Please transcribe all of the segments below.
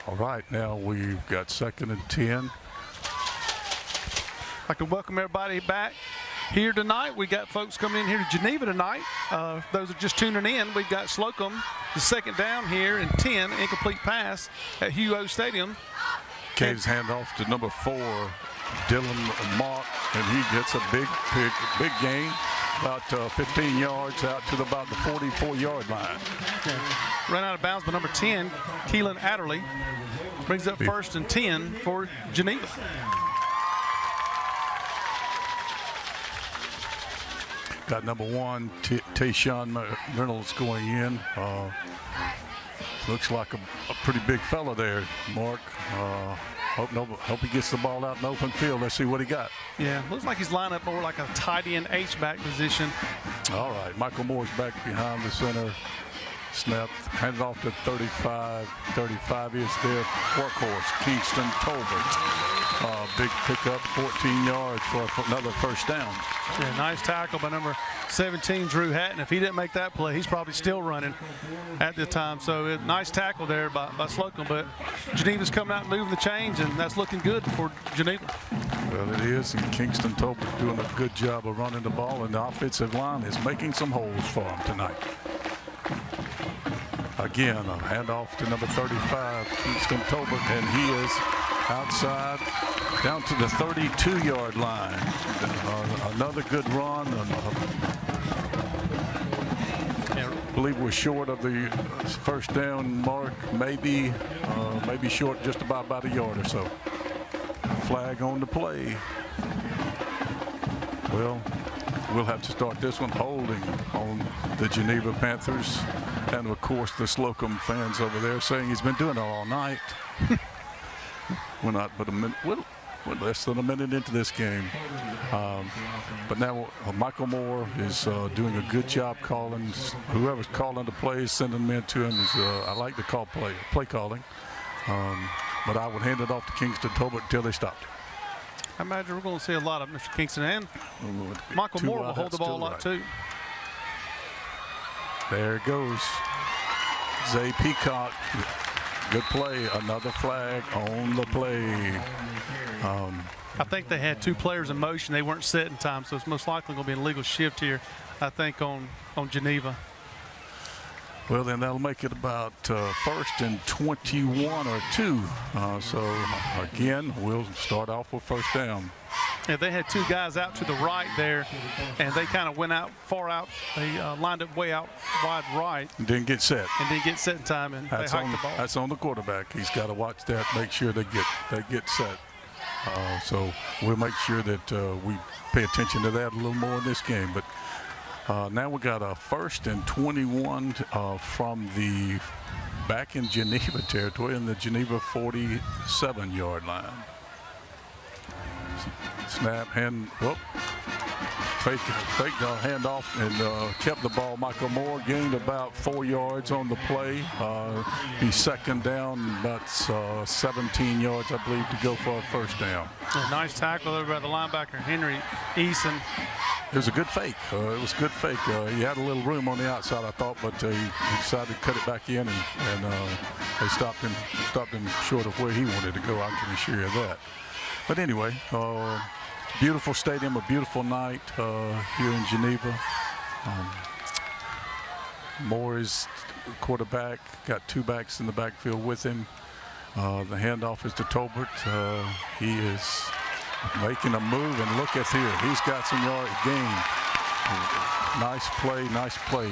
All right, now we've got 2nd and 10. I'd like to welcome everybody back here tonight. We got folks coming in here to Geneva tonight. Those are just tuning in. We've got Slocomb, the 2nd down here, and 10, incomplete pass at Hugh O Stadium. Caves handoff to number 4, Dylan Mark, and he gets a big gain, about 15 yards out to about the 44-yard line. Run out of bounds by number 10, Keelan Adderley. Brings up 1st and 10 for Geneva. Got number 1, Tayshawn Reynolds going in. Looks like a pretty big fella there, Mark. Hope he gets the ball out in the open field. Let's see what he got. Yeah, looks like he's lined up more like a tight end H-back position. All right, Michael Moore's back behind the center. Snap, handed off to 35. 35 is their workhorse, Kingston Tolbert. Big pickup, 14 yards for another 1st down. Yeah, nice tackle by number 17, Drew Hatton. If he didn't make that play, he's probably still running at the time. So nice tackle there by Slocomb, but Geneva's coming out and moving the chains, and that's looking good for Geneva. Well, it is, and Kingston Tolbert doing a good job of running the ball, and the offensive line is making some holes for him tonight. Again, a handoff to number 35, Kingston Tolbert, and he is outside down to the 32-yard line. Another good run. I believe we're short of the 1st down mark, maybe short just about a yard or so. Flag on the play. Well, we'll have to start this one holding on the Geneva Panthers. And, of course, the Slocomb fans over there saying he's been doing it all night. We're not but we're less than a minute into this game. But now Michael Moore is doing a good job calling. Whoever's calling the plays, sending them into him. I like to call play calling. But I would hand it off to Kingston Tolbert until they stopped. I imagine we're going to see a lot of Mr. Kingston, and Michael Moore will hold the ball a lot too. There it goes. Zay Peacock. Good play. Another flag on the play. I think they had 2 players in motion. They weren't set in time, so it's most likely going to be an illegal shift here, I think, on Geneva. Well, then that'll make it about 1st and 21 or 2. So, again, we'll start off with 1st down. Yeah, they had 2 guys out to the right there, and they kind of went out far out. They lined up way out wide right. Didn't get set. And didn't get set in time, and they hiked the ball. That's on the quarterback. He's got to watch that, make sure they get set. So we'll make sure that we pay attention to that a little more in this game. But now we got a 1st and 21 from the back in Geneva territory in the Geneva 47-yard line. Snap, faked the handoff and kept the ball. Michael Moore gained about 4 yards on the play. He's 2nd down, about 17 yards, I believe, to go for a 1st down. A nice tackle there by the linebacker, Henry Eason. It was a good fake. It was a good fake. He had a little room on the outside, I thought, but he decided to cut it back in, and they stopped him short of where he wanted to go. I can assure you that. But anyway, beautiful stadium, a beautiful night here in Geneva. Moore is quarterback, got 2 backs in the backfield with him. The handoff is to Tolbert. He is making a move, and look at here. He's got some yard gain. Nice play, nice play.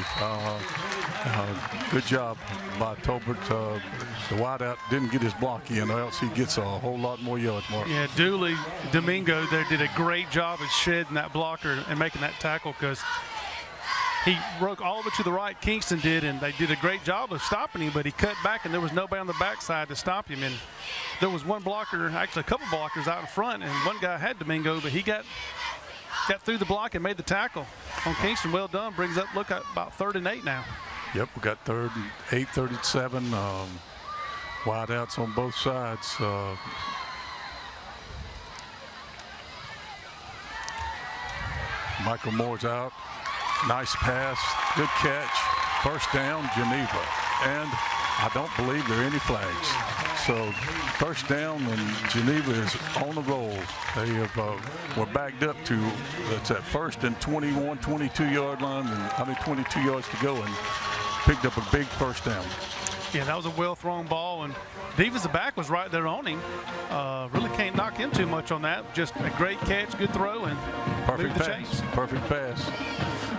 Good job by Tolbert. The wideout didn't get his block in, or else he gets a whole lot more yards, Mark. Yeah, Dooley Domingo there did a great job of shedding that blocker and making that tackle, because he broke all the way to the right, Kingston did, and they did a great job of stopping him, but he cut back, and there was nobody on the backside to stop him. And there was one blocker, actually a couple blockers out in front, and one guy had Domingo, but he got through the block and made the tackle on Kingston. Well done. Brings up, look at about 3rd and 8 now. Yep, we got 3rd and 8, 3rd and 7. Wide outs on both sides. Michael Moore's out. Nice pass, good catch. 1st down, Geneva. And I don't believe there are any flags. so first down, and Geneva is on the roll. They have were backed up to it's at first and 21, 22-yard line, and 22 yards to go, and picked up a big first down. Yeah, that was a well-thrown ball, and defensive back was right there on him. Really can't knock him too much on that. Just a great catch, good throw, and perfect the pass. chains. Perfect pass.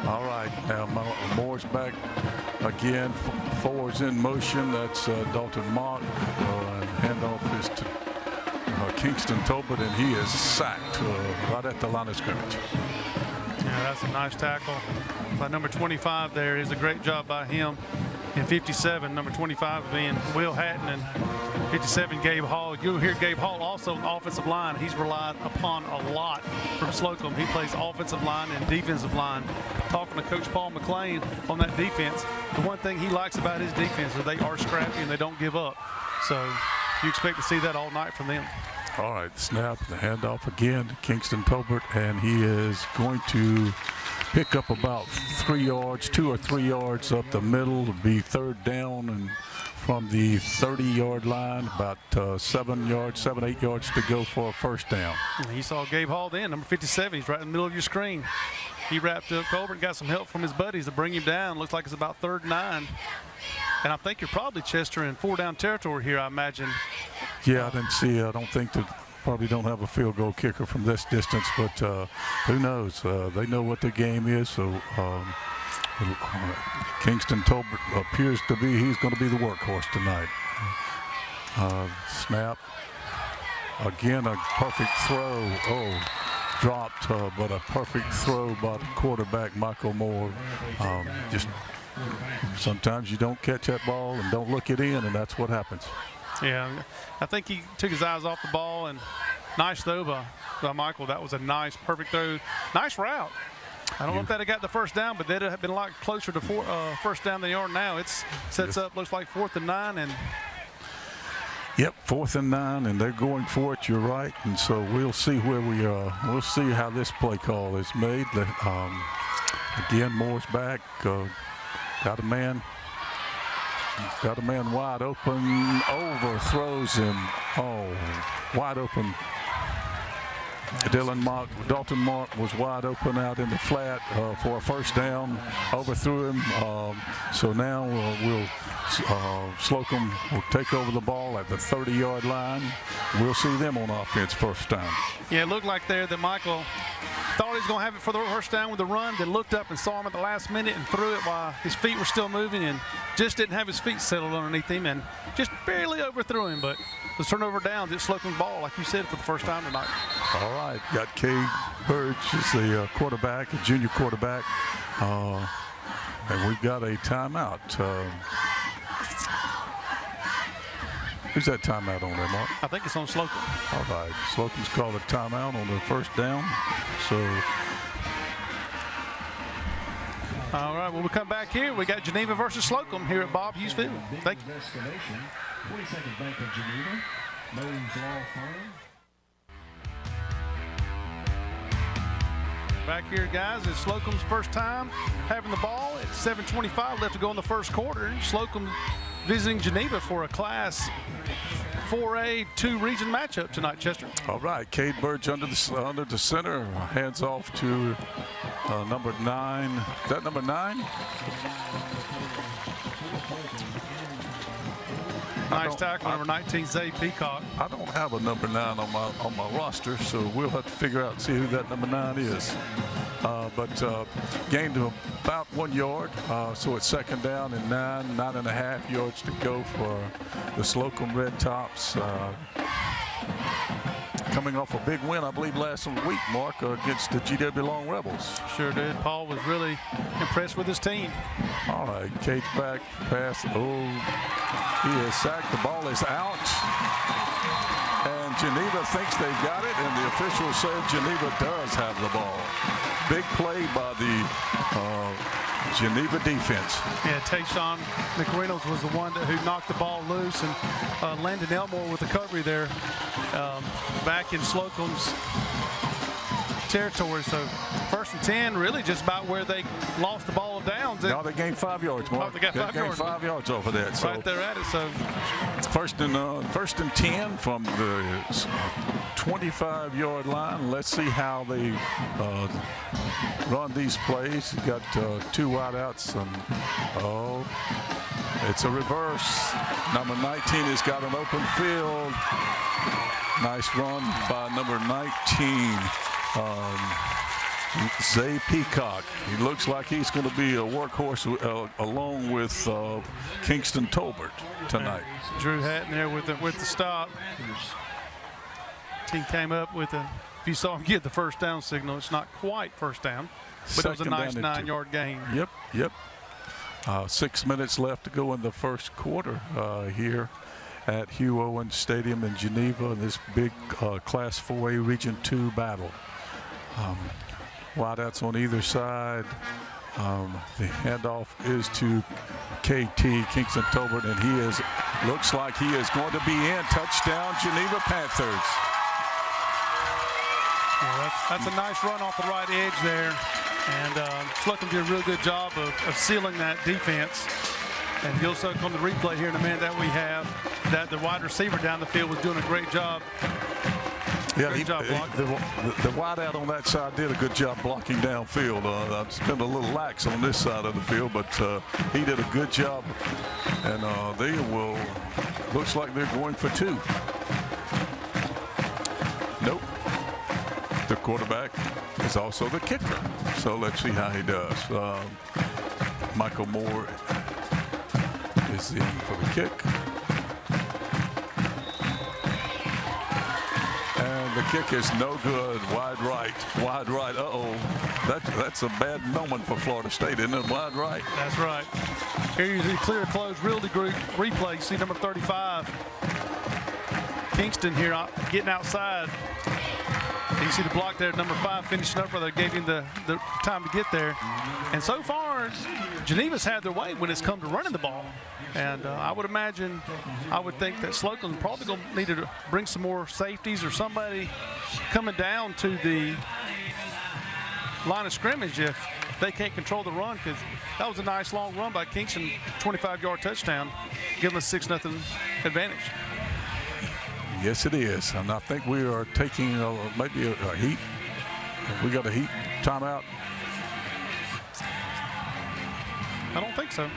All right, now Moore's back again. Forwards in motion. That's Dalton Mott. Handoff is to Kingston Tolbert, and he is sacked right at the line of scrimmage. Yeah, that's a nice tackle by number 25 there. Is a great job by him. And 57, number 25 being Will Hatton, and 57 Gabe Hall. You'll hear Gabe Hall also on the offensive line. He's relied upon a lot from Slocomb. He plays offensive line and defensive line. Talking to Coach Paul McLean on that defense, the one thing he likes about his defense is they are scrappy and they don't give up. So you expect to see that all night from them. All right, snap, the handoff again to Kingston Tolbert, and he is going to pick up about 3 yards, 2 or 3 yards up the middle to be third down, and from the 30-yard line, about 7, 8 yards to go for a first down. And you saw Gabe Hall then, number 57. He's right in the middle of your screen. He wrapped up Colbert, got some help from his buddies to bring him down. Looks like it's about 3rd and 9. And I think you're probably, Chester, in 4-down territory here, I imagine. Yeah, I don't think that probably don't have a field goal kicker from this distance, but who knows? They know what the game is, so Kingston Tolbert appears to be, he's going to be the workhorse tonight. Snap. Again, a perfect throw. Oh, dropped, but a perfect throw by the quarterback, Michael Moore. Just sometimes you don't catch that ball and don't look it in, and that's what happens. Yeah, I think he took his eyes off the ball, and nice throw by Michael. That was a nice, perfect throw. Nice route. I don't know if that had got the first down, but they'd have been a lot closer to first down than they are now. It sets up, looks like 4th and 9. And yep, 4th and 9, and they're going for it. You're right, and so we'll see where we are. We'll see how this play call is made. Again, Moore's back. Got a man wide open, overthrows him. Oh, wide open. Dalton Mark was wide open out in the flat for a first down, overthrew him. So now Slocomb will take over the ball at the 30-yard line. We'll see them on offense first time. Yeah, it looked like there that Michael thought he was going to have it for the first down with the run, then looked up and saw him at the last minute and threw it while his feet were still moving, and just didn't have his feet settled underneath him and just barely overthrew him. But the turnover downs, it's Slocom's ball, like you said, for the first time tonight. All right, got Cade Burge is the quarterback, a junior quarterback, and we've got a timeout. Who's that timeout on there, Mark? I think it's on Slocomb. All right, Slocomb's called a timeout on the first down. So, all right, when we come back here, we got Geneva versus Slocomb here at Bob Hughes Field. Thank you. 22nd Bank of Geneva, Moe's Law Firm. Back here, guys, it's Slocomb's first time having the ball. It's 7:25 left to go in the first quarter. Slocomb visiting Geneva for a Class 4A 2 region matchup tonight, Chester. All right, Cade Burge under the center, hands off to number 9. Is that number 9? Nice tackle, number 19, Zay Peacock. I don't have a number 9 on my roster, so we'll have to figure out and see who that number 9 is. But gained about 1 yard, so it's second down and 9.5 yards to go for the Slocomb Red Tops. Coming off a big win, I believe, last week, Mark, against the GW Long Rebels. Sure did. Paul was really impressed with his team. All right, Cade's back, pass. Oh, he is sacked. The ball is out. And Geneva thinks they've got it, and the officials say Geneva does have the ball. Big play by the Geneva defense. Yeah, Tayshawn McReynolds was the one who knocked the ball loose, and Landon Elmore with the recovery there back in Slocomb's territory. So First and 10, really just about where they lost the ball downs. Now they gained 5 yards, Mark. Oh, they got 5 yards. 5 yards over that. So right there at it. So first and 10 from the 25-yard line. Let's see how they run these plays. You got 2 wideouts, and it's a reverse. Number 19 has got an open field. Nice run by number 19, Zay Peacock. He looks like he's going to be a workhorse along with Kingston Tolbert tonight. Drew Hatton there with the stop. He came up with if you saw him get the first down signal, it's not quite first down, but it was a nice 9-yard gain. Yep. 6 minutes left to go in the first quarter here at Hugh Owens Stadium in Geneva in this big Class 4A Region 2 battle. Wideouts on either side. The handoff is to KT, Kingston Tolbert, and looks like he is going to be in. Touchdown, Geneva Panthers. Yeah, that's a nice run off the right edge there. And Slocomb did a real good job of sealing that defense. And you'll see on the replay here in a minute that we have that the wide receiver down the field was doing a great job. Yeah, the wideout on that side did a good job blocking downfield. It's been a little lax on this side of the field, but he did a good job. And they will, looks like they're going for 2. Nope. The quarterback is also the kicker. So let's see how he does. Michael Moore is in for the kick. And the kick is no good. Wide right. Uh-oh. That's a bad moment for Florida State, isn't it? Wide right. That's right. Here you see clear close realty group replay. You see number 35. Kingston here getting outside. You see the block there, number 5 finishing up where they gave him the time to get there. And so far, Geneva's had their way when it's come to running the ball. And I would think that Slocomb probably going to need to bring some more safeties or somebody coming down to the line of scrimmage if they can't control the run, because that was a nice long run by Kingston, 25-yard touchdown, giving us 6-0 advantage. Yes, it is. And I think we are taking maybe a heat. We got a heat timeout. I don't think so.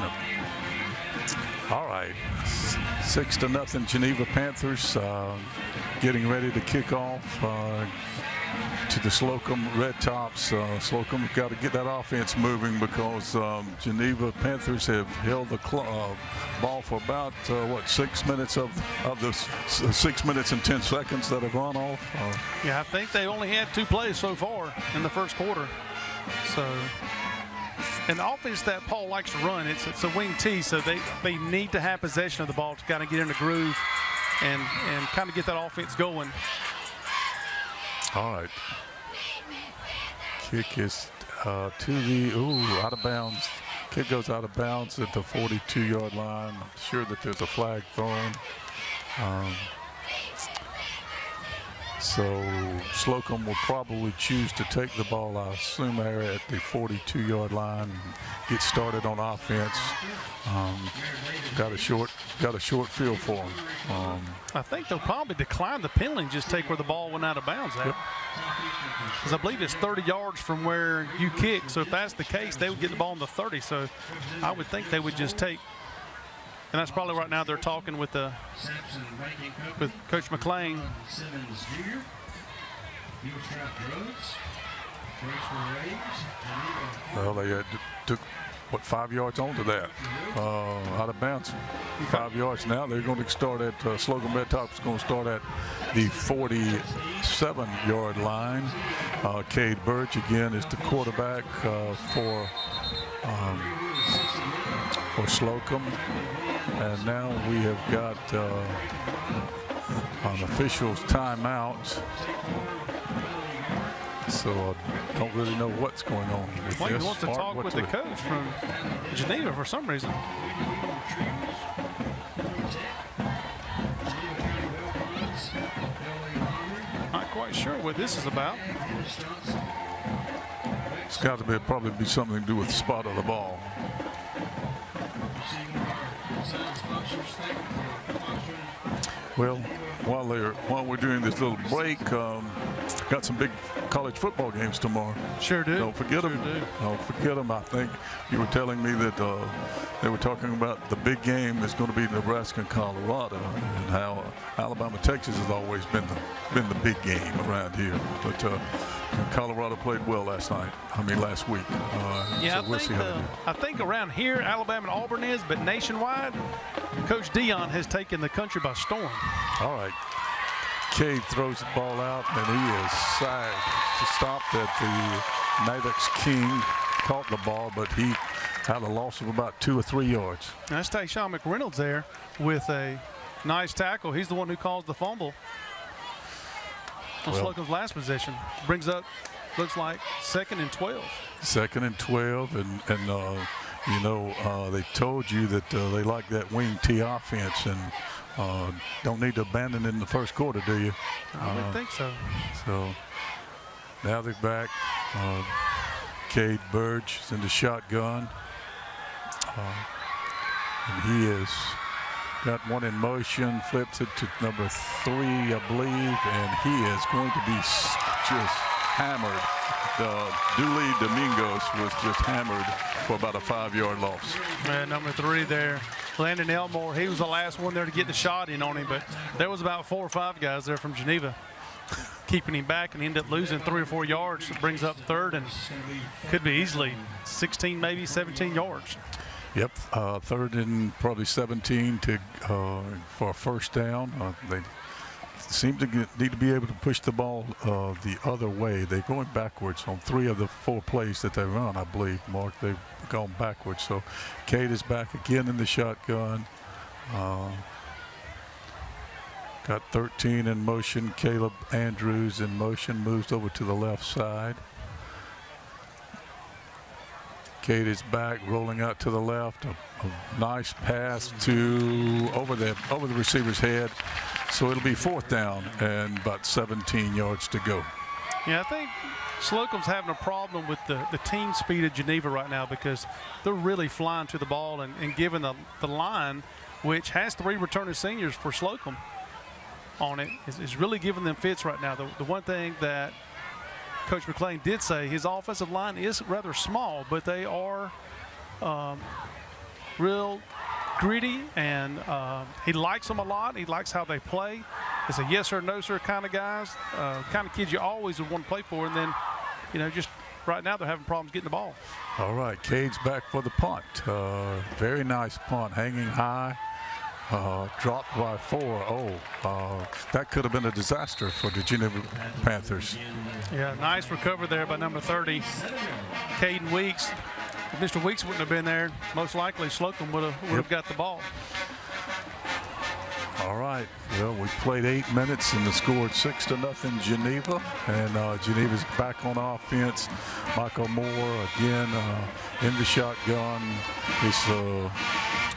Nope. All right. 6-0 Geneva Panthers getting ready to kick off to the Slocomb Red Tops. Slocomb got to get that offense moving because Geneva Panthers have held the ball for about 6 minutes of the 6 minutes and 10 seconds that have run off. Yeah, I think they only had 2 plays so far in the first quarter. So, and the offense that Paul likes to run, it's a wing T, so they need to have possession of the ball to kind of get in the groove and kind of get that offense going. All right. Kick is to the, out of bounds. Kick goes out of bounds at the 42-yard line. I'm sure that there's a flag thrown. So Slocomb will probably choose to take the ball, I assume, there at the 42-yard line and get started on offense. Got a short field for him. I think they'll probably decline the penalty and just take where the ball went out of bounds at. Because I believe it's 30 yards from where you kick. So if that's the case, they would get the ball on the 30. So I would think they would just take. And that's probably right now they're talking with Coach McLean. Well, they took, 5 yards onto that, out of bounds. 5 yards now. They're going to start at, Slocomb Red Tops is going to start at the 47-yard line. Cade Burge again is the quarterback for Slocomb. And now we have got an official's timeout. So I don't really know what's going on with He this. wants to talk with the coach from Geneva for some reason. quite sure what this is about. It's got to probably be something to do with the spot of the ball. Well, while we're doing this little break, got some big college football games tomorrow. Sure do. Don't forget them. Don't forget them. I think you were telling me that they were talking about the big game is going to be Nebraska and Colorado, and how Alabama Texas has always been the big game around here. But Colorado played well last week. Yeah, so we'll see how they do. I think around here Alabama and Auburn is, but nationwide, Coach Dion has taken the country by storm. All right. Cade throws the ball out, and he is sagged to stop that the Navix King caught the ball, but he had a loss of about 2 or 3 yards. That's Tayshawn McReynolds there with a nice tackle. He's the one who caused the fumble on Slocomb's last possession. Brings up, looks like, 2nd and 12. 2nd and 12, and they told you that they like that wing T offense, and don't need to abandon it in the first quarter, do you? I would think so. So now they're back. Cade Burge is in the shotgun. And he has got one in motion, flips it to number 3, I believe, and he is going to be just hammered. Dooley Domingos was just hammered for about a 5-yard loss. Number 3 there, Landon Elmore. He was the last one there to get the shot in on him, but there was about 4 or 5 guys there from Geneva keeping him back, and he ended up losing 3 or 4 yards. It brings up 3rd and could be easily 16, maybe 17 yards. Yep, 3rd and probably 17 for a first down. They seem to need to be able to push the ball the other way. They're going backwards on 3 of the 4 plays that they run, I believe, Mark. They've gone backwards. So Cade is back again in the shotgun. Got 13 in motion. Caleb Andrews in motion, moves over to the left side. Cade is back, rolling out to the left. A nice pass over the receiver's head. So it'll be 4th down and about 17 yards to go. Yeah, I think Slocomb's having a problem with the team speed of Geneva right now, because they're really flying to the ball and giving the line, which has 3 returning seniors for Slocomb on it, is really giving them fits right now. The one thing that Coach McClain did say, his offensive line is rather small, but they are real gritty, and he likes them a lot. He likes how they play. It's a yes sir, no sir kind of guys, kind of kids you always would want to play for. And then, just right now they're having problems getting the ball. All right, Cade's back for the punt. Very nice punt, hanging high. Dropped by 4. That could have been a disaster for the Geneva Panthers. Yeah, nice recovery there by number 30, Caden Weeks. If Mr. Weeks wouldn't have been there, most likely Slocomb would have got the ball. All right. Well, we played 8 minutes and the scored 6-0 Geneva, and Geneva's back on offense. Michael Moore again in the shotgun. His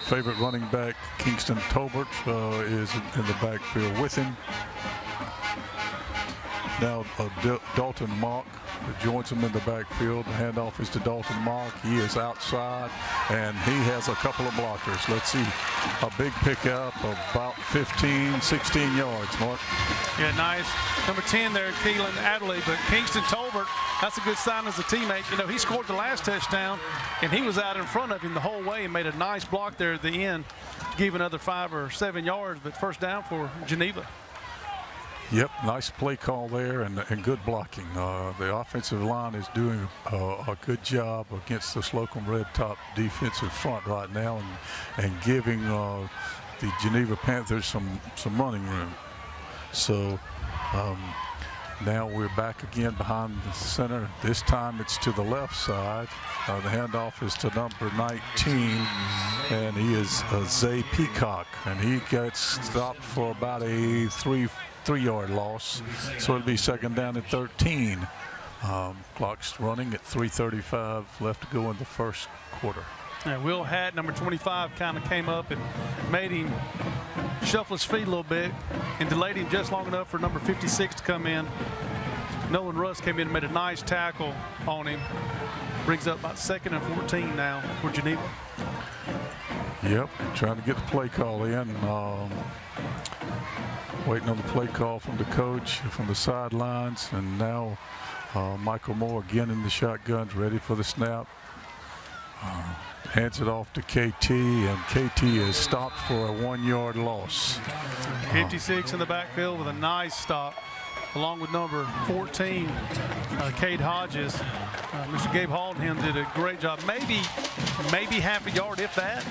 favorite running back, Kingston Tolbert, is in the backfield with him. Now Dalton Mock joins him in the backfield. The handoff is to Dalton Mock. He is outside, and he has a couple of blockers. Let's see, a big pickup of about 15, 16 yards, Mark. Yeah, nice. Number 10 there, Keelan Adderley, but Kingston Tolbert, that's a good sign as a teammate. He scored the last touchdown, and he was out in front of him the whole way and made a nice block there at the end, gave another 5 or 7 yards, but first down for Geneva. Yep, nice play call there and good blocking. The offensive line is doing a good job against the Slocomb Red Top defensive front right now, and giving the Geneva Panthers some running room. So now we're back again behind the center. This time it's to the left side. The handoff is to number 19, and he is Zay Peacock, and he gets stopped for about a 3-yard loss. So it'll be 2nd down and 13. Clock's running at 3:35 left to go in the first quarter. Yeah, Will Hatt, number 25, kind of came up and made him shuffle his feet a little bit and delayed him just long enough for number 56 to come in. Nolan Russ came in and made a nice tackle on him. Brings up about 2nd and 14 now for Geneva. Yep, trying to get the play call in. Waiting on the play call from the coach from the sidelines. And now Michael Moore again in the shotguns, ready for the snap. Hands it off to KT, and KT is stopped for a 1-yard loss. 56 in the backfield with a nice stop, along with number 14, Cade Hodges. Mr. Gabe Haldenham did a great job. Maybe half a yard, if that.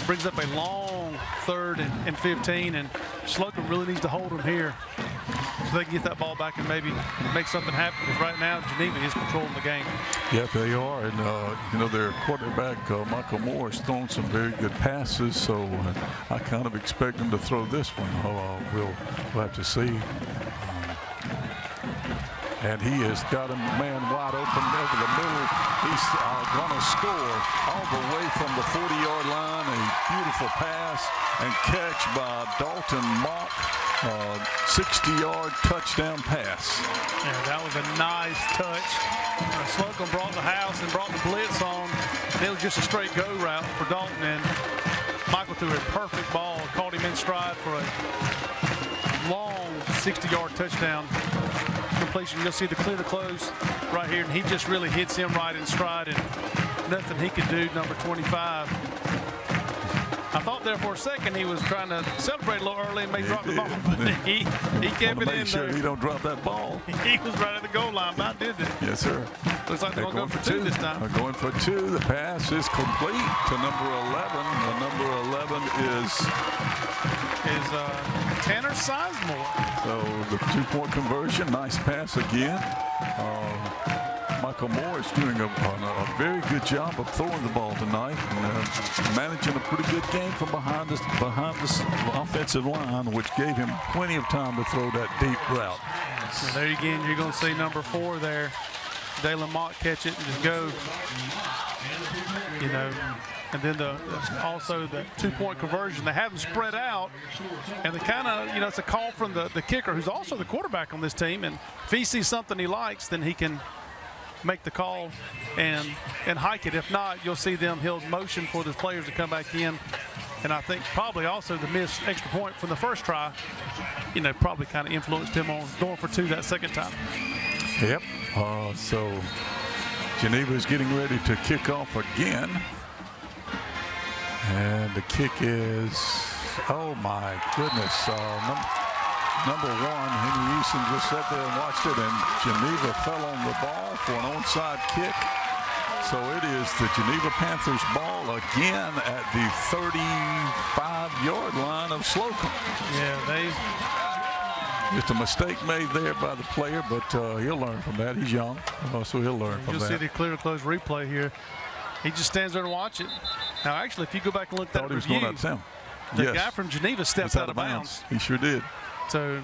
Brings up a long 3rd and 15, and Slocomb really needs to hold them here so they can get that ball back and maybe make something happen, because right now Geneva is controlling the game. Yeah, they are, and you know, their quarterback Michael Moore has thrown some very good passes, so I kind of expect him to throw this one. We'll have to see. And he has got a man wide open over the middle. He's going to score all the way from the 40-yard line. A beautiful pass and catch by Dalton Mock. 60-yard touchdown pass. Yeah, that was a nice touch. Slocomb brought the house and brought the blitz on. And it was just a straight go route for Dalton. And Michael threw a perfect ball, caught him in stride for a long 60-yard touchdown completion. You'll see the clear to close right here, and he just really hits him right in stride, and nothing he could do, number 25. I thought there for a second he was trying to celebrate a little early and maybe drop the ball, but he kept it in sure there. he don't drop that ball. He was right at the goal line, about did it. Yes, sir. Looks like they're going to go for 2 this time. They're going for 2. The pass is complete to number 11. The number 11 is Tanner Sizemore. So the 2-point conversion, nice pass again. Michael Moore is doing a very good job of throwing the ball tonight, and managing a pretty good game from behind this offensive line, which gave him plenty of time to throw that deep route. So there again, you're going to see number 4 there. Dalen Mott catch it and just go. You know, and then also the 2-point conversion. They have them spread out, and they kind of, you know, it's a call from the kicker, who's also the quarterback on this team. And if he sees something he likes, then he can make the call and hike it. If not, you'll see them, he'll motion for the players to come back in. And I think probably also the missed extra point from the first try, you know, probably kind of influenced him on going for 2 that second time. Yep. So Geneva is getting ready to kick off again. And the kick is, oh my goodness, number 1, Henry Easton just sat there and watched it, and Geneva fell on the ball for an onside kick. So it is the Geneva Panthers ball again at the 35-yard line of Slocomb. Yeah, just a mistake made there by the player, but he'll learn from that. He's young, so he'll learn from that. You'll see the clear to close replay here. He just stands there and watch it. Now, actually, if you go back and look at that review, the guy from Geneva stepped out of bounds. He sure did. So,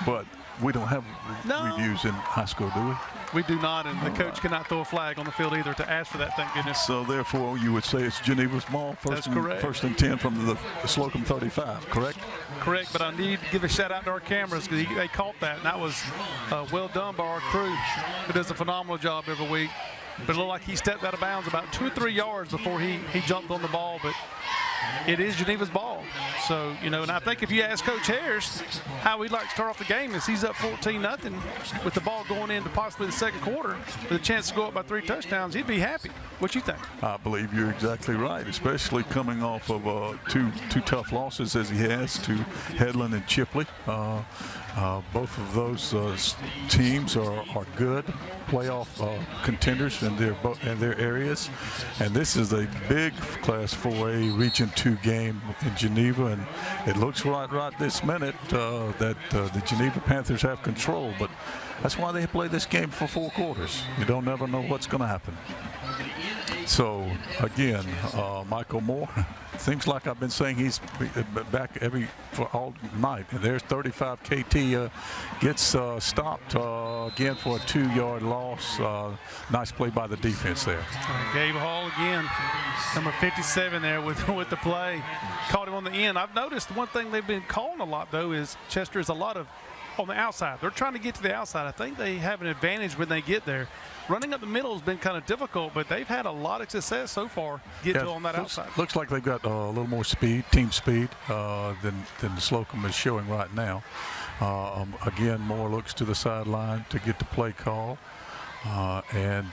but we don't have reviews in high school, do we? We do not, and the coach cannot throw a flag on the field either to ask for that, thank goodness. So, therefore, you would say it's Geneva's ball, first and 10 from the Slocomb 35, correct? Correct, but I need to give a shout out to our cameras, because they caught that, and that was well done by our crew, who does a phenomenal job every week. But it looked like he stepped out of bounds about 2 or 3 yards before he jumped on the ball, but it is Geneva's ball. So, you know, and I think if you ask Coach Harris how he'd like to start off the game, is he's up 14-0 with the ball going into possibly the second quarter with a chance to go up by 3 touchdowns, he'd be happy. What you think? I believe you're exactly right, especially coming off of two tough losses as he has to Headland and Chipley. Both of those teams are good playoff contenders in their areas, and this is a big Class 4A Region 2 game in Geneva, and it looks right this minute that the Geneva Panthers have control, but that's why they play this game for 4 quarters. You don't never know what's going to happen. So again, Michael Moore, seems like I've been saying he's back for all night. And there's 35. KT gets stopped again for a 2-yard loss. Nice play by the defense there. Gabe Hall again, number 57 there with the play. Caught him on the end. I've noticed one thing they've been calling a lot, though, is Chester is a lot of on the outside. They're trying to get to the outside. I think they have an advantage when they get there. Running up the middle has been kind of difficult, but they've had a lot of success so far getting to on that outside. Looks like they've got a little more speed, team speed, than Slocomb is showing right now. Again, Moore looks to the sideline to get the play call. And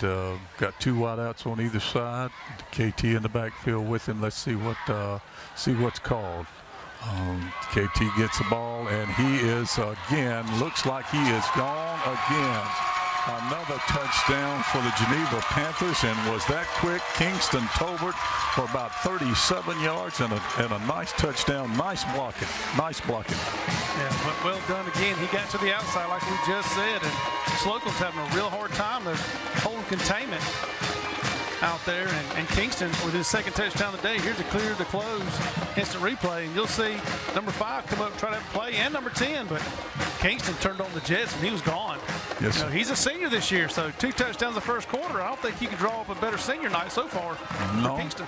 got 2 wideouts on either side. KT in the backfield with him. Let's see what's called. KT gets the ball, and he is again, looks like he is gone again. Another touchdown for the Geneva Panthers, and was that quick? Kingston Tolbert for about 37 yards and a nice touchdown. Nice blocking. Nice blocking. Yeah, but well done again. He got to the outside like we just said, and Slocomb's having a real hard time of holding containment out there, and Kingston with his second touchdown of the day. Here's a clear to close instant replay, and you'll see number 5 come up and try to have a play, and number 10, but Kingston turned on the Jets and he was gone. Yes. You know, he's a senior this year, so 2 touchdowns the first quarter. I don't think you can draw up a better senior night so far for Kingston.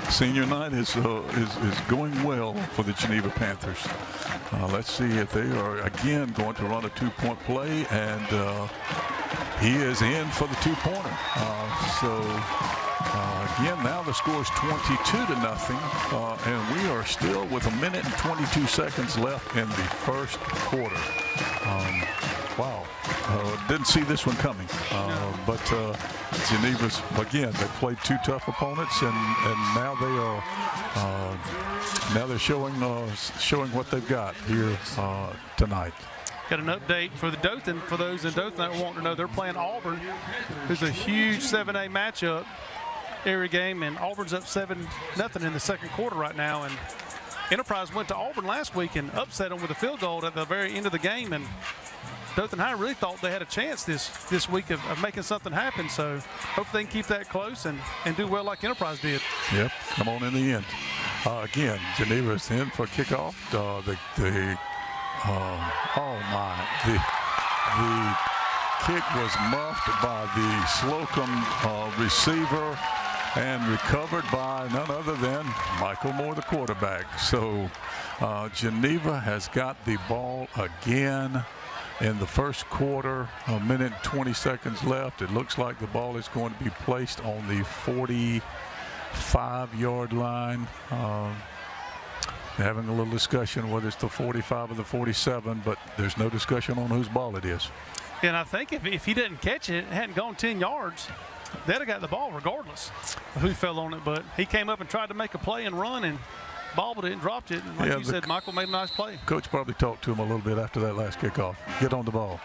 Senior night is going well for the Geneva Panthers. Let's see if they are again going to run a 2-point play, and he is in for the 2-pointer. Again, now the score is 22-0, and we are still with 1 minute and 22 seconds left in the first quarter. Wow. Didn't see this one coming. But Geneva's, again, they played 2 tough opponents, and now they're showing what they've got here tonight. Got an update for the Dothan. For those in Dothan that want to know, they're playing Auburn, who's a huge 7A matchup area game, and Auburn's up 7-0 in the second quarter right now. And Enterprise went to Auburn last week and upset them with a field goal at the very end of the game. And Dothan High really thought they had a chance this week of making something happen. So hopefully they can keep that close and do well like Enterprise did. Yep, come on in the end. Again, Geneva's in for kickoff. Oh my! The kick was muffed by the Slocomb receiver and recovered by none other than Michael Moore, the quarterback. So Geneva has got the ball again in the first quarter. 1 minute and 20 seconds left. It looks like the ball is going to be placed on the 45-yard line. Having a little discussion whether it's the 45 or the 47, but there's no discussion on whose ball it is. And I think if he didn't catch it, it hadn't gone 10 yards, they'd have got the ball regardless of who fell on it. But he came up and tried to make a play and run and bobbled it and dropped it. And like you said, Michael made a nice play. Coach probably talked to him a little bit after that last kickoff. Get on the ball.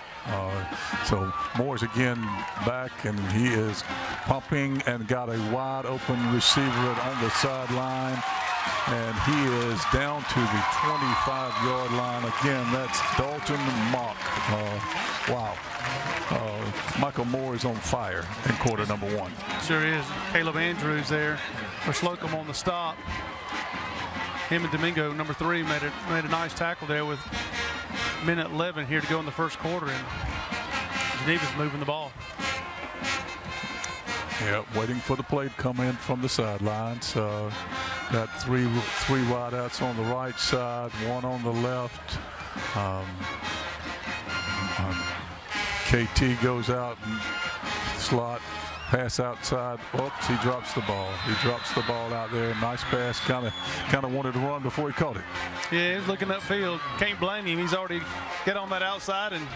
So Moore's again back, and he is pumping and got a wide open receiver on the sideline. And he is down to the 25-yard line. Again, that's Dalton Mock. Wow. Michael Moore is on fire in quarter number 1. Sure is. Caleb Andrews there for Slocomb on the stop. Him and Domingo, number 3, made a nice tackle there with minute 11 here to go in the first quarter. And Geneva's moving the ball. Yeah, waiting for the play to come in from the sidelines. Got three wideouts on the right side, 1 on the left. KT goes out and slot, pass outside. Oops, he drops the ball. He drops the ball out there. Nice pass. Kind of wanted to run before he caught it. Yeah, he's looking upfield. Can't blame him. He's already got on that outside, and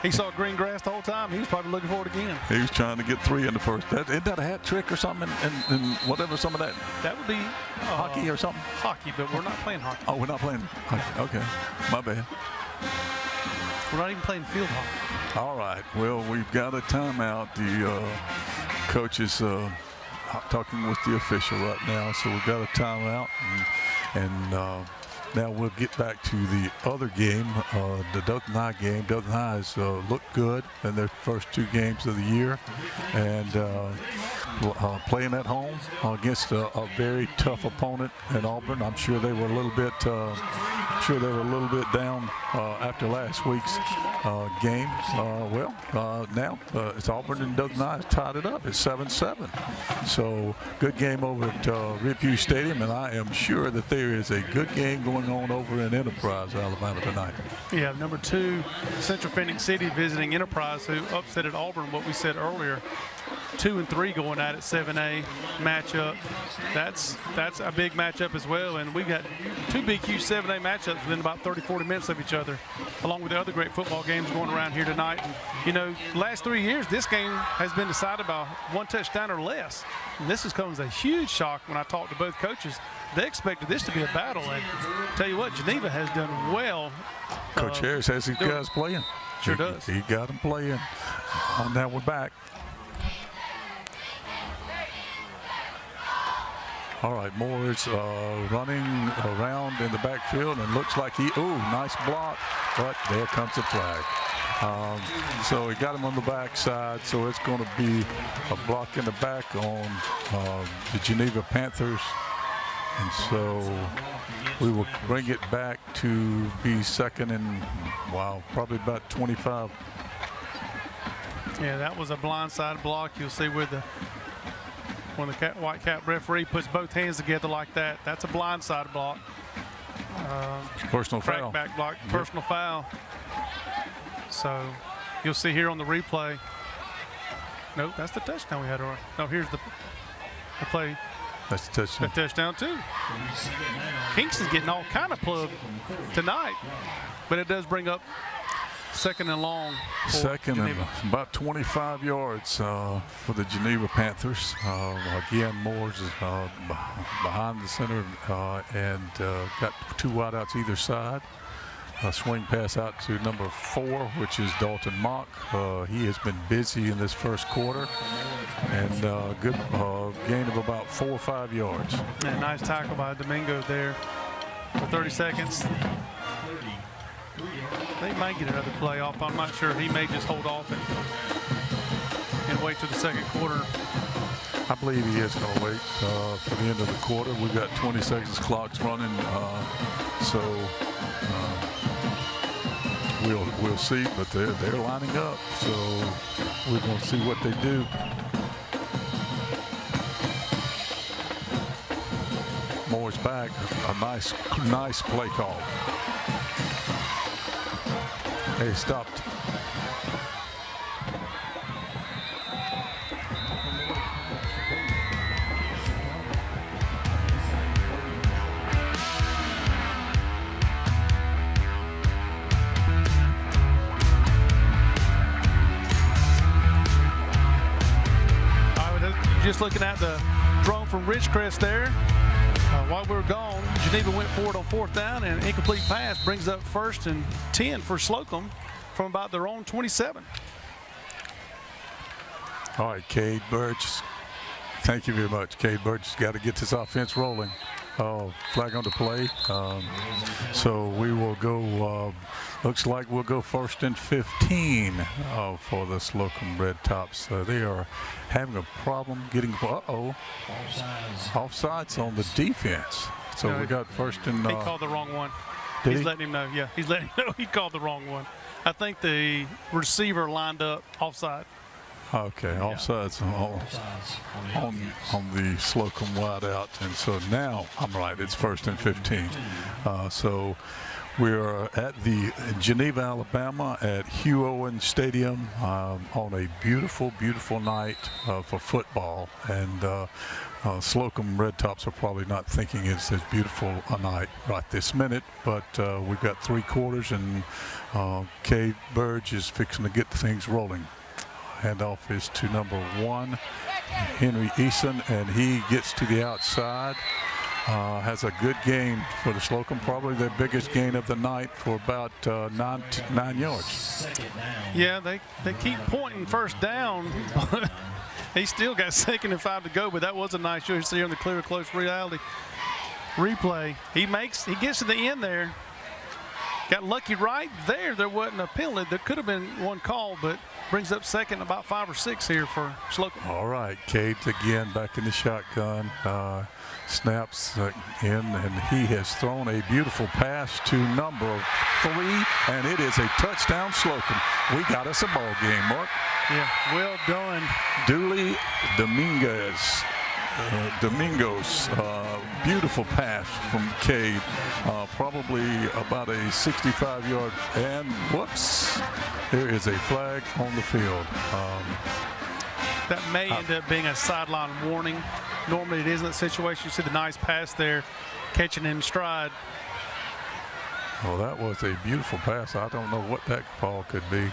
he saw green grass the whole time. He was probably looking for it again. He was trying to get 3 in the first. Isn't that a hat trick or something? And whatever, some of that. That would be hockey or something. Hockey, but we're not playing hockey. Oh, we're not playing hockey. Okay, my bad. We're not even playing field hockey. All right. Well, we've got a timeout. The coach is talking with the official right now, so we've got a timeout, and Now we'll get back to the other game, the Dothan High game. Dothan High has looked good in their first 2 games of the year, and playing at home against a very tough opponent in Auburn. I'm sure they were a little bit down after last week's game. Now it's Auburn and Dothan High tied it up. It's 7-7. So good game over at Ripview Stadium, and I am sure that there is a good game going on over in Enterprise, Alabama tonight. Yeah, number 2, Central Phoenix City visiting Enterprise, who upset at Auburn, what we said earlier. 2 and 3 going at it, 7A matchup. That's a big matchup as well, and we've got 2 BQ 7A matchups within about 30-40 minutes of each other, along with the other great football games going around here tonight. And, you know, last 3 years, this game has been decided by 1 touchdown or less. And this comes as a huge shock when I talked to both coaches. They expected this to be a battle, and tell you what, Geneva has done well. Coach Harris has his guys playing. Sure does. He got them playing. On that one back. All right, Moore is running around in the backfield, and looks like nice block, but there comes the flag. So he got him on the backside, so it's going to be a block in the back on the Geneva Panthers. And so we will bring it back to be second and, probably about 25. Yeah, that was a blindside block. You'll see where when the white cap referee puts both hands together like that, that's a blindside block. Personal foul. Back block, personal foul. So you'll see here on the replay. Nope, that's the touchdown we had. No, here's the play. That's the touchdown. The touchdown too. Kingston's getting all kind of plugged tonight, but it does bring up second and long. Second and about 25 yards for the Geneva Panthers. Again, Moore's behind the center and got 2 wideouts either side. A swing pass out to number 4, which is Dalton Mock. He has been busy in this first quarter, and good gain of about 4 or 5 yards. And nice tackle by Domingo there for 30 seconds. They might get another play off. I'm not sure. He may just hold off and wait till the second quarter. I believe he is going to wait for the end of the quarter. We've got 20 seconds, clock's running, so we'll see. But they're lining up, so we're going to see what they do. Moore's back. A nice play call. They stopped. Just looking at the drone from Ridgecrest there. While we were gone, Geneva went forward on 4th down, and an incomplete pass brings up 1st and 10 for Slocomb from about their own 27. All right, Cade Burgess. Thank you very much. Cade Burgess got to get this offense rolling. Flag on the play. So we will go, looks like we'll go 1st and 15 for the Slocomb Red Tops. They are having a problem getting, offsides on the defense. So we got 1st and. He called the wrong one. He's letting him know. Yeah, he's letting him know he called the wrong one. I think the receiver lined up offside. Okay, offsides on the Slocomb wideout, and so now I'm right. It's 1st and 15. So we are at the Geneva, Alabama, at Hugh Owen Stadium on a beautiful, beautiful night for football. And Slocomb Red Tops are probably not thinking it's as beautiful a night right this minute, but we've got 3 quarters, and Cade Burge is fixing to get things rolling. Handoff is to number 1, Henry Eason, and he gets to the outside. Has a good gain for the Slocomb, probably their biggest gain of the night for about 9 yards. Yeah, they keep pointing 1st down. He still got 2nd and 5 to go, but that was a nice show. You see on the clear close reality. replay. He gets to the end there. Got lucky right there. There wasn't a penalty. There could have been one call, but brings up second, about 5 or 6 here for Slocomb. All right, Cade again back in the shotgun. Snaps in, and he has thrown a beautiful pass to number 3, and it is a touchdown, Slocomb. We got us a ball game, Mark. Yeah, well done. Dooley Domingos, beautiful pass from Cade, probably about a 65-yard, and whoops, there is a flag on the field. That may end up being a sideline warning. Normally it is in that situation. You see the nice pass there, catching in stride. Well, that was a beautiful pass. I don't know what that call could be.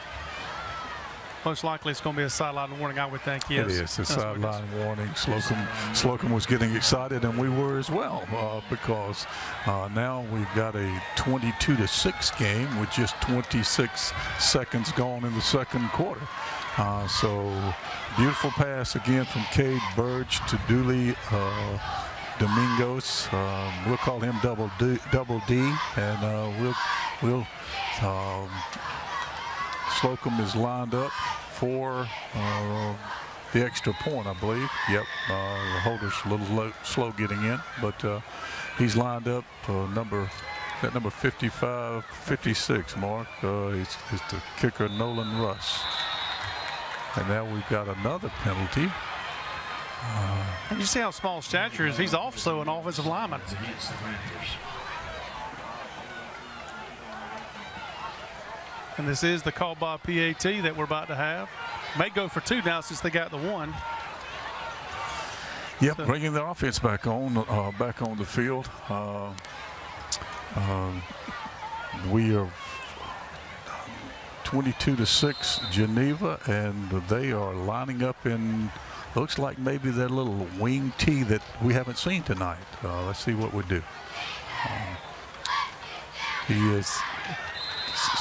Most likely it's going to be a sideline warning, I would think, yes. It is a sideline warning. Slocomb was getting excited, and we were as well, because now we've got a 22-6 game with just 26 seconds gone in the second quarter. So beautiful pass again from Cade Burge to Dooley Domingos. We'll call him Double D, and Slocomb is lined up for the extra point, I believe. Yep, the holder's a little slow getting in, but he's lined up number 55, 56, Mark. It's the kicker, Nolan Russ. And now we've got another penalty. And you see how small stature is. He's also an offensive lineman. And this is the call by PAT that we're about to have. May go for 2 now since they got the 1. Yep, so bringing the offense back on the field. We are 22-6 Geneva, and they are lining up in, looks like maybe that little wing tee that we haven't seen tonight. Let's see what we do. He has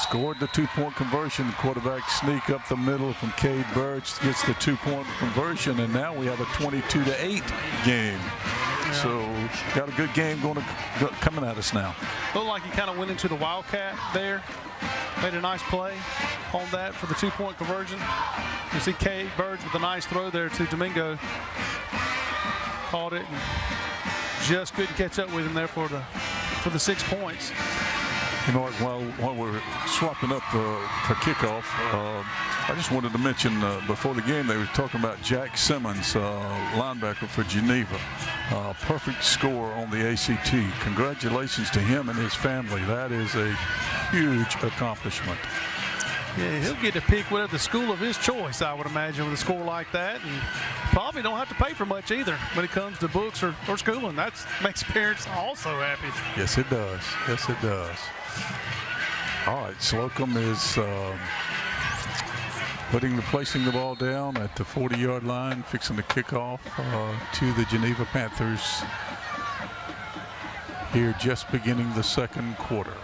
scored the 2-point conversion. Quarterback sneak up the middle from Cade Burge, gets the 2-point conversion, and now we have a 22-8 game. Yeah. So got a good game coming at us now. Looked like he kind of went into the Wildcat there. Made a nice play on that for the 2-point conversion. You see Cade Burge with a nice throw there to Domingo. Caught it and just couldn't catch up with him there for the 6 points. You know, while we're swapping up for kickoff, I just wanted to mention before the game they were talking about Jack Simmons, linebacker for Geneva. Perfect score on the ACT. Congratulations to him and his family. That is a huge accomplishment. Yeah, he'll get to pick whatever the school of his choice, I would imagine, with a score like that. And probably don't have to pay for much either when it comes to books or schooling. That makes parents also happy. Yes, it does. Yes, it does. All right, Slocomb is placing the ball down at the 40-yard line, fixing the kickoff to the Geneva Panthers here just beginning the second quarter.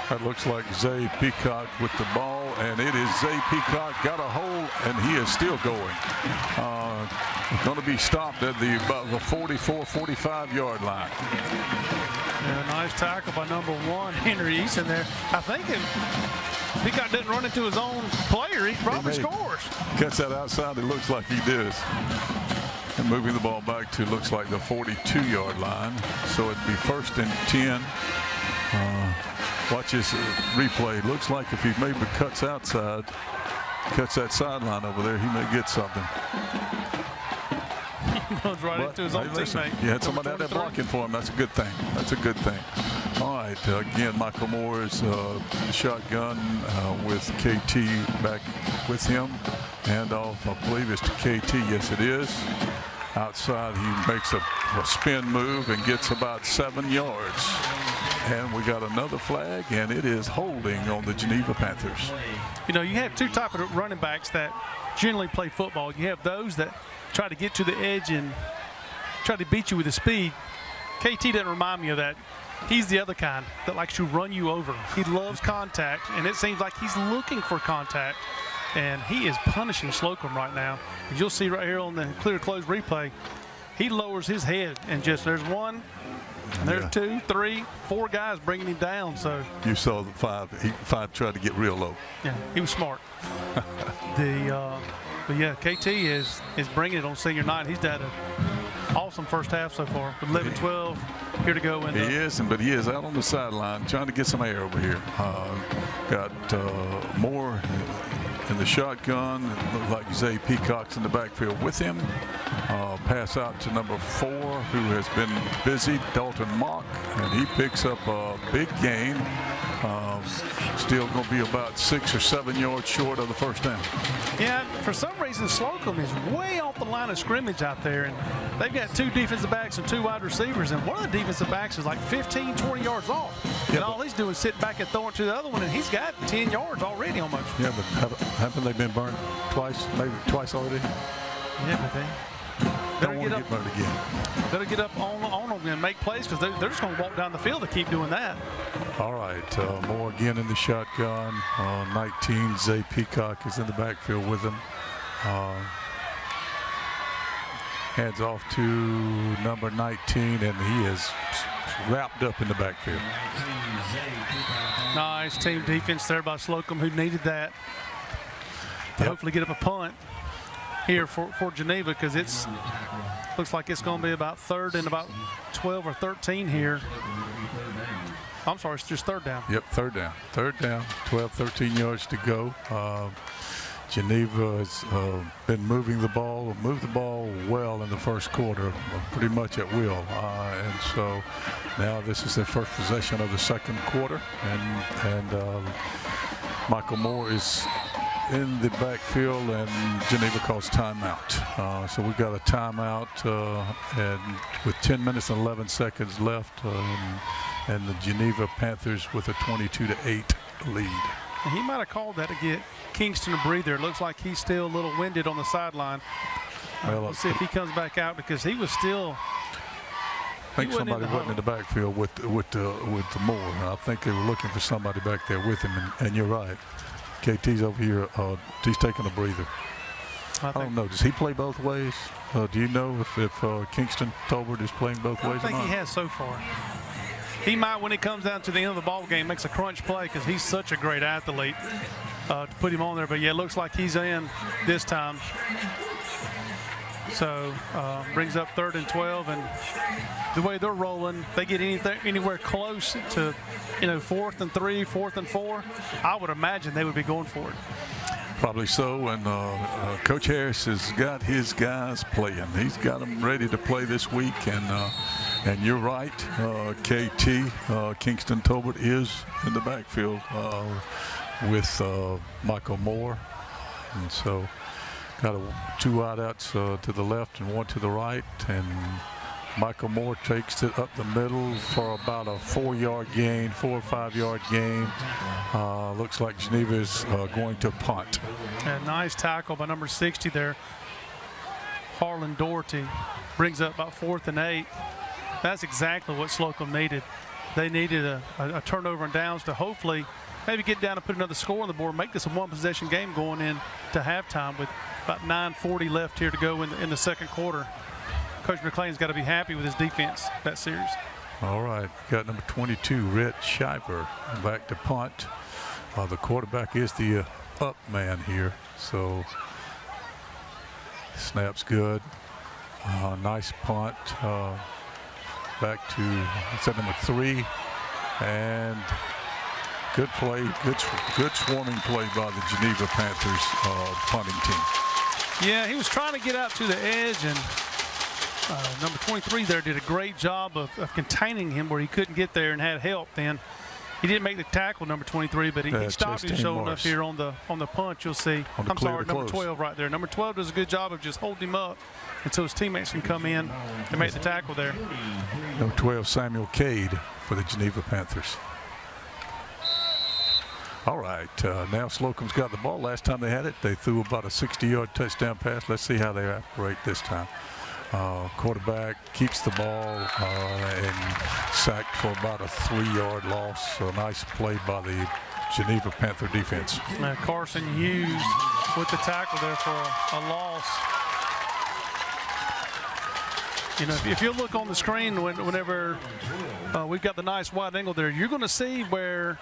That looks like Zay Peacock with the ball, and it is Zay Peacock got a hold, and he is still going. Going to be stopped at about the 44-45 line. Yeah, nice tackle by number 1, Henry Easton there. I think if Peacock didn't run into his own player, he probably scores. Gets that outside, it looks like he does. And moving the ball back to looks like the 42-yard line. So it'd be 1st and 10. Watch this replay. Looks like if he maybe cuts outside, cuts that sideline over there, he may get something. He runs right into his own teammate. You had somebody out there blocking for him. That's a good thing. That's a good thing. All right. Again, Michael Moore is the shotgun with KT back with him. Handoff, I believe it's to KT. Yes, it is. Outside, he makes a spin move and gets about 7 yards. And we got another flag, and it is holding on the Geneva Panthers. You know, you have 2 types of running backs that generally play football. You have those that try to get to the edge and try to beat you with his speed. KT doesn't remind me of that. He's the other kind that likes to run you over. He loves contact, and it seems like he's looking for contact. and he is punishing Slocomb right now. As you'll see right here on the clear close replay, he lowers his head and just there's one, and there's 2, 3, 4 guys bringing him down. So you saw the 5. Five tried to get real low. yeah, he was smart. But yeah, KT is bringing it on senior night. He's had an awesome first half so far. 11-12 here to go. He is out on the sideline trying to get some air over here. Got Moore in the shotgun. It looked like Zay Peacock's in the backfield with him. Pass out to number 4, who has been busy, Dalton Mock, and he picks up a big gain. Still going to be about 6 or 7 yards short of the first down. Yeah, for some reason, Slocomb is way off the line of scrimmage out there, and they've got 2 defensive backs and 2 wide receivers, and one of the defensive backs is like 15, 20 yards off. Yeah, and all he's doing is sitting back and throwing to the other one, and he's got 10 yards already almost. Yeah, but haven't they been burned twice, maybe twice already? Yeah, but they Don't want to get burned again. better get up on them and make plays, because they're just going to walk down the field to keep doing that. All right, Moore again in the shotgun. 19, Zay Peacock is in the backfield with him. Hands off to number 19, and he is wrapped up in the backfield. Nice team defense there by Slocomb, who needed that to hopefully get up a punt here for Geneva, because it's looks like it's going to be about 3rd and about 12 or 13 here. I'm sorry, it's just 3rd down. Yep, 3rd down. 3rd down, 12, 13 yards to go. Geneva has been moving the ball, moved the ball well in the first quarter, pretty much at will. And so now this is their first possession of the second quarter. And Michael Moore is in the backfield, and Geneva calls timeout. So we've got a timeout, and with 10 minutes and 11 seconds left, and the Geneva Panthers with a 22-8 lead. And he might have called that to get Kingston a breather. It looks like he's still a little winded on the sideline. Well, We'll see if he comes back out, because he was still. I think somebody wasn't in the backfield with the Moore. I think they were looking for somebody back there with him, and you're right. KT's over here. He's taking a breather. I don't know. Does he play both ways? Do you know if Kingston Tolbert is playing both ways or not? I think he has so far. He might, when it comes down to the end of the ball game, makes a crunch play, because he's such a great athlete, to put him on there. But yeah, it looks like he's in this time. So brings up 3rd and 12, and the way they're rolling, they get anywhere close to 4th and 3, 4th and 4. I would imagine they would be going for it. Probably so, and Coach Harris has got his guys playing. He's got them ready to play this week, and you're right, KT, Kingston Tolbert is in the backfield with Michael Moore, and so got 2 wideouts to the left and 1 to the right, and Michael Moore takes it up the middle for about a 4-yard gain, 4 or 5-yard gain. Looks like Geneva is going to punt. A nice tackle by number 60 there. Harlan Doherty brings up about 4th and 8. That's exactly what Slocomb needed. They needed a turnover and downs to hopefully maybe get down and put another score on the board, make this a 1-possession game going in to halftime with about 9:40 left here to go in the second quarter. Coach McLean's got to be happy with his defense that series. All right, got number 22, Rhett Shiver, back to punt. The quarterback is the up man here, so snap's good. Nice punt. Back to set number 3, and good play, good swarming play by the Geneva Panthers punting team. Yeah, he was trying to get out to the edge, and number 23 there did a great job of containing him where he couldn't get there and had help. Then he didn't make the tackle, number 23, but he stopped him showing enough here on the punch. You'll see. I'm sorry, number 12 right there. Number 12 does a good job of just holding him up until his teammates can come in and make the tackle there. Number 12, Samuel Cade for the Geneva Panthers. All right, now Slocomb's got the ball. Last time they had it, they threw about a 60-yard touchdown pass. Let's see how they operate this time. Quarterback keeps the ball and sacked for about a 3-yard loss. So a nice play by the Geneva Panther defense. Carson Hughes with the tackle there for a loss. You know, if you look on the screen whenever we've got the nice wide angle there, you're going to see where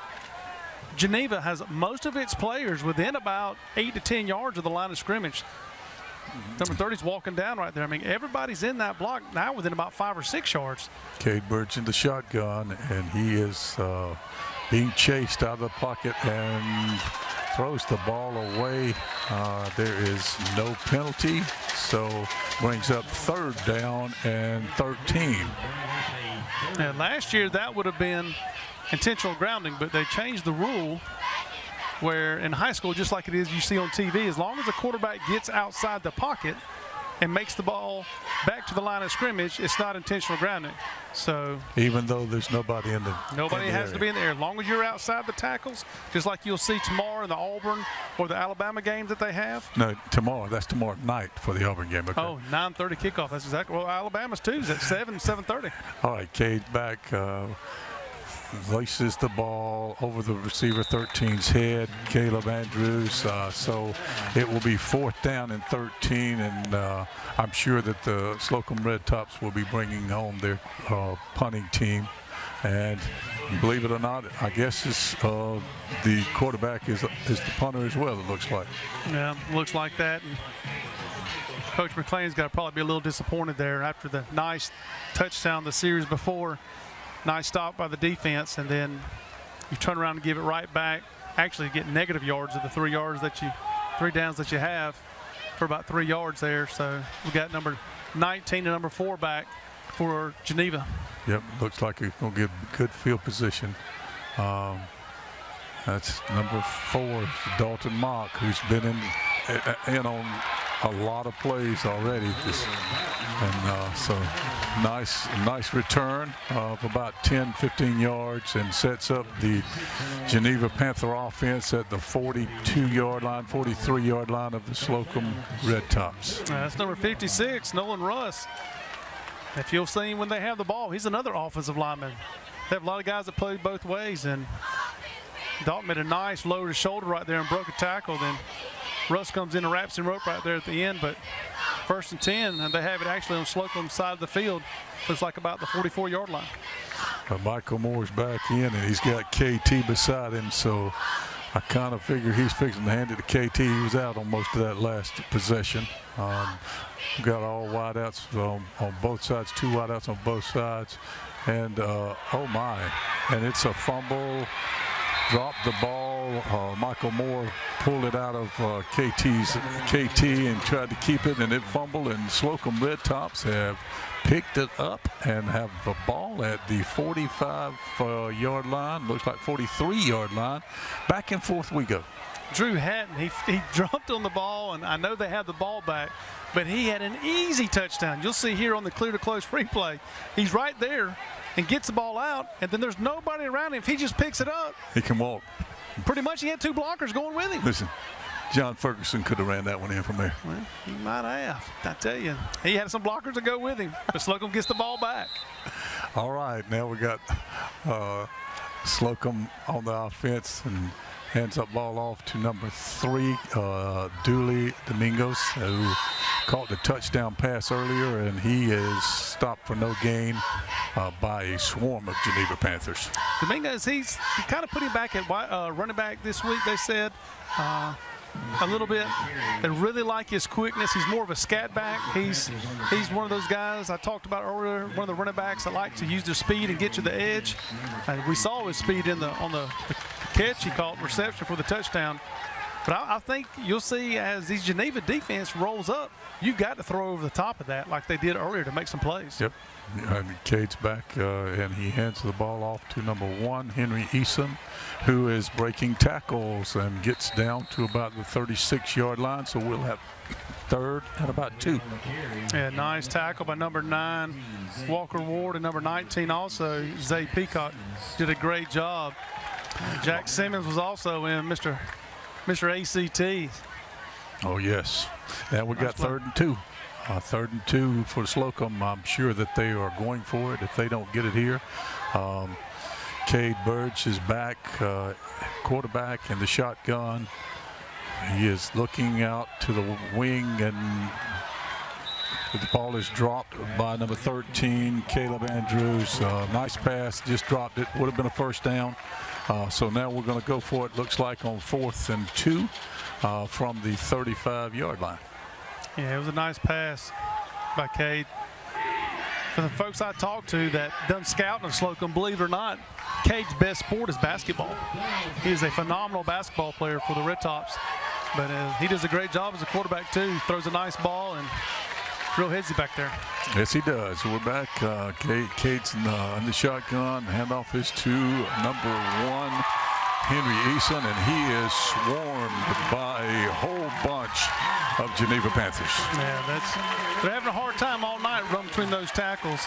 Geneva has most of its players within about 8 to 10 yards of the line of scrimmage. Number 30's walking down right there. I mean, everybody's in that block now within about 5 or 6 yards. Cade Bird's in the shotgun, and he is being chased out of the pocket and throws the ball away. There is no penalty, so brings up 3rd down and 13. And last year that would have been intentional grounding, but they changed the rule where in high school, just like it is you see on TV, as long as the quarterback gets outside the pocket and makes the ball back to the line of scrimmage, it's not intentional grounding. So even though there's nobody in the nobody has to be in the air. As long as you're outside the tackles, just like you'll see tomorrow in the Auburn or the Alabama games that they have. No, tomorrow. That's tomorrow night for the Auburn game. Okay. Oh, 9:30 kickoff. That's exactly. Well, Alabama's too is at 7:30. All right, Cade back. Laces the ball over the receiver 13's head, Caleb Andrews. So it will be 4th down and 13, and I'm sure that the Slocomb Red Tops will be bringing home their punting team. And believe it or not, I guess it's, the quarterback is the punter as well, it looks like. Yeah, looks like that. And Coach McClain's got to probably be a little disappointed there after the nice touchdown the series before. Nice stop by the defense, and then you turn around and give it right back. Actually get negative yards of the 3 downs that you have for about 3 yards there. So we got number 19 and number 4 back for Geneva. Yep, looks like he's going to get good field position. That's number 4, Dalton Mock, who's been in on a lot of plays already. So nice return of about 10, 15 yards, and sets up the Geneva Panther offense at the 42-yard line, 43-yard line of the Slocomb Red Tops. That's number 56, Nolan Russ. If you'll see him when they have the ball, he's another offensive lineman. They have a lot of guys that play both ways, and Dalton made a nice lower shoulder right there and broke a tackle. Then Russ comes in and wraps him up right there at the end, but 1st and 10, and they have it actually on Slocomb's side of the field. Looks like about the 44-yard line. Michael Moore's back in, and he's got KT beside him, so I kind of figure he's fixing to hand it to KT. He was out on most of that last possession. We've got all wideouts on both sides, 2 wideouts on both sides, and oh my, and it's a fumble. Dropped the ball. Michael Moore pulled it out of KT and tried to keep it, and it fumbled, and Slocomb Red Tops have picked it up and have the ball at the 45-yard line, looks like 43-yard line. Back and forth we go. Drew Hatton, he dropped on the ball, and I know they have the ball back, but he had an easy touchdown. You'll see here on the clear to close replay, he's right there and gets the ball out, and then there's nobody around him. If he just picks it up, he can walk. Pretty much he had 2 blockers going with him. Listen, John Ferguson could have ran that one in from there. Well, he might have. I tell you, he had some blockers to go with him, but Slocomb gets the ball back. All right, now we got Slocomb on the offense, and hands up ball off to number 3, Dooley Domingos, who caught the touchdown pass earlier, and he is stopped for no gain by a swarm of Geneva Panthers. Domingos, he's kind of put him back at running back this week, they said. A little bit. They really like his quickness. He's more of a scat back. He's one of those guys I talked about earlier, one of the running backs that like to use their speed and get to the edge. We saw his speed on the catch he caught, reception for the touchdown. But I think you'll see as these Geneva defense rolls up, you've got to throw over the top of that like they did earlier to make some plays. Yep. And Cade's back, and he hands the ball off to number 1, Henry Eason, who is breaking tackles and gets down to about the 36-yard line. So we'll have 3rd and about 2. Yeah, nice tackle by number 9, Walker Ward, and number 19 also, Zay Peacock, did a great job. Jack Simmons was also in Mr. ACT. Oh, yes. Now we got 3rd and 2. 3rd and 2 for Slocomb. I'm sure that they are going for it if they don't get it here. Cade Birch is back, quarterback in the shotgun. He is looking out to the wing, and the ball is dropped by number 13, Caleb Andrews. Nice pass, just dropped it. Would have been a first down. So now we're going to go for it, looks like, on 4th and 2 from the 35-yard line. Yeah, it was a nice pass by Cade. For the folks I talked to that done scouting of Slocomb, believe it or not, Cade's best sport is basketball. He is a phenomenal basketball player for the Red Tops, but he does a great job as a quarterback too. He throws a nice ball and real headsy back there. Yes, he does. We're back. Cade's in the shotgun. Handoff is to number 1, Henry Eason, and he is swarmed by a whole bunch of Geneva Panthers. Yeah, they're having a hard time all night running between those tackles.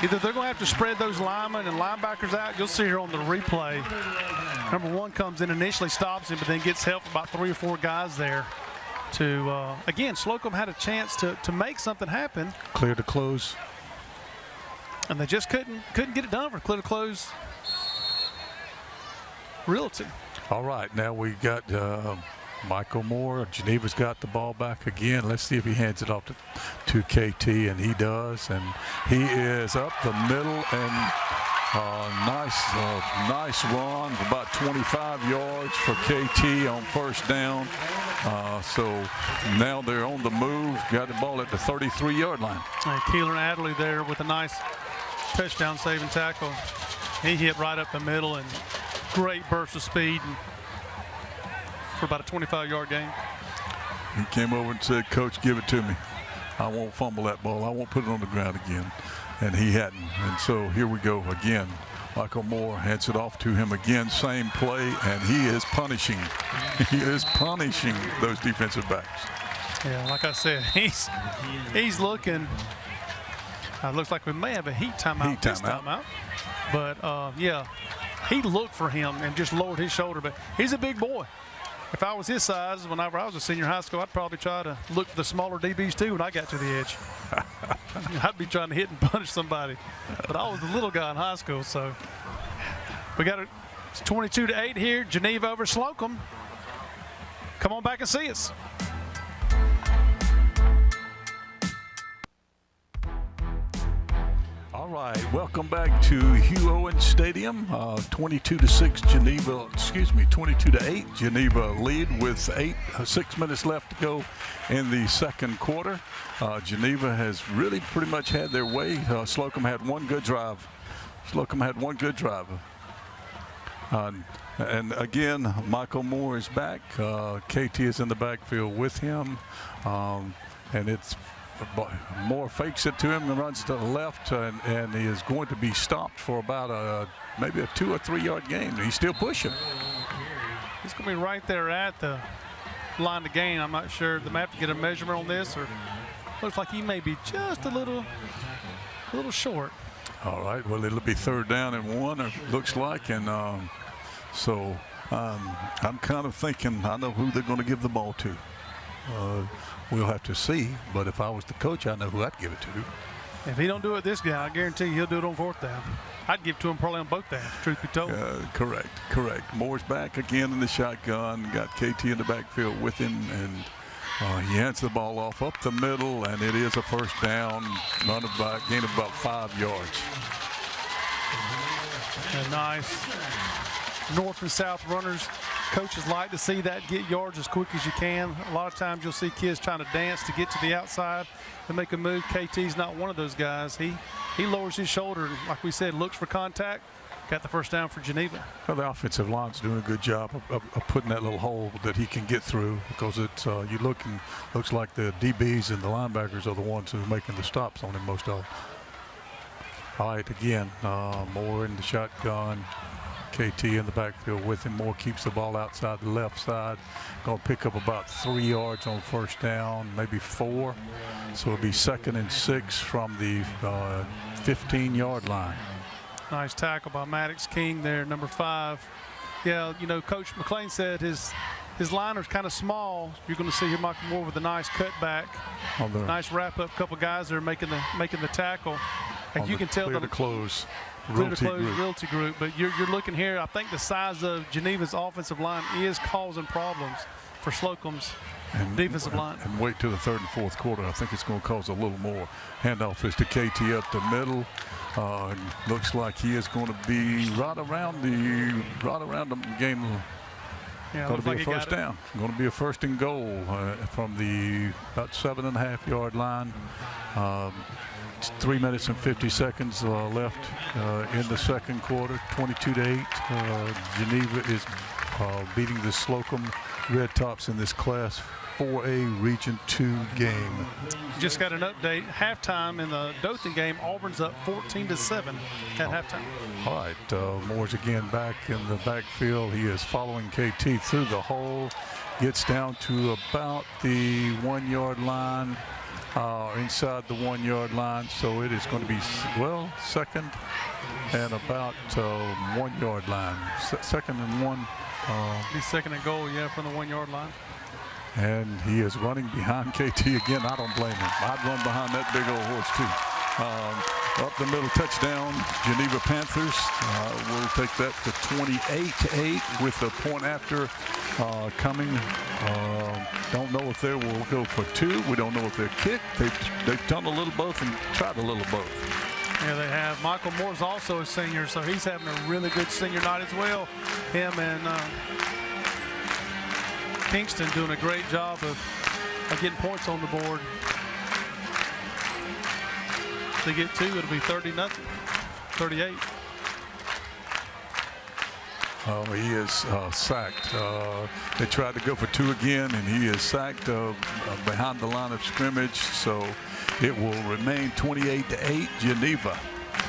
Either they're going to have to spread those linemen and linebackers out. You'll see here on the replay, number 1 comes in, initially stops him, but then gets help from about 3 or 4 guys there. Again, Slocomb had a chance to make something happen. Clear to close. And they just couldn't get it done for clear to close Realty. All right, now we got Michael Moore. Geneva's got the ball back again. Let's see if he hands it off to KT, and he does. And he is up the middle, and nice run, about 25 yards for KT on first down. So now they're on the move. Got the ball at the 33-yard line. Keelan Adderley there with a nice touchdown saving tackle. He hit right up the middle, and great burst of speed for about a 25-yard gain. He came over and said, "Coach, give it to me. I won't fumble that ball. I won't put it on the ground again." And he hadn't. And so here we go again. Michael Moore hands it off to him again. Same play, and he is punishing. He is punishing those defensive backs. Yeah, like I said, he's looking. Looks like we may have a heat timeout this timeout. But yeah, he looked for him and just lowered his shoulder. But he's a big boy. If I was his size, whenever I was a senior high school, I'd probably try to look for the smaller DBs too when I got to the edge. I'd be trying to hit and punish somebody. But I was the little guy in high school, so. We got it 22-8 here. Geneva over Slocomb. Come on back and see us. All right, welcome back to Hugh Owens Stadium. 22-6 Geneva, 22-8 Geneva lead with 6 minutes left to go in the second quarter. Geneva has really pretty much had their way. Slocomb had one good drive. And again, Michael Moore is back. KT is in the backfield with him, and it's Moore fakes it to him and runs to the left, and he is going to be stopped for about maybe a 2 or 3 yard gain. He's still pushing. He's going to be right there at the line to gain. I'm not sure. They may have to get a measurement on this, or looks like he may be just a little short. All right. Well, it'll be 3rd down and 1. It looks like, and so I'm kind of thinking I know who they're going to give the ball to. We'll have to see, but if I was the coach, I know who I'd give it to. If he don't do it this guy, I guarantee you he'll do it on 4th down. I'd give it to him probably on both downs, truth be told. Correct. Moore's back again in the shotgun. Got KT in the backfield with him, and he hands the ball off up the middle, and it is a first down. Gain of about 5 yards. A nice north and south runners. Coaches like to see that get yards as quick as you can. A lot of times you'll see kids trying to dance to get to the outside and make a move. KT's not one of those guys. He lowers his shoulder and, like we said, looks for contact. Got the first down for Geneva. Well, the offensive line's doing a good job of putting that little hole that he can get through, because it's looks like the DBs and the linebackers are the ones who are making the stops on him most of. All right, again, Moore in the shotgun. KT in the backfield with him. Moore keeps the ball outside the left side. Going to pick up about 3 yards on first down, maybe 4. So it'll be 2nd and 6 from the 15-yard line. Nice tackle by Maddox King there, number 5. Yeah, you know, Coach McLean said his liner's kind of small. You're going to see here Michael Moore with a nice cutback. Nice wrap-up. Couple guys there making the tackle. And you can tell the close. Realty group, but you're looking here. I think the size of Geneva's offensive line is causing problems. for Slocomb's defensive line. And wait till the third and fourth quarter. I think it's going to cause a little more. Handoff is to KT up the middle. Looks like he is going to be right around the game. Yeah, going to be like a first down. Going to be a first and goal from the about 7.5-yard line. 3 minutes and 50 seconds left in the second quarter. 22-8. Geneva is beating the Slocomb Red Tops in this Class 4A Region 2 game. Just got an update. Halftime in the Dothan game, Auburn's up 14-7 at halftime. All right, Moore's again back in the backfield. He is following KT through the hole. Gets down to about the 1-yard line, inside the 1-yard line. So it is going to be, well, second and about 1-yard line. Second and 1. Be second and goal, yeah, from the 1-yard line. And he is running behind KT again. I don't blame him. I'd run behind that big old horse too. Up the middle, touchdown, Geneva Panthers. We'll take that to 28-8 with the point after coming. Don't know if they will go for 2. We don't know if they're kicked. They've done a little both and tried a little both. Yeah, they have. Michael Moore's also a senior, so he's having a really good senior night as well. Him and Kingston doing a great job of getting points on the board. If they get 2, it'll be 30-0, 38. He is sacked. They tried to go for 2 again, and he is sacked behind the line of scrimmage. So it will remain 28-8 Geneva.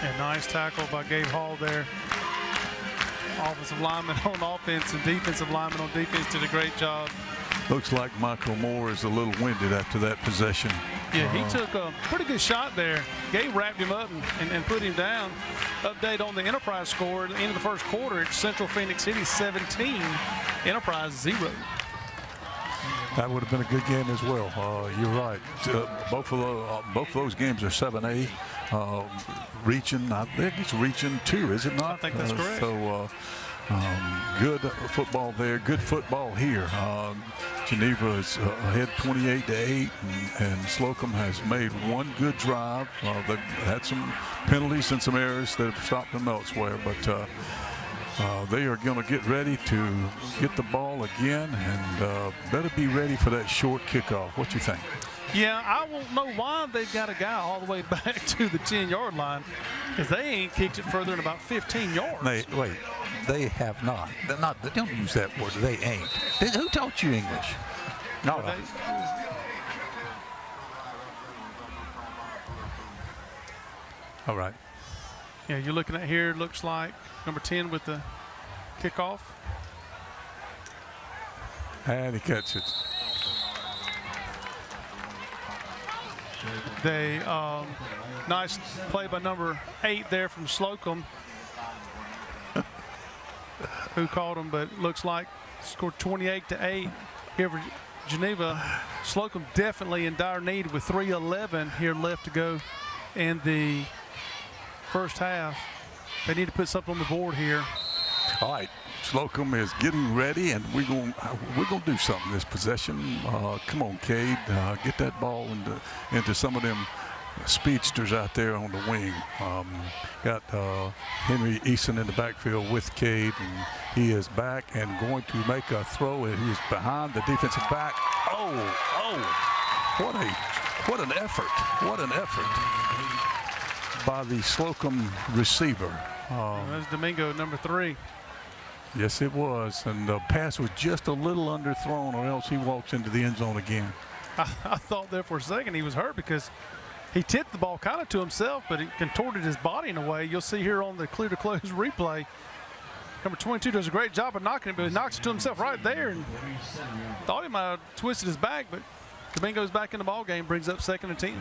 And nice tackle by Gabe Hall there. Offensive lineman on offense and defensive lineman on defense did a great job. Looks like Michael Moore is a little winded after that possession. Yeah, he took a pretty good shot there. Gabe wrapped him up and put him down. Update on the Enterprise score at the end of the first quarter. It's Central Phoenix City 17, Enterprise 0. That would have been a good game as well. You're right. Both of those games are 7A. Region, I think it's Region 2, is it not? I think that's correct. So good football there. Good football here. Geneva is ahead 28-8, and Slocomb has made one good drive. They've had some penalties and some errors that have stopped them elsewhere, but they are going to get ready to get the ball again, and better be ready for that short kickoff. What you think? Yeah, I won't know why they've got a guy all the way back to the 10-yard line, because they ain't kicked it further than about 15 yards. Wait, they have not. They don't use that word. They ain't. Who taught you English? No. All right. Yeah, you're looking at here, looks like number 10 with the kickoff. And he catches it. They nice play by number 8 there from Slocomb, who called him, but looks like scored 28-8 here for Geneva. Slocomb definitely in dire need with 3:11 here left to go in the first half. They need to put something on the board here. All right, Slocomb is getting ready, and we're gonna do something this possession. Come on, Cade, get that ball into some of them speedsters out there on the wing. Got Henry Eason in the backfield with Cade, and he is back and going to make a throw. And he's behind the defensive back. Oh! What an effort! What an effort by the Slocomb receiver. That's Domingo, number 3. Yes, it was, and the pass was just a little underthrown, or else he walks into the end zone again. I thought there for a second he was hurt because he tipped the ball kind of to himself, but he contorted his body in a way. You'll see here on the clear to close replay. Number 22 does a great job of knocking it, but he knocks it to himself right there, and thought he might have twisted his back, but Domingo's back in the ball game, brings up 2nd and 10.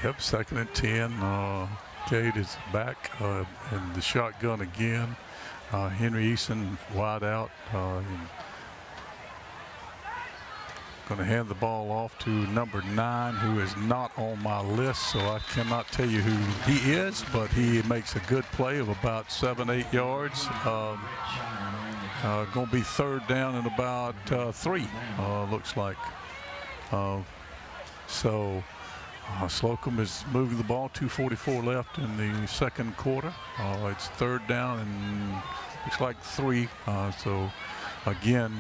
Yep, 2nd and 10. Cade is back in the shotgun again. Henry Eason wide out. Going to hand the ball off to number 9, who is not on my list, so I cannot tell you who he is, but he makes a good play of about 7-8 yards. Going to be third down and about 3, looks like. Slocomb is moving the ball. 2:44 left in the second quarter. It's third down and looks like 3. So again,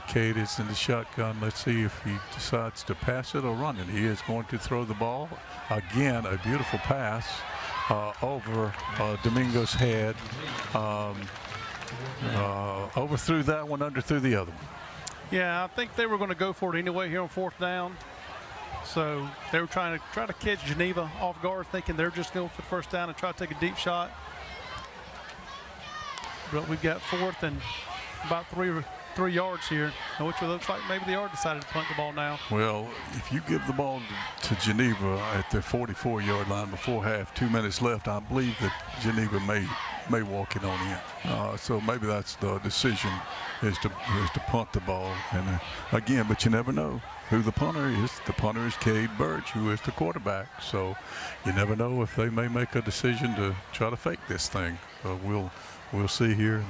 Cade is in the shotgun. Let's see if he decides to pass it or run it. He is going to throw the ball. Again, a beautiful pass over Domingo's head. Overthrew that one, underthrew the other one. Yeah, I think they were going to go for it anyway here on 4th down. So they were trying to catch Geneva off guard, thinking they're just going for the first down and try to take a deep shot. But we've got 4th and about 3 yards here, which looks like maybe they are decided to punt the ball now. Well, if you give the ball to Geneva at the 44-yard line before half, 2 minutes left, I believe that Geneva may walk it on in. So maybe that's the decision, is to punt the ball. And again, but you never know who the punter is. The punter is Cade Birch, who is the quarterback. So you never know if they may make a decision to try to fake this thing. We'll see here.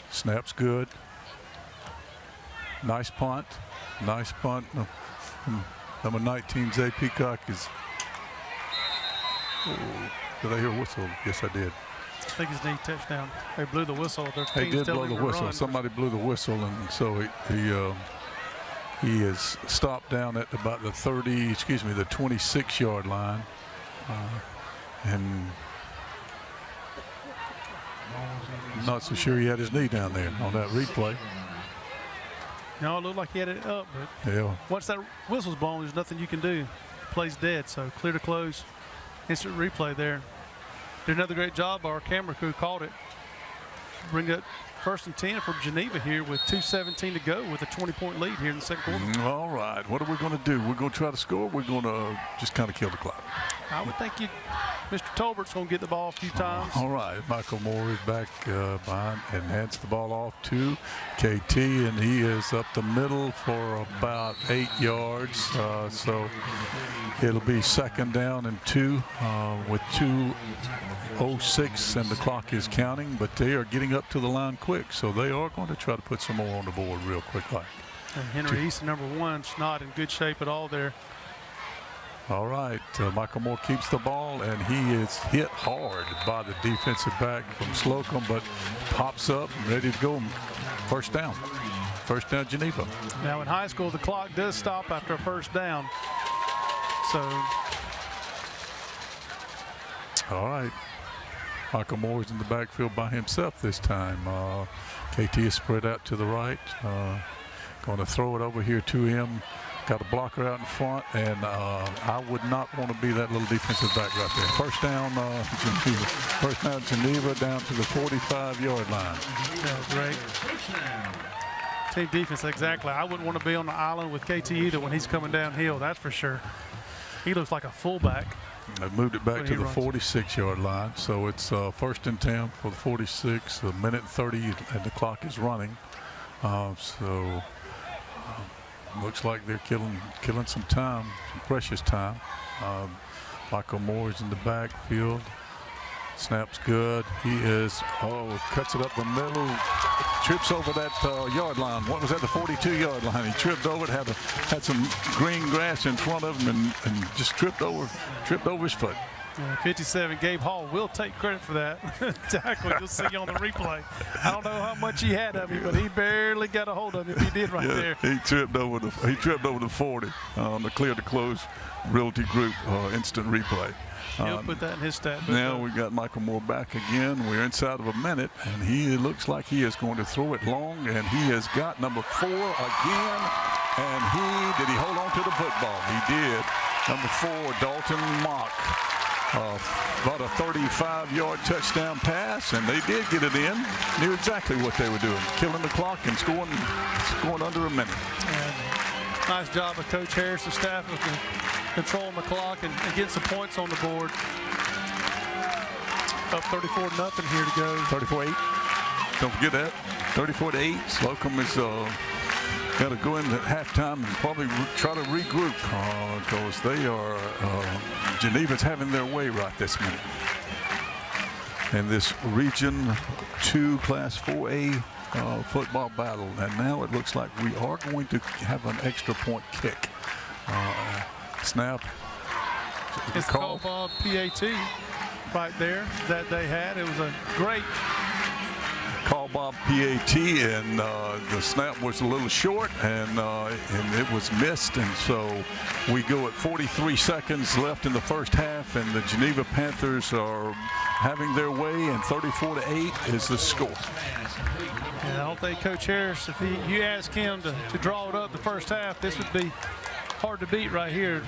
Snap's good. Nice punt. Nice punt. Number 19, Zay Peacock is. Oh, did I hear a whistle? Yes, I did. I think his knee touchdown. They blew the whistle. They did blow the whistle. Somebody blew the whistle, and so he is stopped down at about the 26-yard line, and I'm not so sure he had his knee down there on that replay. No, it looked like he had it up, but yeah. Once that whistle's blown, there's nothing you can do. Play's dead, so clear to close. Instant replay there. Did another great job. Our camera crew caught it. Bring up 1st and 10 for Geneva here with 2:17 to go with a 20-point lead here in the second quarter. All right, what are we going to do? We're going to try to score. We're going to just kind of kill the clock. I would think Mr. Tolbert's going to get the ball a few times. All right, Michael Moore is back behind and hands the ball off to KT, and he is up the middle for about 8 yards. So it'll be 2nd down and 2 with 2:06, and the clock is counting, but they are getting up to the line quick, so they are going to try to put some more on the board real quick. And Henry Easton, number 1, is not in good shape at all there. All right, Michael Moore keeps the ball, and he is hit hard by the defensive back from Slocomb, but pops up and ready to go. First down, Geneva. Now in high school, the clock does stop after a first down. So. All right, Michael Moore is in the backfield by himself this time. KT is spread out to the right. Going to throw it over here to him. Got a blocker out in front, and I would not want to be that little defensive back right there. First down, Geneva. First down, Geneva down to the 45-yard line. Yeah, great. Team defense, exactly. I wouldn't want to be on the island with KT either when he's coming downhill, that's for sure. He looks like a fullback. They moved it back to the 46-yard line, so it's 1st and 10 for the 46, a minute 30, and the clock is running. Looks like they're killing some time, some precious time. Michael Moore is in the backfield. Snap's good. He is, cuts it up the middle, trips over that yard line. What was that, the 42-yard line? He tripped over it, had some green grass in front of him, and just tripped over his foot. 57, Gabe Hall will take credit for that tackle. You'll see on the replay. I don't know how much he had of him, but he barely got a hold of him. He did right there. He tripped over the 40 on the clear to close Realty Group instant replay. He'll put that in his stat book. Now we've got Michael Moore back again. We're inside of a minute, and he looks like he is going to throw it long, and he has got number 4 again. And did he hold on to the football? He did. Number 4, Dalton Mock. About a 35-yard touchdown pass, and they did get it in. Knew exactly what they were doing, killing the clock and scoring under a minute. And nice job of Coach Harris and staff of controlling the clock and getting some points on the board. Up 34-0 here to go. 34-8. Don't forget that. 34-8. Slocomb is got to go in at halftime and probably try to regroup because they are Geneva's having their way right this minute. in this Region 2 Class 4A football battle. And now it looks like we are going to have an extra point kick. Snap. It's called PAT right there that they had. It was a great call Bob PAT, and the snap was a little short, and it was missed, and so we go at 43 seconds left in the first half, and the Geneva Panthers are having their way, and 34-8 is the score. Yeah, I don't think Coach Harris, if you ask him to draw it up the first half, this would be hard to beat right here.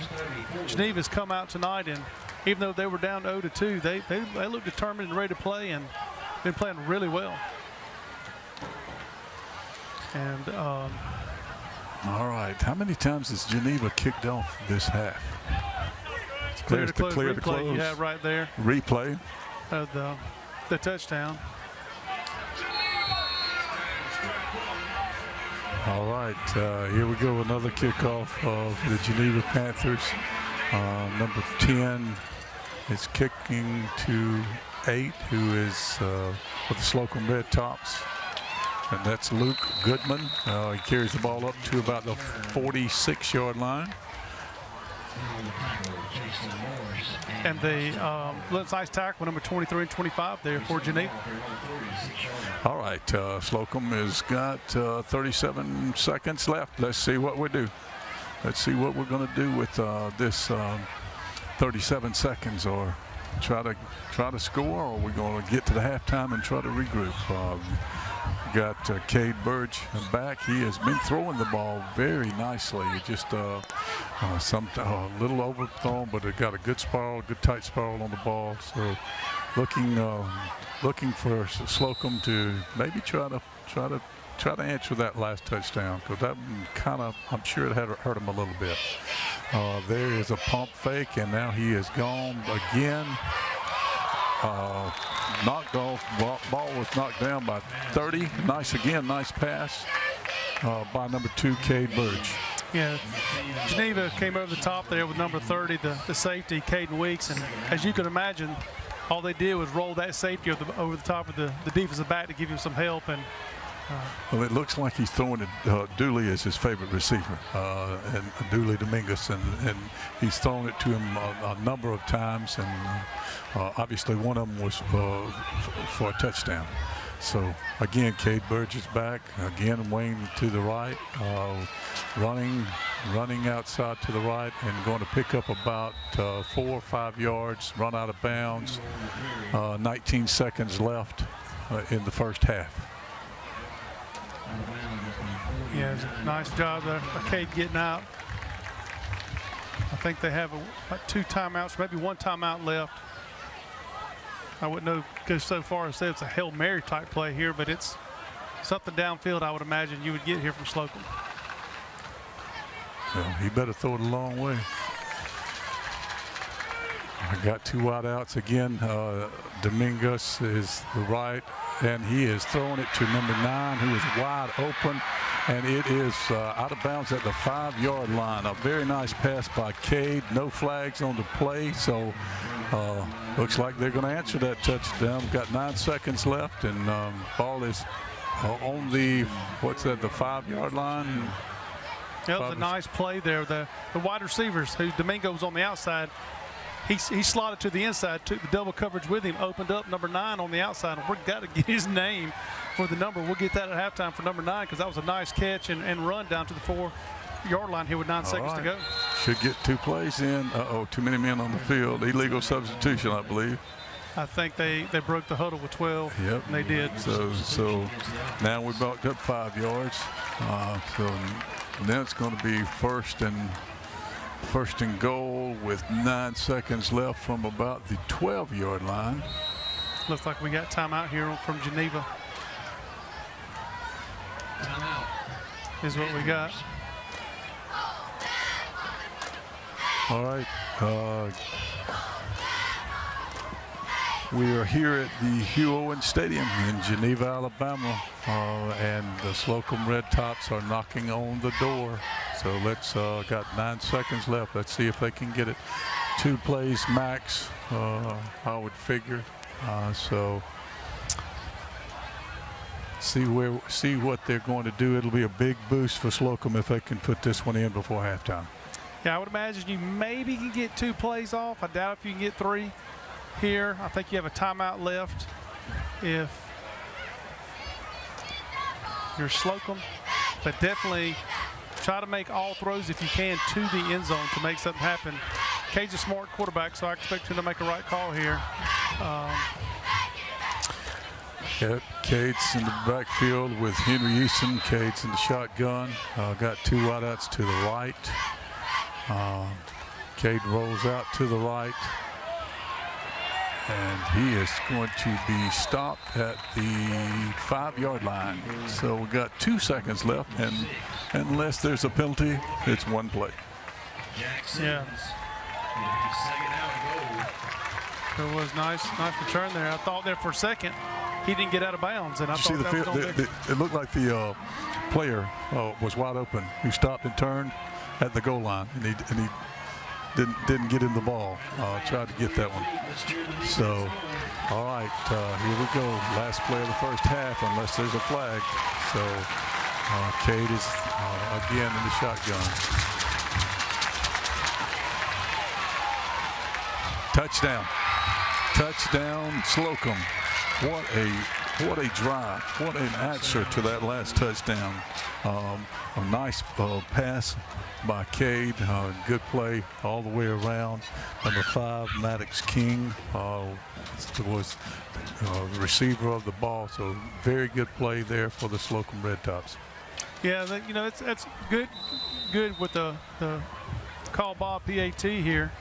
Geneva's come out tonight, and even though they were down 0-2, they look determined and ready to play, and been playing really well. And all right, how many times has Geneva kicked off this half? There's the clear to replay close. you have right there Replay of the touchdown. All right, here we go, another kickoff of the Geneva Panthers. Number 10 is kicking to 8, who is with the Slocomb Red Tops. And that's Luke Goodman. He carries the ball up to about the 46-yard line. And the nice tackle, number 23 and 25 there for Geneva. All right, Slocomb has got 37 seconds left. Let's see what we do. Let's see what we're going to do with this 37 seconds, or try to score, or we're going to get to the halftime and try to regroup. Got Cade Burge back. He has been throwing the ball very nicely. Just a little overthrown, but it got a good spiral, good tight spiral on the ball. So looking for Slocomb to maybe try to answer that last touchdown, because that kind of, I'm sure it had hurt him a little bit. There is a pump fake, and now he is gone again. Knocked off. Ball was knocked down by 30. Nice pass by number 2, Cade Burge. Yeah, Geneva came over the top there with number 30, the safety, Caden Weeks, and as you can imagine, all they did was roll that safety over the top of the defensive back to give him some help. And well, it looks like he's throwing it. Dooley is his favorite receiver, and Dooley Dominguez, and he's thrown it to him a number of times, and obviously one of them was for a touchdown. So again, Cade Burge is back again. Wayne to the right, running outside to the right, and going to pick up about 4 or 5 yards. Run out of bounds. 19 seconds left in the first half. Yeah, nice job there, Cade getting out. I think they have about 2 timeouts, maybe 1 timeout left. I wouldn't know, go so far as say it's a Hail Mary type play here, but it's something downfield I would imagine you would get here from Slocomb. Well, he better throw it a long way. I got 2 wideouts again. Dominguez is the right, and he is throwing it to number 9, who is wide open, and it is out of bounds at the 5-yard line. A very nice pass by Cade. No flags on the play, so looks like they're going to answer that touchdown. Got 9 seconds left, and ball is on the, what's that, the 5-yard line. That was a nice play there. The wide receivers, who Domingo was on the outside, he slotted to the inside, took the double coverage with him, opened up number 9 on the outside, and we've got to get his name for the number. We'll get that at halftime for number 9, because that was a nice catch and run down to the 4-yard line here with 9 seconds to go. Should get 2 plays in. Too many men on the field. Illegal substitution, I believe. I think they broke the huddle with 12. Yep. And they did. So now we backed up 5 yards. So now it's going to be first and goal with 9 seconds left from about the 12-yard line. Looks like we got timeout here from Geneva. Timeout is what we got. All right. We are here at the Hugh Owen Stadium in Geneva, Alabama, and the Slocomb Red Tops are knocking on the door. So let's got 9 seconds left. Let's see if they can get it. 2 plays max, I would figure. So see what they're going to do. It'll be a big boost for Slocomb if they can put this one in before halftime. Yeah, I would imagine you maybe can get 2 plays off. I doubt if you can get 3 here. I think you have a timeout left if you're Slocomb, but definitely try to make all throws if you can to the end zone to make something happen. Cade's a smart quarterback, so I expect him to make a right call here. Yep, Cade's in the backfield with Henry Easton. Cade's in the shotgun. Got 2 wideouts to the right. Cade rolls out to the right. And he is going to be stopped at the 5-yard line. So we got 2 seconds left, and unless there's a penalty, it's 1 play. Yeah. There was nice return there. I thought there for a second he didn't get out of bounds, and I thought that was going to it looked like the player was wide open. He stopped and turned at the goal line, and he didn't get in the ball. Tried to get that one. So, all right, here we go. Last play of the first half, unless there's a flag. So, Cade is again in the shotgun. Touchdown, Slocomb. What a drive. What an answer to that last touchdown. A nice pass by Cade. Good play all the way around. Number 5, Maddox King, was the receiver of the ball. So very good play there for the Slocomb Red Tops. Yeah, it's good with the call Bob PAT here.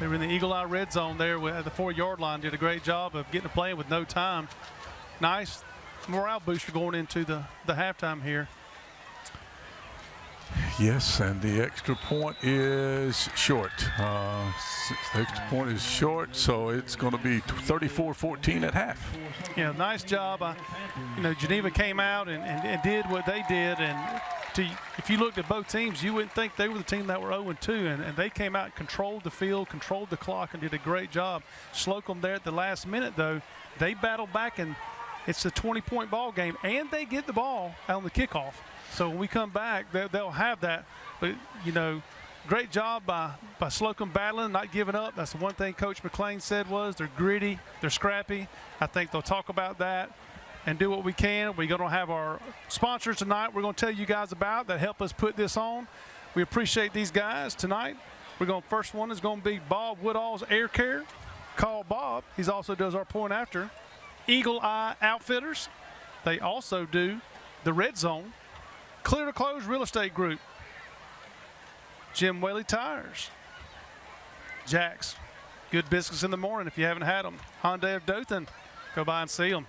They were in the Eagle Eye red zone there at the 4-yard line. Did a great job of getting a play with no time. Nice morale booster going into the halftime here. Yes, and the extra point is short. The extra point is short, so it's going to be 34-14 at half. Yeah, nice job. Geneva came out and did what they did, and if you looked at both teams, you wouldn't think they were the team that were 0-2, and they came out, controlled the field, controlled the clock, and did a great job. Slocomb there at the last minute, though, they battled back, and it's a 20-point ball game, and they get the ball on the kickoff. So when we come back, they'll have that. But, great job by Slocomb battling, not giving up. That's the one thing Coach McClain said was they're gritty, they're scrappy. I think they'll talk about that and do what we can. We're going to have our sponsors tonight we're going to tell you guys about that help us put this on. We appreciate these guys tonight. First one is going to be Bob Woodall's Air Care. Call Bob. He also does our point after. Eagle Eye Outfitters. They also do the Red Zone. Clear to Close Real Estate Group. Jim Whaley Tires. Jack's. Good biscuits in the morning if you haven't had them. Hyundai of Dothan. Go by and see them.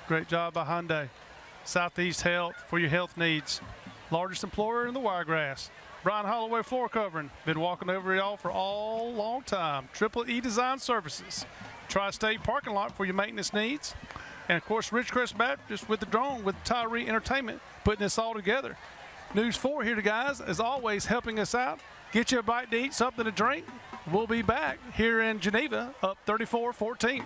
Great job by Hyundai. Southeast Health for your health needs. Largest employer in the Wiregrass. Brian Holloway Floor Covering. Been walking over y'all for a long time. Triple E Design Services. Tri-State Parking Lot for your maintenance needs. And, of course, Ridgecrest Baptist with the drone with Tyree Entertainment putting this all together. News 4 here, guys, as always, helping us out. Get you a bite to eat, something to drink. We'll be back here in Geneva, up 34-14.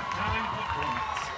halftime performance.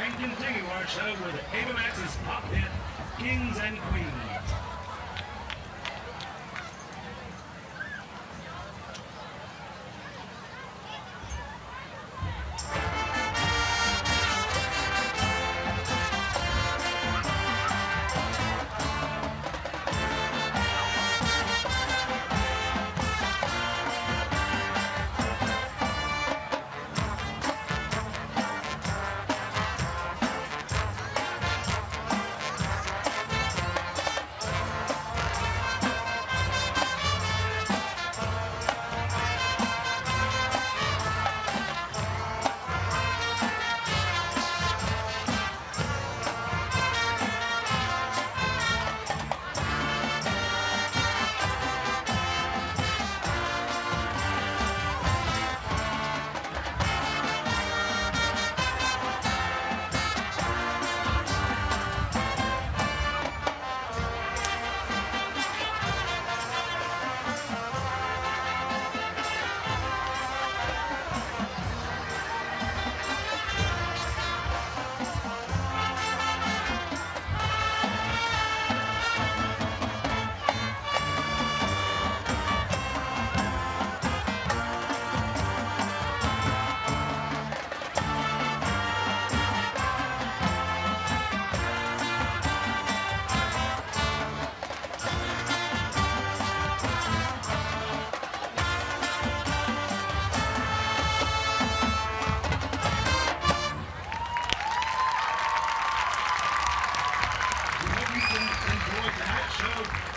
And continue our show with Ava Max's pop hit, Kings and Queens.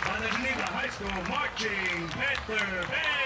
By the Geneva High School Marching Panther Band.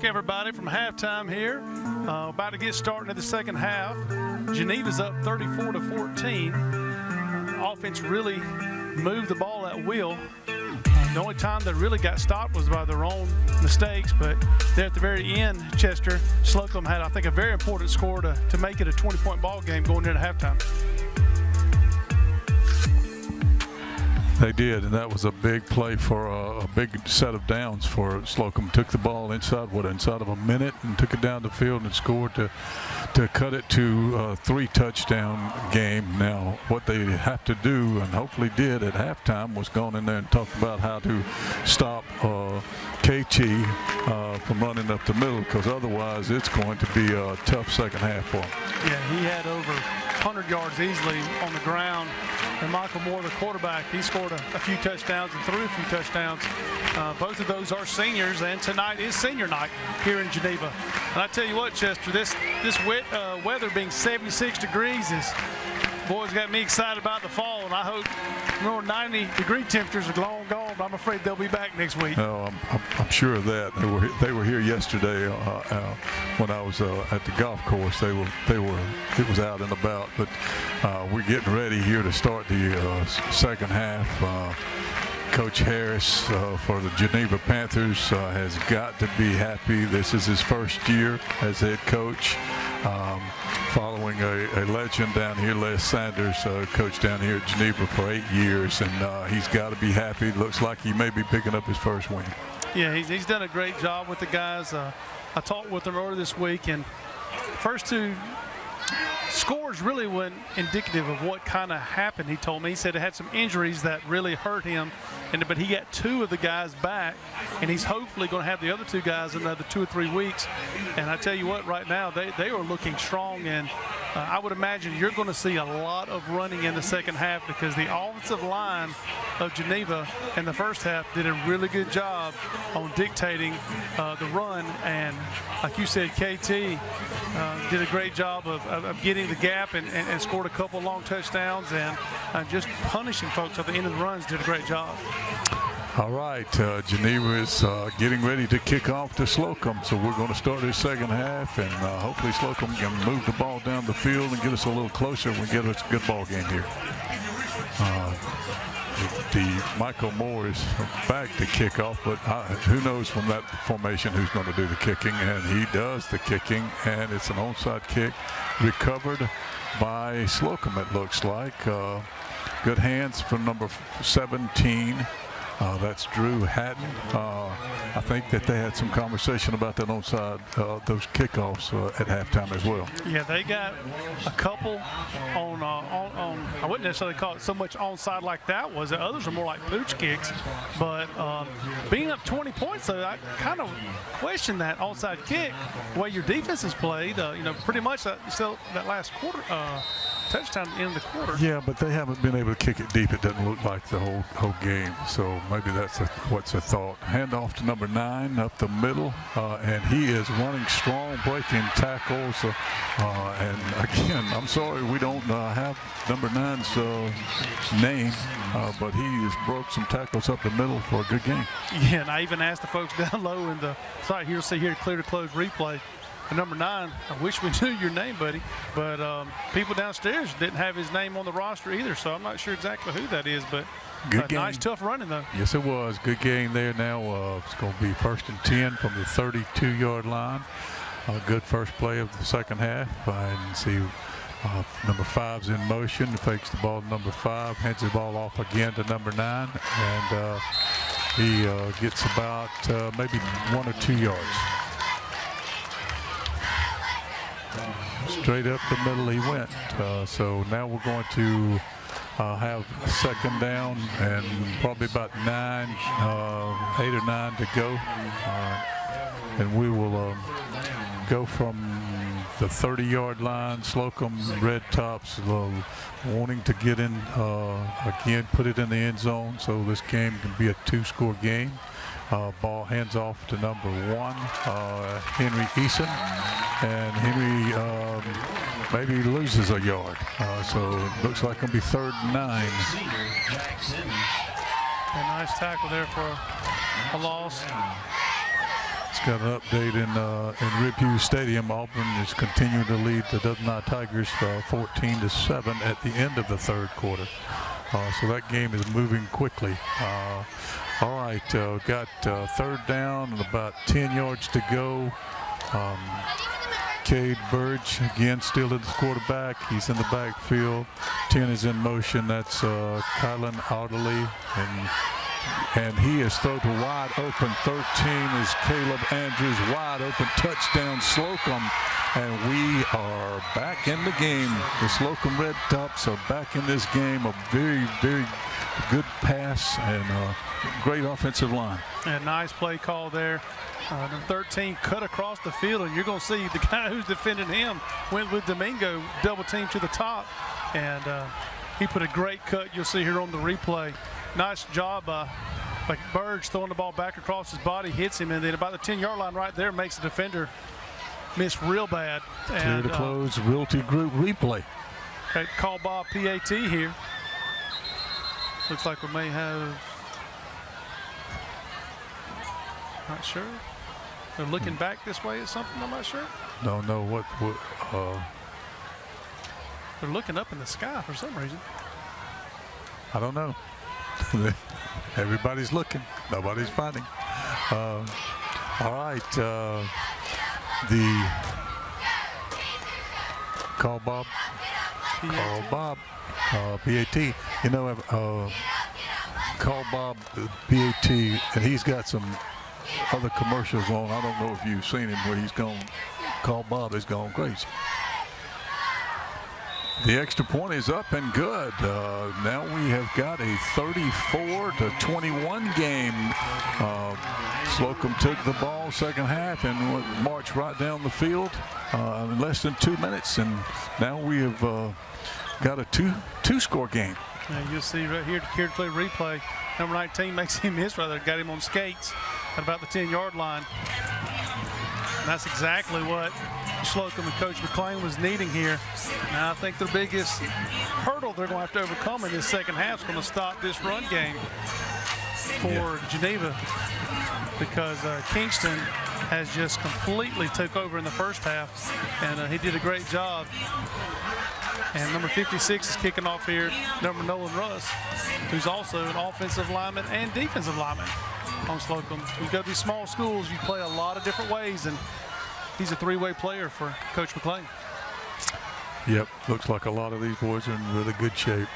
everybody, from halftime here. About to get started in the second half. Geneva's up 34-14. Offense really moved the ball at will. The only time they really got stopped was by their own mistakes, but there at the very end, Chester, Slocomb had, I think, a very important score to make it a 20-point ball game going into halftime. They did, and that was a big play for a big set of downs for Slocomb. Took the ball inside of a minute and took it down the field and scored to cut it to a 3-touchdown game. Now, what they have to do, and hopefully did at halftime, was go in there and talk about how to stop KT from running up the middle, because otherwise it's going to be a tough second half for him. Yeah, he had over 100 yards easily on the ground. And Michael Moore, the quarterback, he scored a few touchdowns and threw a few touchdowns. Both of those are seniors, and tonight is senior night here in Geneva. And I tell you what, Chester, this wet weather being 76 degrees is, boys, got me excited about the fall, and I hope more 90-degree temperatures are long gone, but I'm afraid they'll be back next week. Oh, I'm sure of that. They were here yesterday when I was at the golf course. It was out and about, but we're getting ready here to start the second half. Coach Harris for the Geneva Panthers has got to be happy. This is his first year as head coach, following a legend down here, Les Sanders, coach down here at Geneva for 8 years, and he's got to be happy. Looks like he may be picking up his first win. Yeah, he's done a great job with the guys. I talked with him earlier this week, and first two scores really weren't indicative of what kind of happened. He told me, he said he had some injuries that really hurt him, but he got 2 of the guys back, and he's hopefully going to have the other 2 guys another 2 or 3 weeks. And I tell you what, right now they are looking strong, and I would imagine you're going to see a lot of running in the second half, because the offensive line of Geneva in the first half did a really good job on dictating the run, and like you said, KT did a great job of getting the gap and scored a couple long touchdowns, and just punishing folks at the end of the runs. Did a great job. All right, Geneva is getting ready to kick off to Slocomb, so we're going to start this second half, and hopefully Slocomb can move the ball down the field and get us a little closer and we get us a good ball game here. Michael Moore is back to kick off, but who knows from that formation who's going to do the kicking, and he does the kicking, and it's an onside kick recovered by Slocomb, it looks like. Good hands from number 17. That's Drew Hatton. I think that they had some conversation about that onside, those kickoffs at halftime as well. Yeah, they got a couple on I wouldn't necessarily call it so much onside like that was. The others are more like pooch kicks. But being up 20 points, though, I kind of question that onside kick, the way your defense has played. Pretty much that last quarter. Touchdown at the end of the quarter. Yeah, but they haven't been able to kick it deep. It doesn't look like the whole game. So maybe that's what's a thought. Hand off to number 9 up the middle, and he is running strong, breaking tackles. And again, I'm sorry we don't have number 9's name, but he has broke some tackles up the middle for a good game. Yeah, and I even asked the folks down low in the site here, see here, clear to close replay. Number 9, I wish we knew your name, buddy, but people downstairs didn't have his name on the roster either, so I'm not sure exactly who that is, but good game. Nice, tough running, though. Yes, it was. Good game there now. It's going to be 1st and 10 from the 32-yard line. Good first play of the second half. And see number 5's in motion, fakes the ball to number 5, hands the ball off again to number 9, and he gets about maybe 1 or 2 yards. Straight up the middle he went. So now we're going to have a second down and probably about 8 or 9 to go. And we will go from the 30-yard line. Slocomb Red Tops wanting to get in again, put it in the end zone, so this game can be a 2-score game. Ball hands off to number 1, Henry Eason, and Henry maybe loses a yard. So it looks like it'll be 3rd and 9. A nice tackle there for a loss. Let's get an update in Rip Hughes Stadium. Auburn is continuing to lead the W.T.V.Y. Tigers 14-7 at the end of the third quarter. So that game is moving quickly. All right, got third down and about 10 yards to go. Cade Burge again still at the quarterback. He's in the backfield. 10 is in motion. That's Kylan Alderley, and he is thrown to wide open. 13 is Caleb Andrews, wide open, touchdown Slocomb, and we are back in the game. The Slocomb Red Tops are back in this game. A very, very good pass and great offensive line. And nice play call there. Number 13 cut across the field, and you're going to see the guy who's defending him went with Domingo, double team to the top, and he put a great cut. You'll see here on the replay. Nice job by Burge throwing the ball back across his body, hits him, and then about the 10-yard line right there makes the defender miss real bad. Clear to close, Realty Group replay. Okay, call Bob PAT here. Looks like we may have, not sure. They're looking back this way at something, I'm not sure. Don't know what they're looking up in the sky for some reason. I don't know. Everybody's looking. Nobody's finding. All right. The call Bob. Call Bob. PAT. You know, call Bob PAT, and he's got some other commercials on. I don't know if you've seen him where he's gone. Call Bob has gone crazy. The extra point is up and good. Now we have got a 34-21 game. Slocomb took the ball second half and marched right down the field in less than 2 minutes, and now we have got a two-score game. And you'll see right here, the Care to Play replay. Number 19 makes him miss right there. Got him on skates at about the 10-yard line. And that's exactly what Slocomb and Coach McClain was needing here. Now I think the biggest hurdle they're going to have to overcome in this second half is going to stop this run game for Geneva, because Kingston has just completely took over in the first half, and he did a great job. And number 56 is kicking off here, number Nolan Russ, who's also an offensive lineman and defensive lineman on Slocomb. You go to these small schools, you play a lot of different ways, and he's a three-way player for Coach McClain. Yep, looks like a lot of these boys are in really good shape.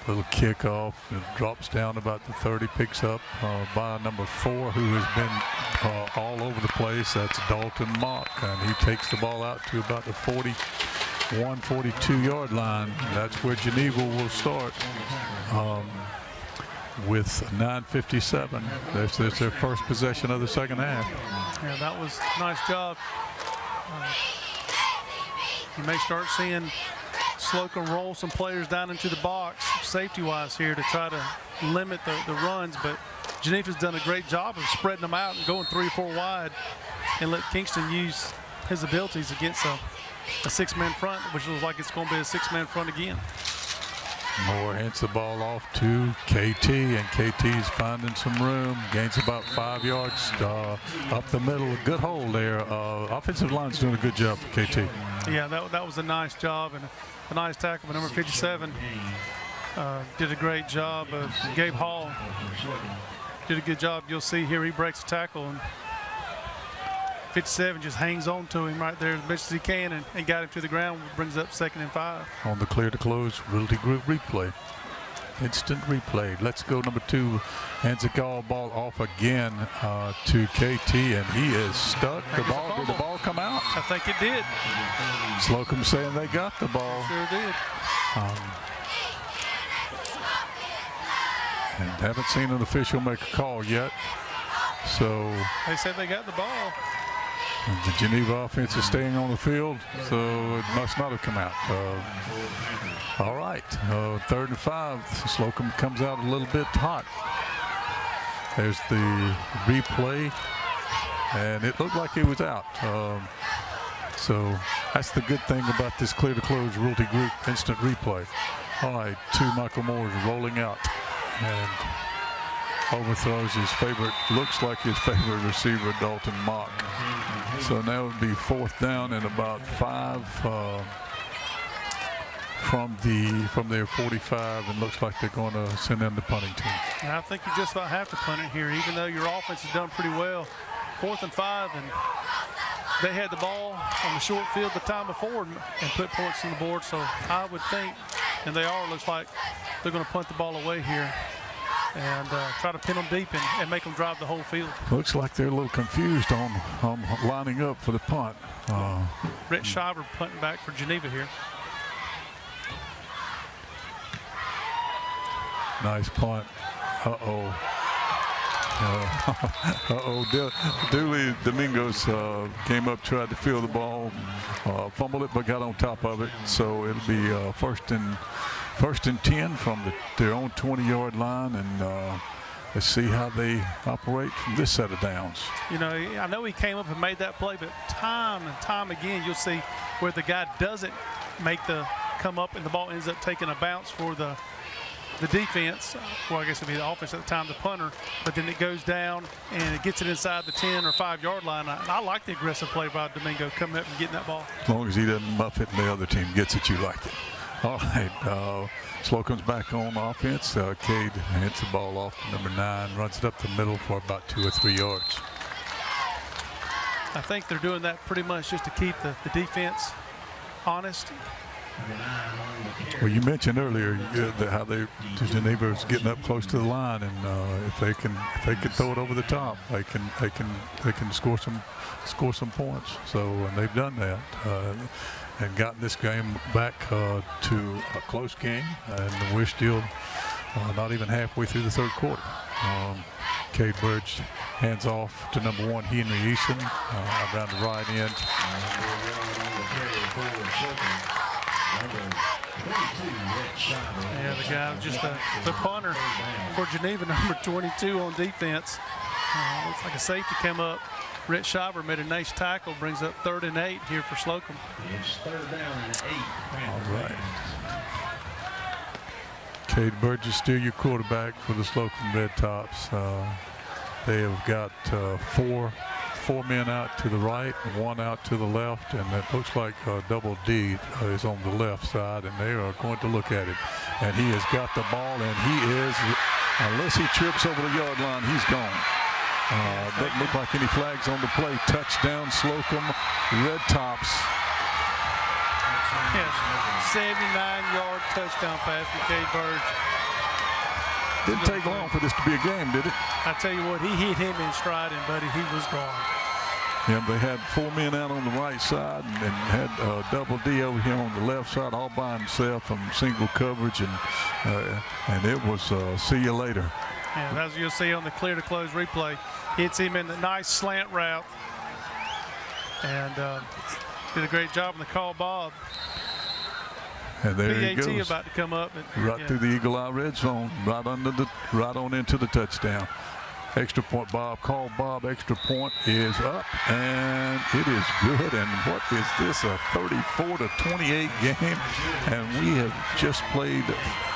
Little kickoff, it drops down about the 30, picks up by number 4, who has been all over the place. That's Dalton Mock, and he takes the ball out to about the 41, 42-yard line. That's where Geneva will start with 9:57. That's their first possession of the second half. Yeah, that was a nice job. You may start seeing Slocomb roll some players down into the box safety-wise here to try to limit the runs, but Geneva's done a great job of spreading them out and going 3 or 4 wide and let Kingston use his abilities against a 6-man front, which looks like it's going to be a 6-man front again. Moore hands the ball off to KT, and KT's finding some room, gains about 5 yards up the middle. A good hole there. Offensive line's doing a good job for KT. Yeah, that was a nice job and a nice tackle. But number 57 did a great job. Gabe Hall did a good job. You'll see here he breaks the tackle, and 57 just hangs on to him right there as much as he can and got him to the ground, brings up 2nd and 5. On the clear to close, Realty Group replay. Instant replay. Let's go. Number 2 hands the ball off again to KT, and he is stuck. Did the ball come out? I think it did. Slocomb saying they got the ball. Sure did. And haven't seen an official make a call yet. So they said they got the ball. And the Geneva offense is staying on the field, so it must not have come out. All right, 3rd and 5. Slocomb comes out a little bit hot. There's the replay, and it looked like he was out. So that's the good thing about this clear to close Realty Group instant replay. All right, 2 Michael Moore's rolling out, and overthrows his favorite, looks like his favorite receiver, Dalton Mock. So now it would be 4th down and about 5 from their 45, and looks like they're going to send in the punting team. And I think you just about have to punt it here, even though your offense has done pretty well. 4th and 5, and they had the ball on the short field the time before and put points on the board. So I would think, and they are, looks like they're going to punt the ball away here and try to pin them deep and make them drive the whole field. Looks like they're a little confused on lining up for the punt. Rhett Shiver punting back for Geneva here. Nice punt. Dooley Domingos came up, tried to field the ball, fumbled it, but got on top of it. So it'll be first and 10 from their own 20-yard line, and let's see how they operate from this set of downs. You know, I know he came up and made that play, but time and time again, you'll see where the guy doesn't make the come up and the ball ends up taking a bounce for the defense. Well, I guess it'd be the offense at the time, the punter, but then it goes down and it gets it inside the 10 or 5-yard line. And I like the aggressive play by Domingo coming up and getting that ball. As long as he doesn't muff it and the other team gets it, you like it. All right, Slocomb's back on offense. Cade hits the ball off to number 9, runs it up the middle for about 2 or 3 yards. I think they're doing that pretty much just to keep the defense honest. Well, you mentioned earlier how Geneva is getting up close to the line, and if they can throw it over the top, they can score some points. So, and they've done that and gotten this game back to a close game, and we're still not even halfway through the 3rd quarter. Cade Burge hands off to number 1, Henry Eason, around the right end. Yeah, the guy just the punter for Geneva, number 22 on defense. Looks like a safety come up. Rhett Shiver made a nice tackle, brings up 3rd and 8 here for Slocomb. It's 3rd down and 8. All right. Cade Burgess still your quarterback for the Slocomb Red Tops. They have got 4 men out to the right, 1 out to the left, and it looks like Double D is on the left side, and they are going to look at it. And he has got the ball, and he is, unless he trips over the yard line, he's gone. Doesn't look like any flags on the play. Touchdown, Slocomb Red Tops. Yes, 79-yard touchdown pass from Cade Burge. Didn't take long for this to be a game, did it? I tell you what, he hit him in stride, and buddy, he was gone. Yeah, they had 4 men out on the right side and had Double D over here on the left side, all by himself from single coverage, and it was see you later. And as you'll see on the clear to close replay, hits him in the nice slant route, and did a great job in the call, Bob. And there he PAT goes. about to come up. Right through the Eagle Eye red zone, right on into the touchdown. Extra point, Bob. Call Bob. Extra point is up, and it is good. And what is this, a 34-28 game? And we have just played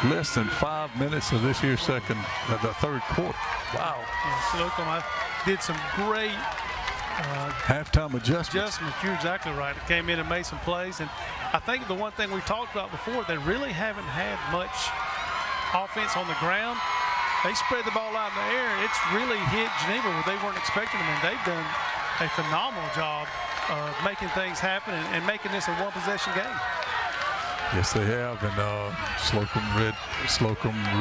less than 5 minutes of this here the 3rd quarter. Wow. Yeah, Slocomb did some great halftime adjustments. You're exactly right. It came in and made some plays. And I think the one thing we talked about before, they really haven't had much offense on the ground. They spread the ball out in the air. It's really hit Geneva where they weren't expecting them, and they've done a phenomenal job of making things happen and making this a one-possession game. Yes, they have, and Slocomb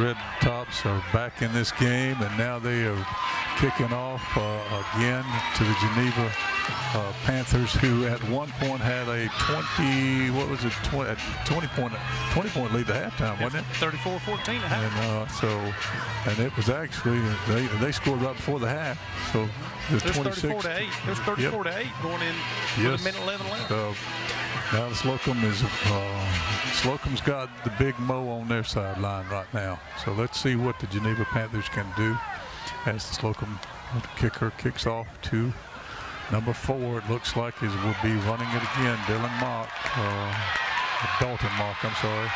Red Tops are back in this game, and now they are kicking off again to the Geneva Panthers, who at one point had a 20 point lead at halftime, wasn't it? 34-14 at halftime. And it was actually they scored right before the half. So there's 34-8. There's 34-8 going in with a minute 11 left. Now the Slocomb's got the big Mo on their sideline right now. So let's see what the Geneva Panthers can do as the Slocomb kicker kicks off to number 4. It looks like he will be running it again. Dalton Mock, I'm sorry.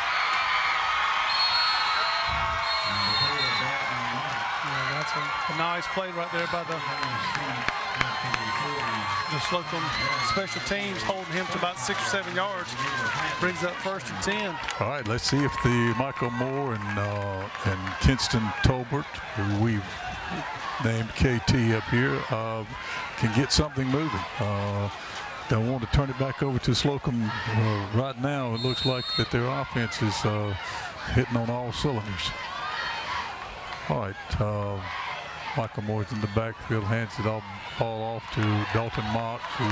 Yeah, So a nice play right there by the Slocomb special teams, holding him to about 6 or 7 yards. Brings up 1st and 10. All right, let's see if the Michael Moore and Kinston Tolbert, who we've named KT up here, can get something moving. Don't want to turn it back over to Slocomb right now. It looks like that their offense is hitting on all cylinders. All right, Michael Moore's in the backfield, hands it all ball off to Dalton Mock, who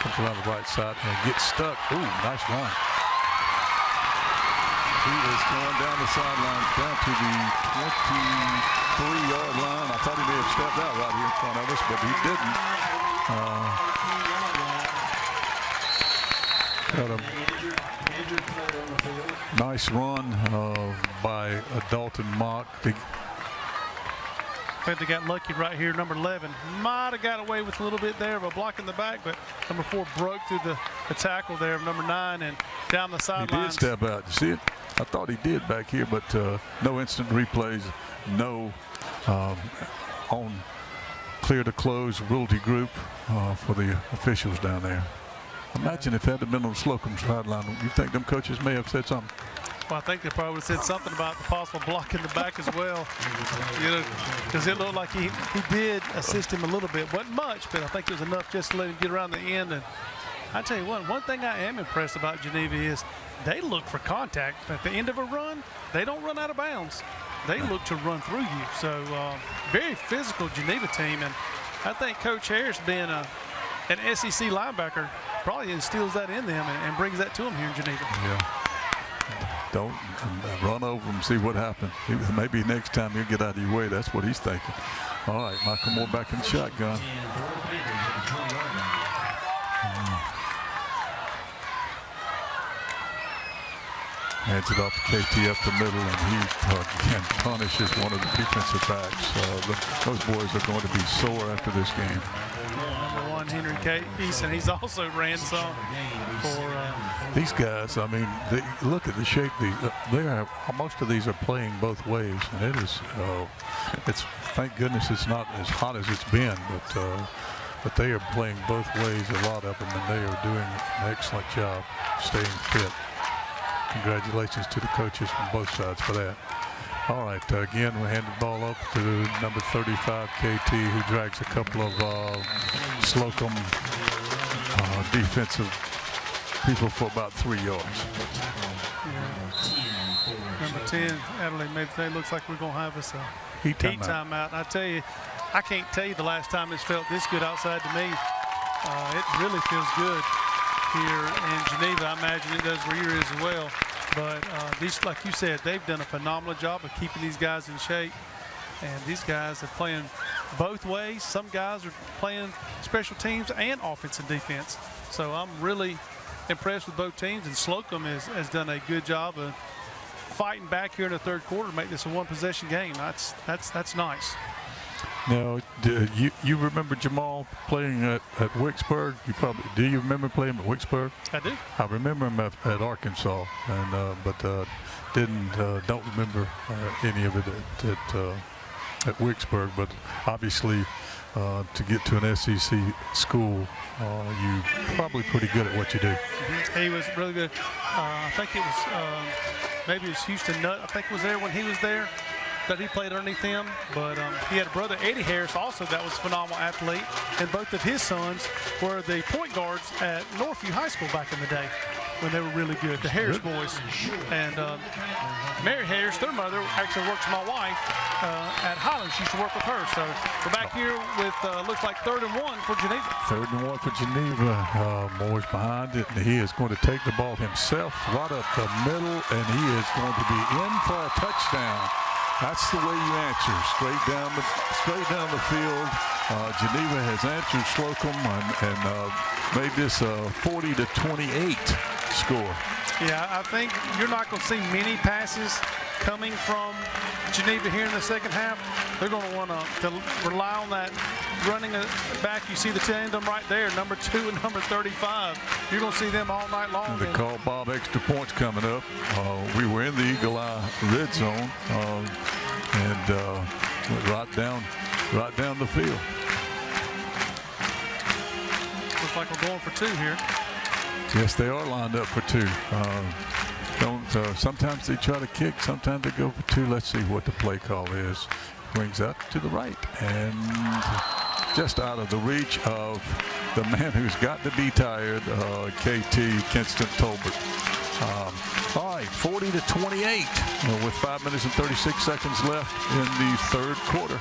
comes around the right side and gets stuck. Ooh, nice run. He is going down the sideline, down to the 23-yard line. I thought he may have stepped out right here in front of us, but he didn't. Got a nice run by Dalton Mock. I think they got lucky right here. Number 11 might have got away with a little bit there of a block in the back, but number 4 broke through the tackle there of number 9 and down the sidelines. He did step out. You see it? I thought he did back here, but no instant replays, no on clear to close rulety group for the officials down there. Imagine if that had been on Slocom's sideline. You think them coaches may have said something? Well, I think they probably would have said something about the possible block in the back as well. You know, because it looked like he did assist him a little bit. Wasn't much, but I think it was enough just to let him get around the end. And I tell you what, one thing I am impressed about Geneva is they look for contact. At the end of a run, they don't run out of bounds. They look to run through you. So very physical Geneva team. And I think Coach Harris, being an SEC linebacker, probably instills that in them and brings that to them here in Geneva. Yeah. Don't run over him, see what happens. Maybe next time he'll get out of your way. That's what he's thinking. All right, Michael Moore back in the shotgun. Hands it off to KT up the middle, and he again punishes one of the defensive backs. Those boys are going to be sore after this game. Number 1, Henry Eason, he's also ran some for these guys. I mean, look at the shape. Most of these are playing both ways, and it is. It's thank goodness it's not as hot as it's been, but they are playing both ways, a lot of them, and they are doing an excellent job staying fit. Congratulations to the coaches from both sides for that. All right, again, we hand the ball up to number 35, KT, who drags a couple of Slocomb defensive people for about 3 yards. Yeah. Number 10, Adelaide Mayfield, looks like we're going to have us a heat timeout. I tell you, I can't tell you the last time it's felt this good outside to me. It really feels good here in Geneva. I imagine it does where you is as well. But these, like you said, they've done a phenomenal job of keeping these guys in shape. And these guys are playing both ways. Some guys are playing special teams and offense and defense. So I'm really impressed with both teams. And Slocomb has done a good job of fighting back here in the third quarter to make this a one-possession game. That's nice. Now, you remember Jamal playing at Wicksburg? Do you remember playing at Wicksburg? I do. I remember him at Arkansas, and but don't remember any of it at Wicksburg. But obviously, to get to an SEC school, you're probably pretty good at what you do. Mm-hmm. He was really good. I think it was maybe it was Houston Nutt. I think was there when he was there. That he played underneath him, but he had a brother, Eddie Harris, also that was a phenomenal athlete, and both of his sons were the point guards at Northview High School back in the day when they were really good, the Harris boys. And Mary Harris, their mother, actually works with my wife at Highland. She used to work with her. So we're back here with, looks like 3rd and 1 for Geneva. 3rd and 1 for Geneva. Moore's behind it, and he is going to take the ball himself right up the middle, and he is going to be in for a touchdown. That's the way you answer, straight down the field. Geneva has answered Slocomb and made this a 40-28 score. Yeah, I think you're not going to see many passes coming from Geneva here in the second half. They're going to want to rely on that running back. You see the tandem right there, number 2 and number 35. You're going to see them all night long. And they call Bob extra points coming up. We were in the Eagle Eye red zone, and right down the field. Looks like we're going for two here. Yes, they are lined up for two. Sometimes they try to kick, sometimes they go for two. Let's see what the play call is. Wings out to the right and just out of the reach of the man who's got to be tired, KT, Kinston Tolbert. All right, 40-28 with 5 minutes and 36 seconds left in the third quarter.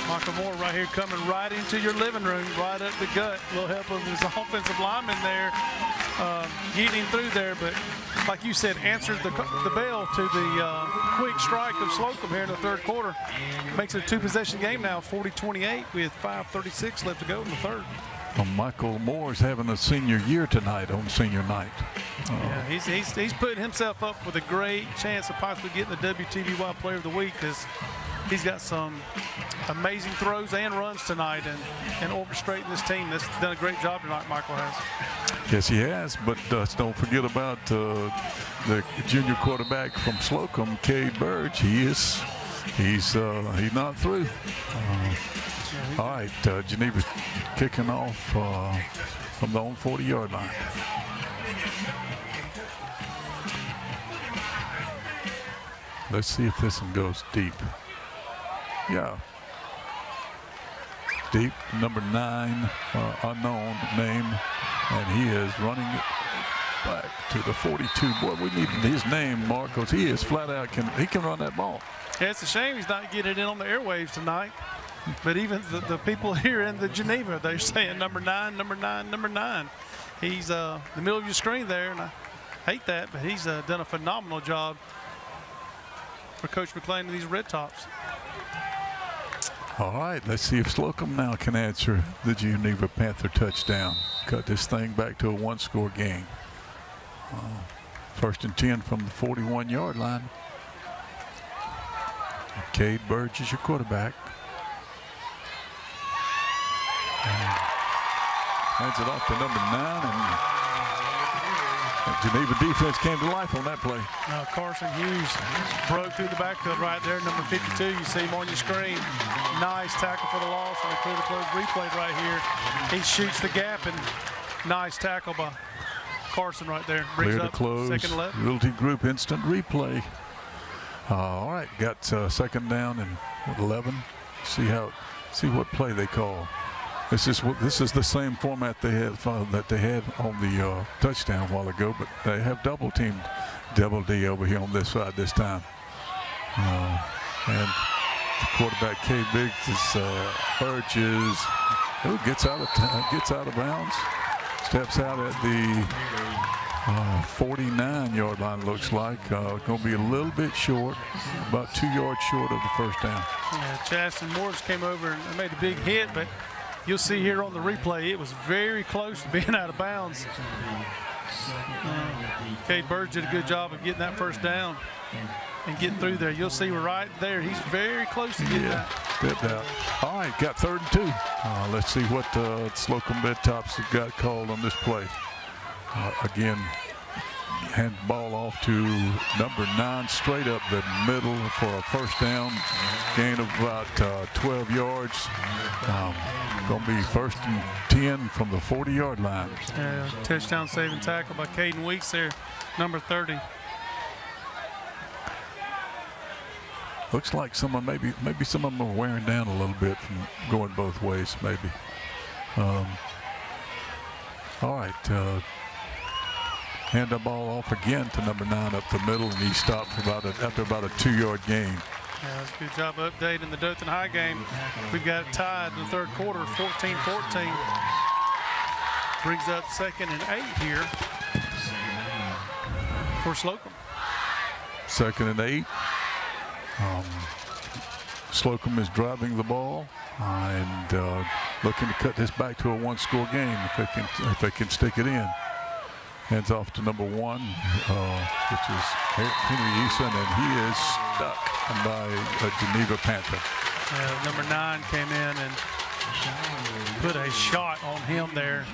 Michael Moore right here coming right into your living room, right up the gut. A little help of his offensive lineman there, getting him through there. But like you said, answered the bell to the quick strike of Slocomb here in the third quarter. Makes it a two-possession game now, 40-28 with 5:36 left to go in the third. Well, Michael Moore's having a senior year tonight on senior night. Yeah, he's putting himself up with a great chance of possibly getting the WTVY Player of the Week because he's got some amazing throws and runs tonight and orchestrating this team. That's done a great job tonight, Michael has. Yes, he has, but don't forget about the junior quarterback from Slocomb, Cade Burge. He's not through. All right, Geneva's kicking off from the own 40-yard line. Let's see if this one goes deep. Yeah. Deep, number 9, unknown name, and he is running it back to the 42. Boy, we need his name, Marcos. He is flat out, he can run that ball. Yeah, it's a shame he's not getting it in on the airwaves tonight. But even the people here in the Geneva, they're saying number 9, number 9, number 9. He's in the middle of your screen there, and I hate that, but he's done a phenomenal job for Coach McLean and these Red Tops. All right, let's see if Slocomb now can answer the Geneva Panther touchdown. Cut this thing back to a one-score game. First and 10 from the 41-yard line. Cade Burge is your quarterback. Hands it off to number 9, and Geneva defense came to life on that play. Carson Hughes broke through the backfield right there, number 52. You see him on your screen. Nice tackle for the loss, and a clear to close replay right here. He shoots the gap, and nice tackle by Carson right there. Brings Clear to up close. Second left. Realty Group instant replay. All right, got second down and 11. See what play they call. This is the same format they had that they had on the touchdown a while ago, but they have double teamed Double D over here on this side this time. And the quarterback K Biggs urges, gets out of bounds, steps out at the 49-yard line. Looks like going to be a little bit short, about 2 yards short of the first down. Yeah, Chaston Morris came over and made a big hit, but you'll see here on the replay, it was very close to being out of bounds. Cade Burge did a good job of getting that first down and getting through there. You'll see right there, he's very close to getting that. Stepped out. All right, got 3rd and 2. Let's see what Slocomb Red Tops have got called on this play. Again, hand the ball off to number 9, straight up the middle for a first down. Gain of about 12 yards. Going to be 1st and 10 from the 40-yard line. Touchdown saving tackle by Caden Weeks there, number 30. Looks like maybe some of them are wearing down a little bit from going both ways, maybe. All right. Hand the ball off again to number 9 up the middle, and he stopped after about a 2-yard gain. Yeah, that's a good job of updating the Dothan High game. We've got it tied in the third quarter, 14-14. Brings up 2nd and 8 here for Slocomb. 2nd and 8. Slocomb is driving the ball and looking to cut this back to a one-score game if they can stick it in. Hands off to number 1, which is Henry Eason, and he is stuck by a Geneva Panther. Number 9 came in and put a shot on him there.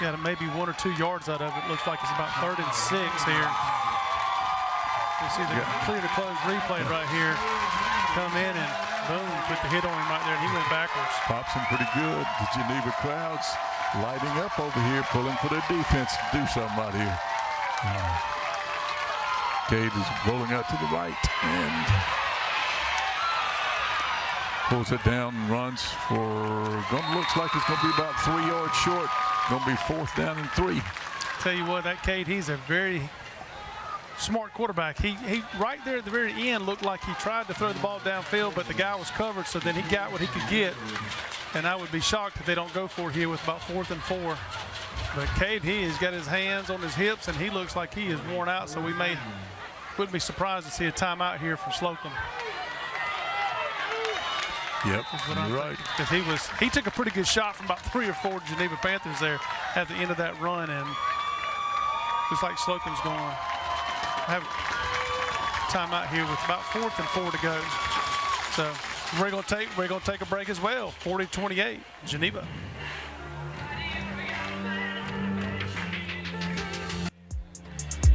Got maybe 1 or 2 yards out of it. Looks like it's about 3rd and 6 here. You see the clear to close replay right here come in and boom, put the hit on him right there, and he went backwards. Pops him pretty good. The Geneva crowds lighting up over here, pulling for their defense to do something out here. Cade is rolling out to the right and pulls it down and runs for, looks like it's going to be about 3 yards short. Going to be 4th down and 3. Tell you what, that Cade, he's a very smart quarterback. He right there at the very end looked like he tried to throw the ball downfield, but the guy was covered, so then he got what he could get. And I would be shocked if they don't go for it here with about 4th and 4. But Cade, he has got his hands on his hips, and he looks like he is worn out, so wouldn't be surprised to see a timeout here from Slocomb. Yep, you're right. Because he took a pretty good shot from about 3 or 4 Geneva Panthers there at the end of that run, and looks like Slocomb's going to have a timeout here with about 4th and 4 to go. So we're going to take a break as well. 40-28, Geneva.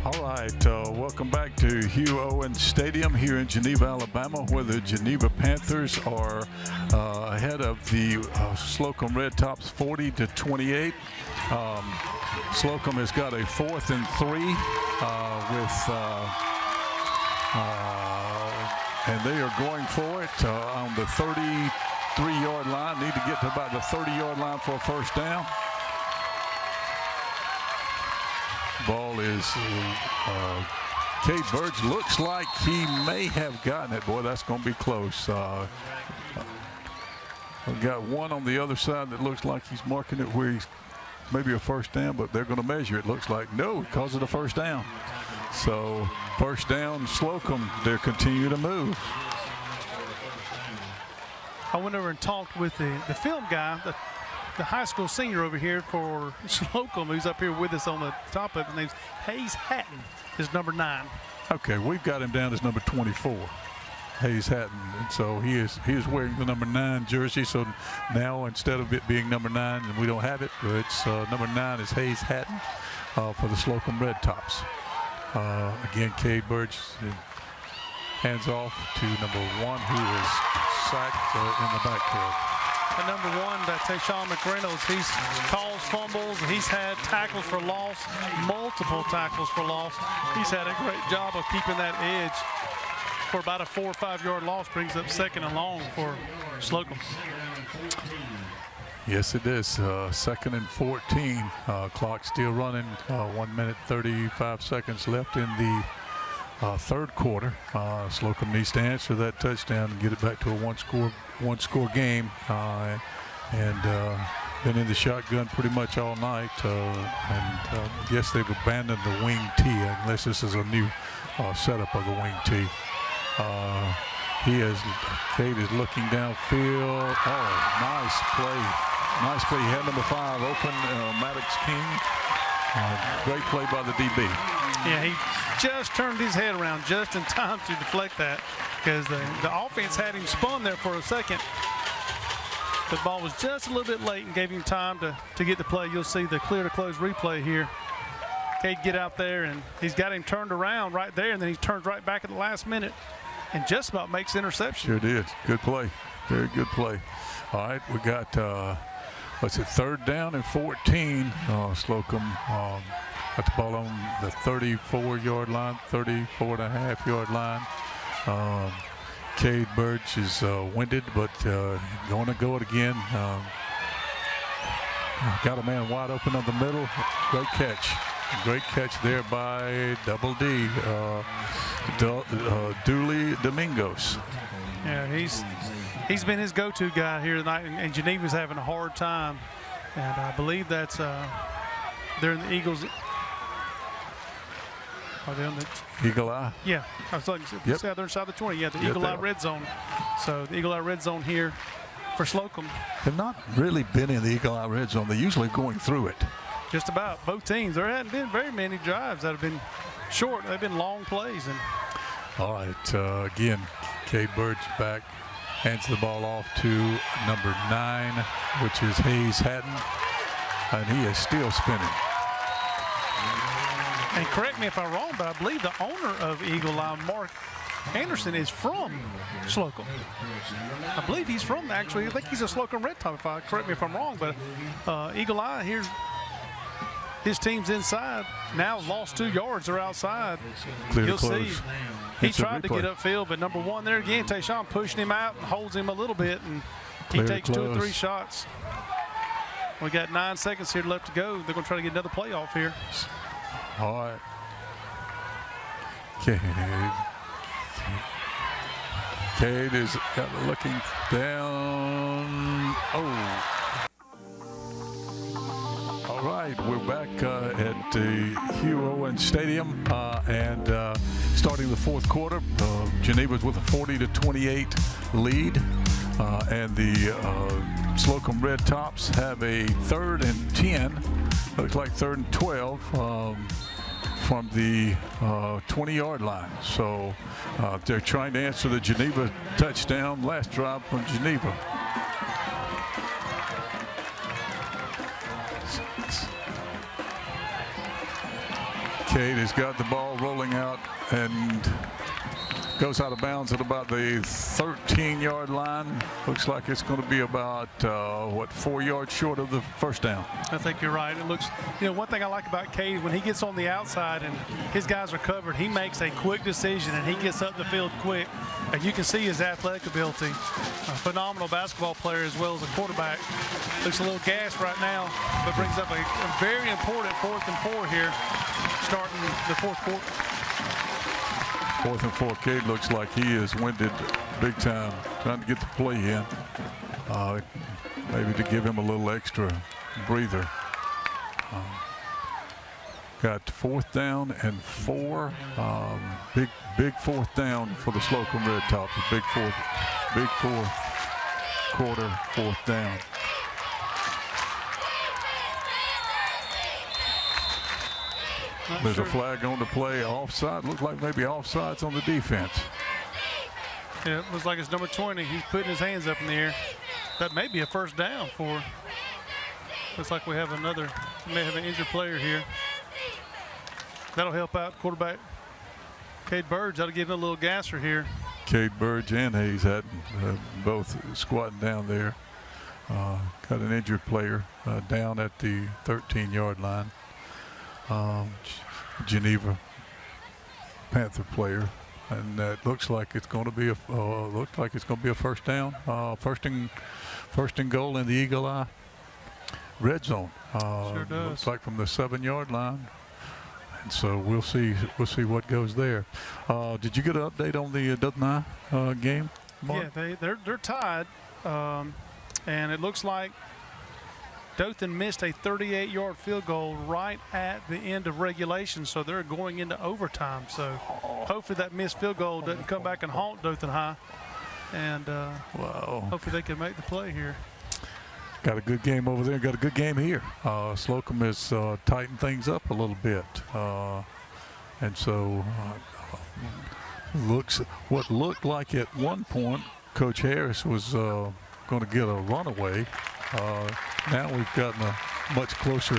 All right, welcome back to Hugh Owen Stadium here in Geneva, Alabama, where the Geneva Panthers are ahead of the Slocomb Red Tops 40-28. Slocomb has got a 4th and 3 and they are going for it on the 33-yard line. Need to get to about the 30-yard line for a first down. Ball is Cade Burge looks like he may have gotten it. Boy, that's going to be close. We've got one on the other side that looks like he's marking it where he's maybe a first down, but they're going to measure it. Looks like no, because of the first down. So first down, Slocomb. They're continuing to move. I went over and talked with the film guy, the high school senior over here for Slocomb, who's up here with us on the top of it. His name's Hayes Hatton, is number 9. Okay, we've got him down as number 24, Hayes Hatton. And so he is wearing the number 9 jersey. So now instead of it being number 9, and we don't have it, it's number 9 is Hayes Hatton for the Slocomb Red Tops. Again, Cade Burge hands off to number 1, who is sacked in the backfield. And number 1, Tayshawn McReynolds, he's caused fumbles. He's had tackles for loss, multiple tackles for loss. He's had a great job of keeping that edge for about a 4 or 5 yard loss. Brings up 2nd and long for Slocomb. Yes, it is. 2nd and 14. Clock still running. 1 minute 35 seconds left in the 3rd quarter. Slocomb needs to answer that touchdown and get it back to a one score game. Been in the shotgun pretty much all night. Yes, they've abandoned the wing T unless this is a new setup of the wing T. Cade is looking downfield. Oh, nice play. Nice play. He had number 5 open, Maddox King. Great play by the DB. Yeah, he just turned his head around just in time to deflect that, because the offense had him spun there for a second. The ball was just a little bit late and gave him time to get the play. You'll see the clear to close replay here. Cade get out there, and he's got him turned around right there, and then he turns right back at the last minute and just about makes the interception. Sure did. Good play. Very good play. All right, we got, 3rd down and 14. Slocomb got the ball on the 34-yard line, 34.5-yard line. Cade Burge is winded, but going to go it again. Got a man wide open on the middle. Great catch. Great catch there by Double D, Dooley Domingos. Yeah, he's been his go-to guy here tonight, and Geneva's having a hard time. And I believe that's they're in the Eagles. Are they on the Eagle Eye? Yeah, I was like, yep. They're inside the 20. Yeah, the Eagle Eye red zone. So the Eagle Eye red zone here for Slocomb. Have not really been in the Eagle Eye red zone. They're usually going through it. Just about both teams. There hadn't been very many drives that have been short. They've been long plays. And all right, again, Cade Burge back, hands the ball off to number 9, which is Hayes Hatton, and he is still spinning. And correct me if I'm wrong, but I believe the owner of Eagle Eye, Anderson is from Slocomb. I believe he's from, actually, I think he's a Slocomb Red Top, correct me if I'm wrong, but Eagle Eye here, his team's inside. Now lost 2 yards, they're outside. You'll see. He tried to get upfield, but number 1 there again, Tayshawn pushing him out and holds him a little bit, and he takes 2 or 3 shots. We got 9 seconds here left to go. They're going to try to get another play off here. All right. Cade is looking down. Oh. All right, we're back at the Hugh Owen Stadium and starting the 4th quarter. Geneva's with a 40-28 lead, and the Slocomb Red Tops have a 3rd and 10. Looks like 3rd and 12 from the 20-yard line. So they're trying to answer the Geneva touchdown, last drive from Geneva. Cade has got the ball rolling out and goes out of bounds at about the 13-yard line. Looks like it's going to be about, 4 yards short of the first down. I think you're right. It looks, one thing I like about Cade, when he gets on the outside and his guys are covered, he makes a quick decision and he gets up the field quick. And you can see his athletic ability. A phenomenal basketball player as well as a quarterback. Looks a little gassed right now, but brings up a very important 4th and 4 here, starting the 4th quarter. 4th and 4. Cade looks like he is winded big time, trying to get the play in. Maybe to give him a little extra breather. Got 4th down and 4. Big 4th down for the Slocomb Red Tops. Big fourth quarter, 4th down. There's a flag on the play, offside. Looks like maybe offsides on the defense. Yeah, it looks like it's number 20. He's putting his hands up in the air. That may be a first down for. Looks like we have another. We may have an injured player here. That'll help out quarterback Cade Burge. That'll give him a little gasser here. Cade Burge and Hayes had both squatting down there. Got an injured player down at the 13-yard line. Geneva Panther player, and that looks like it's going to be a first down. First and goal in the Eagle Eye red zone. Sure does. Looks like from the 7-yard line. And so we'll see what goes there. Did you get an update on the Dothan Eye game, Mark? Yeah, they're tied, and it looks like Dothan missed a 38-yard field goal right at the end of regulation, so they're going into overtime. So hopefully that missed field goal doesn't come back and haunt Dothan High, and hopefully they can make the play here. Got a good game over there. Got a good game here. Slocomb has tightened things up a little bit, and so what looked like at one point Coach Harris was going to get a runaway. Now we've gotten a much closer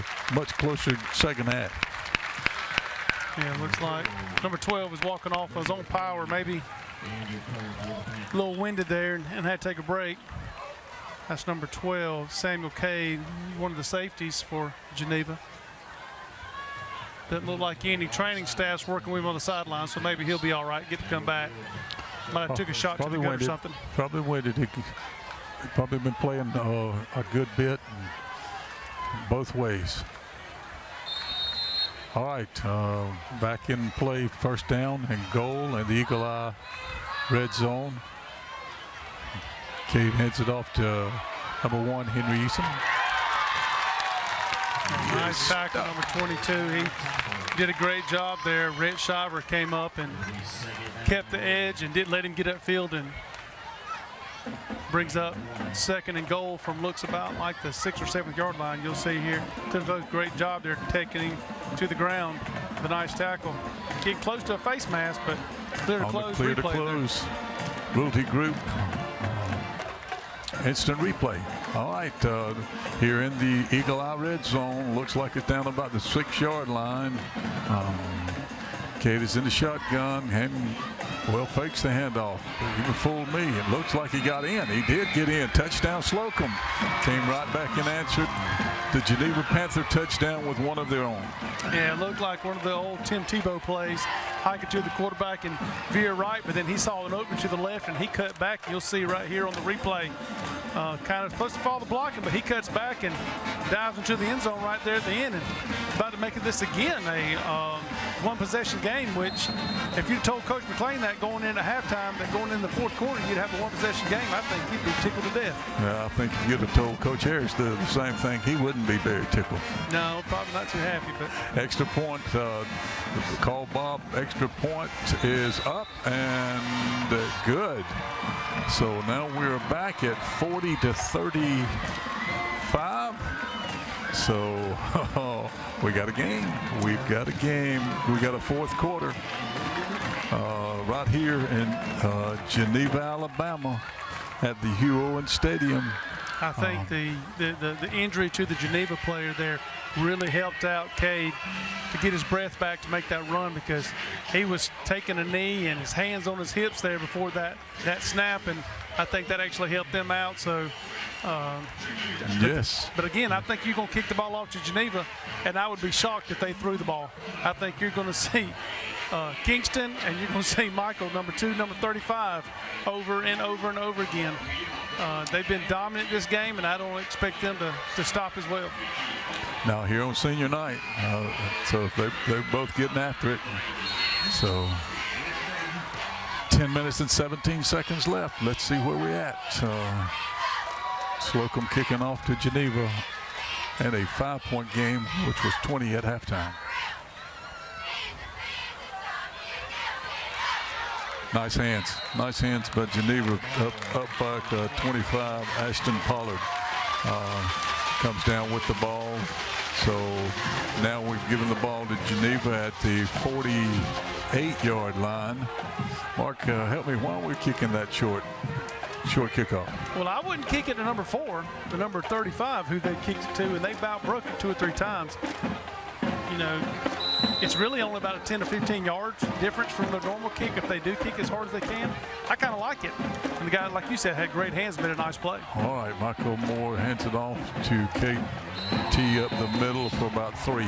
second half. Yeah, it looks like number 12 is walking off his own power, maybe a little winded there and had to take a break. That's number 12, Samuel Cade, one of the safeties for Geneva. Doesn't look like any training staff's working with him on the sideline, so maybe he'll be all right, get to come back. Might have took a shot to the gut or something. Probably waited. He's probably been playing a good bit both ways. All right, back in play, first down and goal in the Eagle Eye red zone. Cade heads it off to number 1, Henry Eason. Nice tackle, number 22. He did a great job there. Rhett Shiver came up and kept the edge and didn't let him get upfield, and brings up second and goal from looks about like the 6th or 7th yard line. You'll see here. Did a great job there taking him to the ground. The nice tackle. Getting close to a face mask, but clear to close. Clear to close. Realty Group. Instant replay. All right, here in the Eagle Eye red zone, looks like it's down about the 6-yard line. Cade is in the shotgun and, well, fakes the handoff. Even fooled me. It looks like he got in. He did get in. Touchdown Slocomb. Came right back and answered the Geneva Panther touchdown with one of their own. Yeah, it looked like one of the old Tim Tebow plays. Hike it to the quarterback and veer right, but then he saw an opening to the left and he cut back. You'll see right here on the replay. Kind of supposed to follow the blocking, but he cuts back and dives into the end zone right there at the end, and about to make this again a one-possession game, which if you told Coach McClain that going into halftime, that going in the fourth quarter, you'd have a one-possession game, I think he'd be tickled to death. Yeah, I think if you'd have told Coach Harris the same thing, he wouldn't be very tickled. No, probably not too happy. But extra point, call Bob, extra point is up and good. So now we're back at 40-35. So we got a game. We've got a game. We got a fourth quarter right here in Geneva, Alabama, at the Hugh Owen Stadium. I think the injury to the Geneva player there really helped out Cade to get his breath back to make that run, because he was taking a knee and his hands on his hips there before that snap, and I think that actually helped them out. So yes. But again, I think you're going to kick the ball off to Geneva, and I would be shocked if they threw the ball. I think you're going to see Kingston, and you're going to see Michael, number 2, number 35, over and over and over again. They've been dominant this game, and I don't expect them to stop as well. Now here on senior night, so they're both getting after it. So 10 minutes and 17 seconds left. Let's see where we're at. Slocomb kicking off to Geneva, and a 5-point game, which was 20 at halftime. Nice hands by Geneva, up back 25. Ashton Pollard comes down with the ball. So now we've given the ball to Geneva at the 48-yard line. Mark, help me, why are we kicking that short kickoff? Well, I wouldn't kick it to number 4, the number 35, who they kicked it to, and they about broke it 2 or 3 times. You know, it's really only about a 10 to 15 yards difference from the normal kick if they do kick as hard as they can. I kind of like it. And the guy, like you said, had great hands, made a nice play. All right, Michael Moore hands it off to Kate T up the middle for about 3,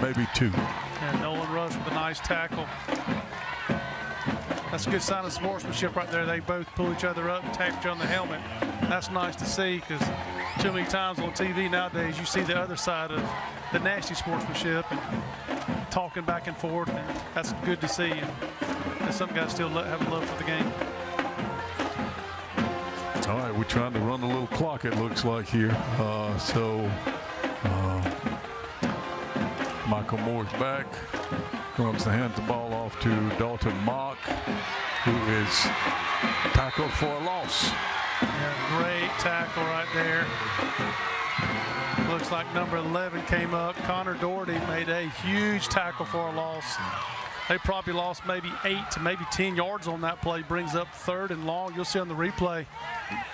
maybe 2. And Nolan Rush with a nice tackle. That's a good sign of sportsmanship right there. They both pull each other up and tap each other on the helmet. That's nice to see, because too many times on TV nowadays you see the other side of the nasty sportsmanship and talking back and forth, and that's good to see. And some guys still have a love for the game. All right, we're trying to run a little clock, it looks like here. Michael Moore's back. Comes to hand the ball off to Dalton Mock, who is tackled for a loss. Yeah, great tackle right there. Looks like number 11 came up. Connor Doherty made a huge tackle for a loss. They probably lost maybe 8 to maybe 10 yards on that play. Brings up 3rd and long. You'll see on the replay,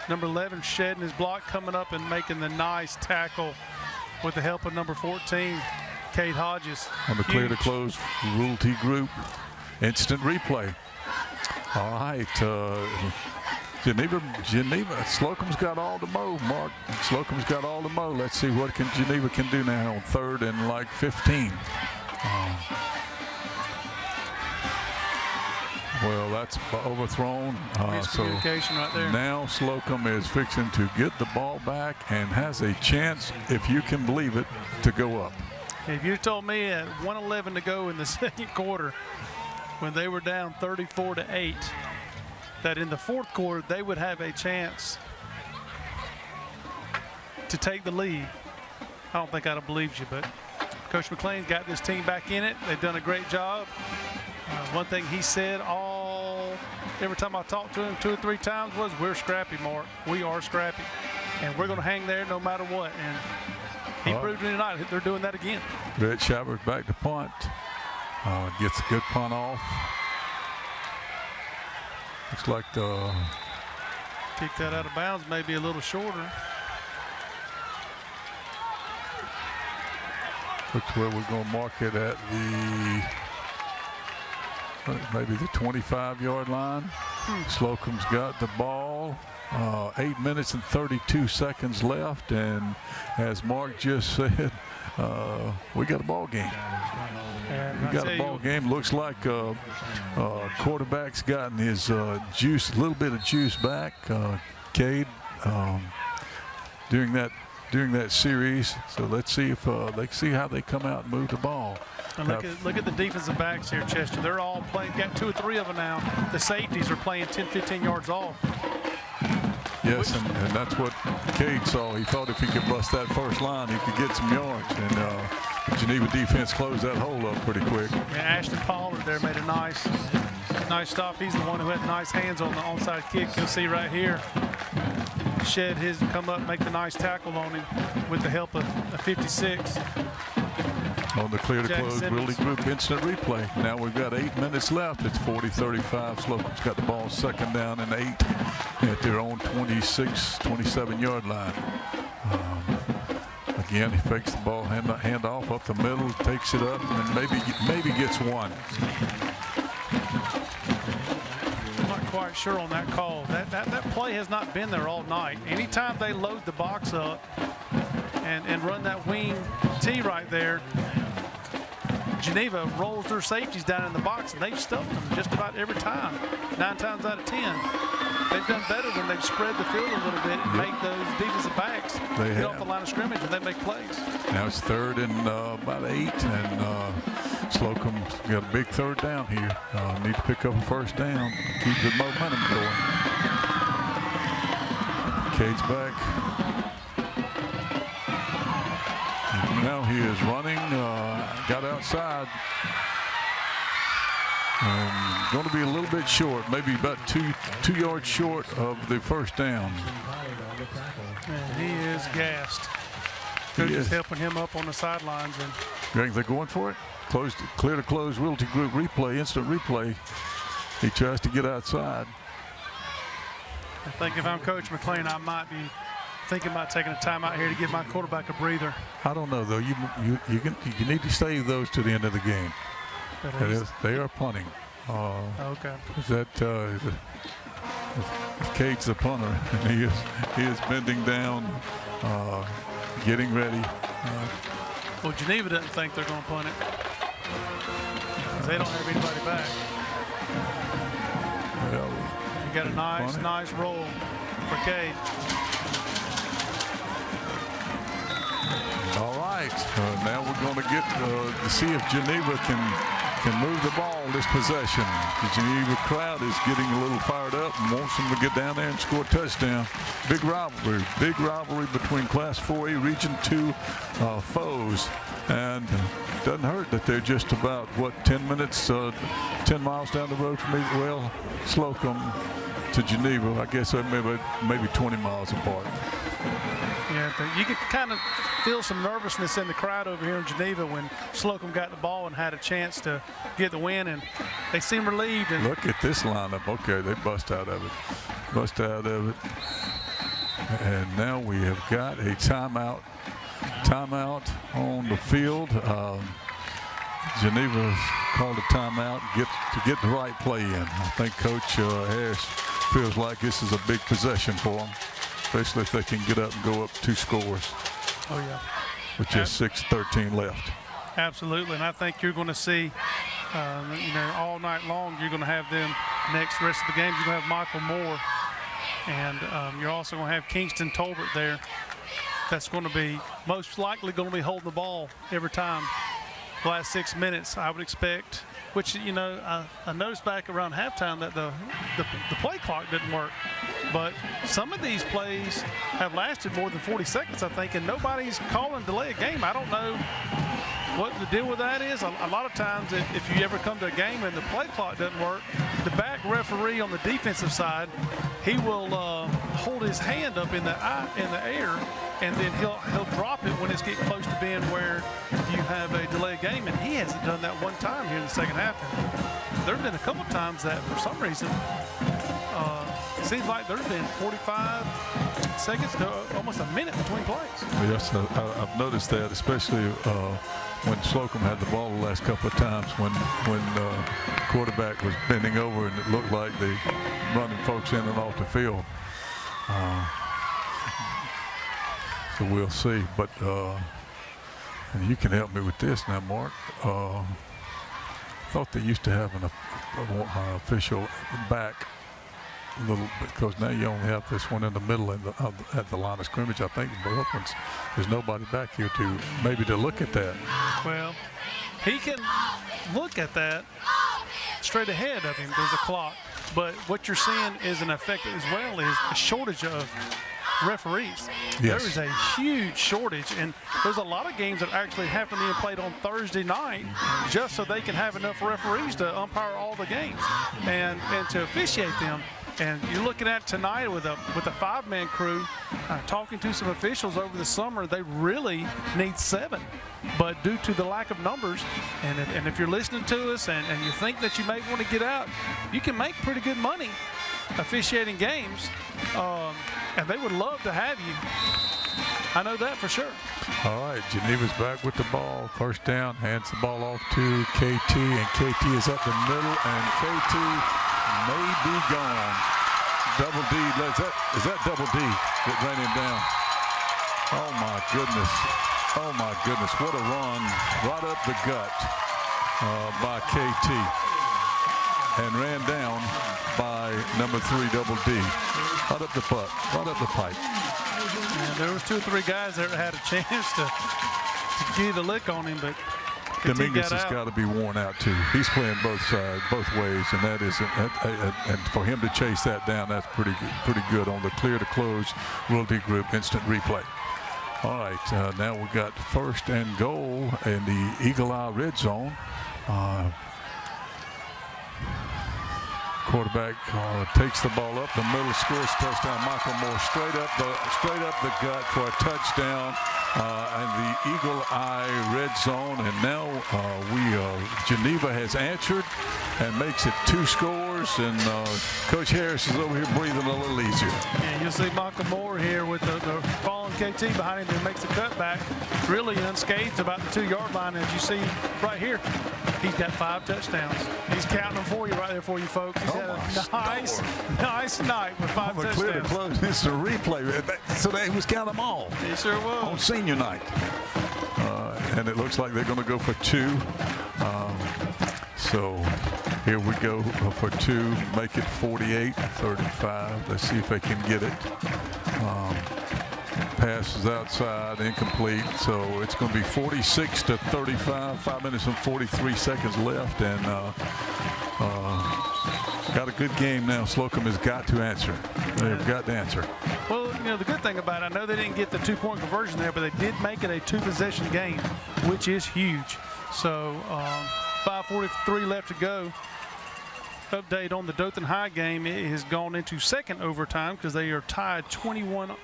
number 11 shedding his block, coming up and making the nice tackle with the help of number 14, Cade Hodges. On the clear to close Rule T group. Instant replay. All right. Geneva, Slocomb's got all the mo, Mark. Slocomb's got all the mo. Let's see what Geneva can do now on 3rd and like 15. Well, that's overthrown. Miscommunication right there. Now Slocomb is fixing to get the ball back and has a chance, if you can believe it, to go up. If you told me at 1:11 to go in the second quarter, when they were down 34-8, that in the fourth quarter they would have a chance to take the lead, I don't think I'd have believed you. But Coach McClain's got this team back in it. They've done a great job. One thing he said every time I talked to him 2 or 3 times was, "We're scrappy, Mark. We are scrappy, and we're going to hang there no matter what." And he proved it tonight. They're doing that again. Brett Schaber's back to punt. Gets a good punt off. Looks like the kick that out of bounds, maybe a little shorter. Looks where we're going to mark it at the maybe the 25-yard line. Slocomb's got the ball. 8 minutes and 32 seconds left, and as Mark just said, we got a ball game. We got a ball game. Looks like quarterback's gotten his juice, a little bit of juice back. Cade during that series. So let's see if they see how they come out and move the ball. And look at the defensive backs here, Chester. They're all playing. Got 2 or 3 of them now. The safeties are playing 10, 15 yards off. Yes, and that's what Cade saw. He thought if he could bust that first line, he could get some yards. And the Geneva defense closed that hole up pretty quick. Yeah, Ashton Pollard there made a nice stop. He's the one who had nice hands on the onside kick. You'll see right here. Shed his come up, make the nice tackle on him with the help of a 56. On the clear to close Willie Group instant replay. Now we've got 8 minutes left. It's 40-35. Slocomb's got the ball 2nd down and 8 at their own 26, 27-yard line. Again, he fakes the ball, hand off up the middle, takes it up, and maybe gets one. I'm not quite sure on that call. That play has not been there all night. Anytime they load the box up and run that wing T right there, Geneva rolls their safeties down in the box, and they've stuffed them just about every time, 9 times out of 10. They've done better when they've spread the field a little bit and make those defensive backs get off the line of scrimmage, and they make plays. Now it's 3rd and about 8, and Slocomb's got a big 3rd down here. Need to pick up a 1st down, keep the momentum going. Cade's back. Now he is running, got outside. Going to be a little bit short, maybe about two yards short of the 1st down. And he is gassed. Coach is helping him up on the sidelines. And you think they're going for it? Clear to close, Wilty Group replay, instant replay. He tries to get outside. I think if I'm Coach McLean, I might be thinking about taking a timeout here to give my quarterback a breather. I don't know though. You need to save those to the end of the game. They are punting. Okay. Is that Cade's the punter, and he is bending down, getting ready. Well, Geneva doesn't think they're going to punt it because they don't have anybody back. Well, you got a nice roll for Cade. All right, now we're going to get to see if Geneva can move the ball this possession. The Geneva crowd is getting a little fired up and wants them to get down there and score a touchdown. Big rivalry between Class 4A Region 2 foes. And doesn't hurt that they're just about, 10 miles down the road from me. Well, Slocomb to Geneva, I guess maybe 20 miles apart. Yeah, you could kind of feel some nervousness in the crowd over here in Geneva when Slocomb got the ball and had a chance to get the win, and they seem relieved. And look at this lineup. Okay, they bust out of it. And now we have got a timeout on the field. Geneva called a timeout to get the right play in. I think Coach Harris feels like this is a big possession for them, especially if they can get up and go up 2 scores. Oh, yeah. With just 6:13 left. Absolutely, and I think you're going to see, all night long, you're going to have them rest of the games. You're going to have Michael Moore, and you're also going to have Kingston Tolbert there. That's going to be most likely going to be holding the ball every time. The last 6 minutes, I would expect, which, I noticed back around halftime that the play clock didn't work. But some of these plays have lasted more than 40 seconds, I think, and nobody's calling delay a game. I don't know what the deal with that is. A lot of times, if you ever come to a game and the play clock doesn't work, the back referee on the defensive side, he will hold his hand up in the air, and then he'll drop it when it's getting close to being where you have a delay game, and he hasn't done that one time here in the second half. And there have been a couple times that for some reason seems like there's been 45 seconds to almost a minute between plays. Yes, I've noticed that, especially when Slocomb had the ball the last couple of times when the quarterback was bending over and it looked like they running folks in and off the field. So we'll see. But and you can help me with this now, Mark. I thought they used to have an official back a little bit, because now you only have this one in the middle and at the line of scrimmage. I think both ones, there's nobody back here to maybe to look at that. Well, he can look at that straight ahead of him. There's a clock, but what you're seeing is an effect as well is a shortage of referees. Yes. There is a huge shortage, and there's a lot of games that actually have to be played on Thursday night just so they can have enough referees to umpire all the games and to officiate them. And you're looking at tonight with a five-man crew, talking to some officials over the summer. They really need 7, but due to the lack of numbers, and if you're listening to us and you think that you may want to get out, you can make pretty good money officiating games, and they would love to have you. I know that for sure. All right, Geneva's back with the ball. First down, hands the ball off to KT, and KT is up the middle, and KT may be gone. Double D, is that Double D that ran him down? Oh my goodness. Oh my goodness, what a run right up the gut by KT. And ran down by number 3, Double D. Right up the butt, right up the pipe. And there was 2 or 3 guys that had a chance to get a lick on him, but Dominguez has got to be worn out too. He's playing both sides, both ways, and that isn't. And for him to chase that down, that's pretty good on the clear to close Realty Group instant replay. All right, now we got first and goal in the Eagle Eye red zone. Quarterback takes the ball up the middle, scores touchdown. Michael Moore straight up the gut for a touchdown in the Eagle Eye red zone. And now Geneva has answered and makes it 2 scores. And Coach Harris is over here breathing a little easier. And you'll see Michael Moore here with the fallen KT behind him who makes a cutback, really unscathed about the 2-yard line. As you see right here, he's got 5 touchdowns. He's counting them for you right there for you folks. He's had a nice night with 5 touchdowns. Clear to close. It's a replay. So they was counting them all. He sure was. On senior night. And it looks like they're going to go for 2. So here we go for 2. Make it 48-35. Let's see if they can get it. Pass is outside, incomplete. So it's going to be 46-35. 5 minutes and 43 seconds left, and got a good game now. Slocomb has got to answer. They've got to answer. Well, you know, the good thing about it, I know they didn't get the 2-point conversion there, but they did make it a 2-possession game, which is huge. So 5:43 left to go. Update on the Dothan High game. It has gone into second overtime because they are tied 21-21.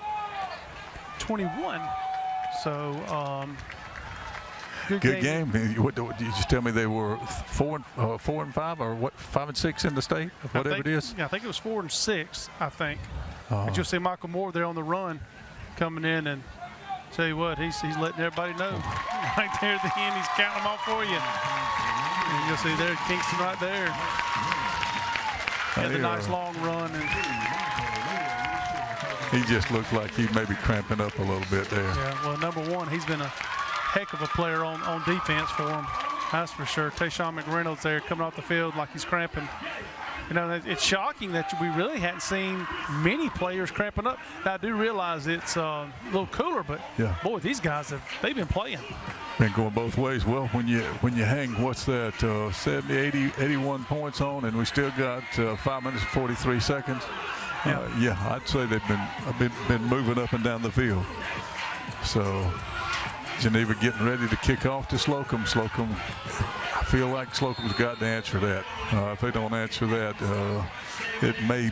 So good game. What did you just tell me they were 4 and 5, or what? 5 and 6 in the state, whatever it is. Yeah, I think it was 4 and 6. I think. But you'll see Michael Moore there on the run, coming in, and tell you what, he's letting everybody know right there at the end. He's counting them off for you. And you'll see there Kingston right there. Had a nice long run. And he just looked like he may be cramping up a little bit there. Yeah, well, number 1, he's been a heck of a player on defense for him. That's for sure. Tayshawn McReynolds there coming off the field like he's cramping. You know, it's shocking that we really hadn't seen many players cramping up. Now, I do realize it's a little cooler, but yeah, boy, these guys they've been playing. Been going both ways. Well, when you hang, what's that, 70, 80, 81 points on, and we still got 5 minutes and 43 seconds. Yeah, I'd say they've been moving up and down the field. So Geneva getting ready to kick off to Slocomb. Slocomb, I feel like Slocomb's got to answer that. If they don't answer that, it may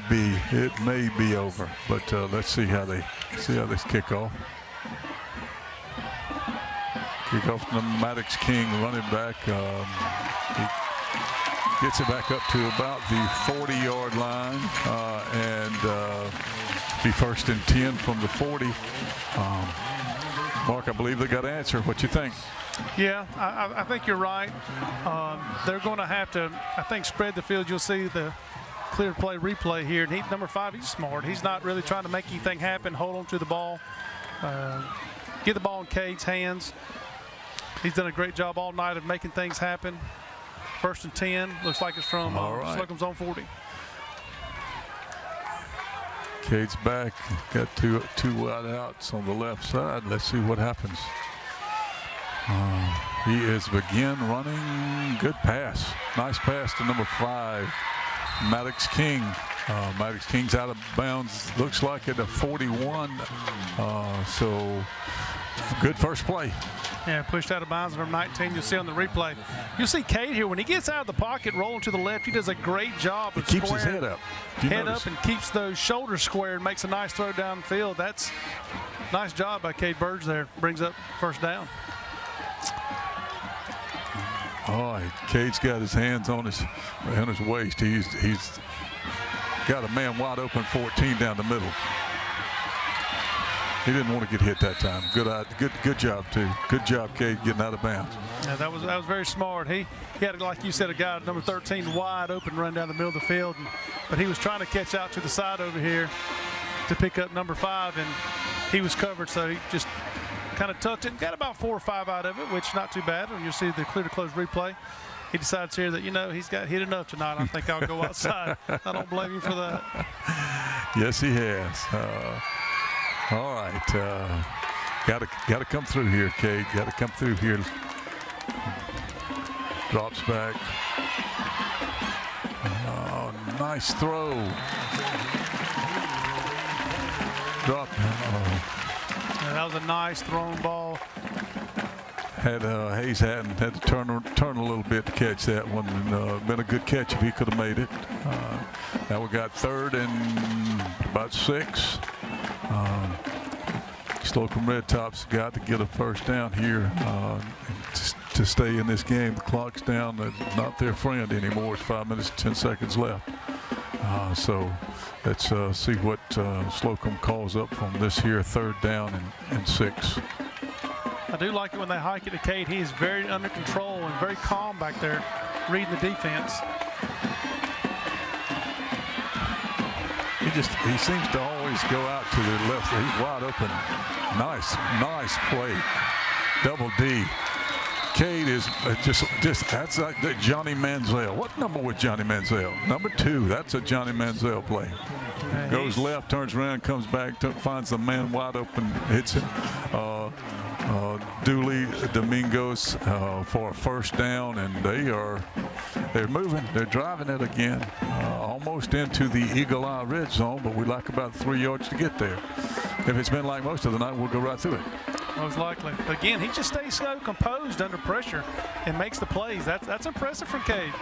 be over. But let's see how they kick off. Kick off to Maddox King, running back. Gets it back up to about the 40-yard line and be first and 10 from the 40. Mark, I believe they got an answer. What you think? Yeah, I think you're right. They're going to have to, I think, spread the field. You'll see the clear play replay here. And number 5, he's smart. He's not really trying to make anything happen, hold on to the ball, get the ball in Cade's hands. He's done a great job all night of making things happen. First and 10. Looks like it's from Slocomb's own 40. Cade's back. Got two wide outs on the left side. Let's see what happens. He is again running. Good pass. Nice pass to number 5, Maddox King. Maddox King's out of bounds. Looks like at a 41. So good first play. Yeah, pushed out of bounds number 19. You'll see on the replay. You'll see Cade here. When he gets out of the pocket, rolling to the left, he does a great job of keeps his head up. Head up and keeps those shoulders squared and makes a nice throw down the field. That's nice job by Cade Burge there. Brings up first down. Oh, Cade's got his hands on his waist. He's got a man wide open 14 down the middle. He didn't want to get hit that time. Good job too. Good job, Cade, getting out of bounds. Yeah, that was very smart. He had, like you said, a guy number 13 wide open run down the middle of the field, but he was trying to catch out to the side over here to pick up number 5, and he was covered, so he just kind of tucked it and got about 4 or 5 out of it, which not too bad. And you'll see the clear to close replay. He decides here that, he's got hit enough tonight. I think I'll go outside. I don't blame him for that. Yes, he has. All right. Got to come through here, Cade. Got to come through here. Drops back. Oh, nice throw. Drop. Yeah, that was a nice thrown ball. Hayes had to turn a little bit to catch that one, and been a good catch if he could have made it. Now we got 3rd and about 6. Slocomb Red Tops got to get a first down here to stay in this game. The clock's down. That's not their friend anymore. It's 5 minutes and 10 seconds left. So let's see what Slocomb calls up from this here 3rd down and 6. I do like it when they hike it to Cade. He is very under control and very calm back there, reading the defense. He seems to always go out to the left. He's wide open. Nice play. Double D. Cade is just that's like the Johnny Manziel. What number was Johnny Manziel? Number 2. That's a Johnny Manziel play. Goes left, turns around, comes back, finds the man wide open, hits it. Dooley Domingos for a first down, and they're moving. They're driving it again, almost into the Eagle Eye red zone, but we like about 3 yards to get there. If it's been like most of the night, we'll go right through it. Most likely. But again, he just stays so composed under pressure and makes the plays. That's impressive from Cade.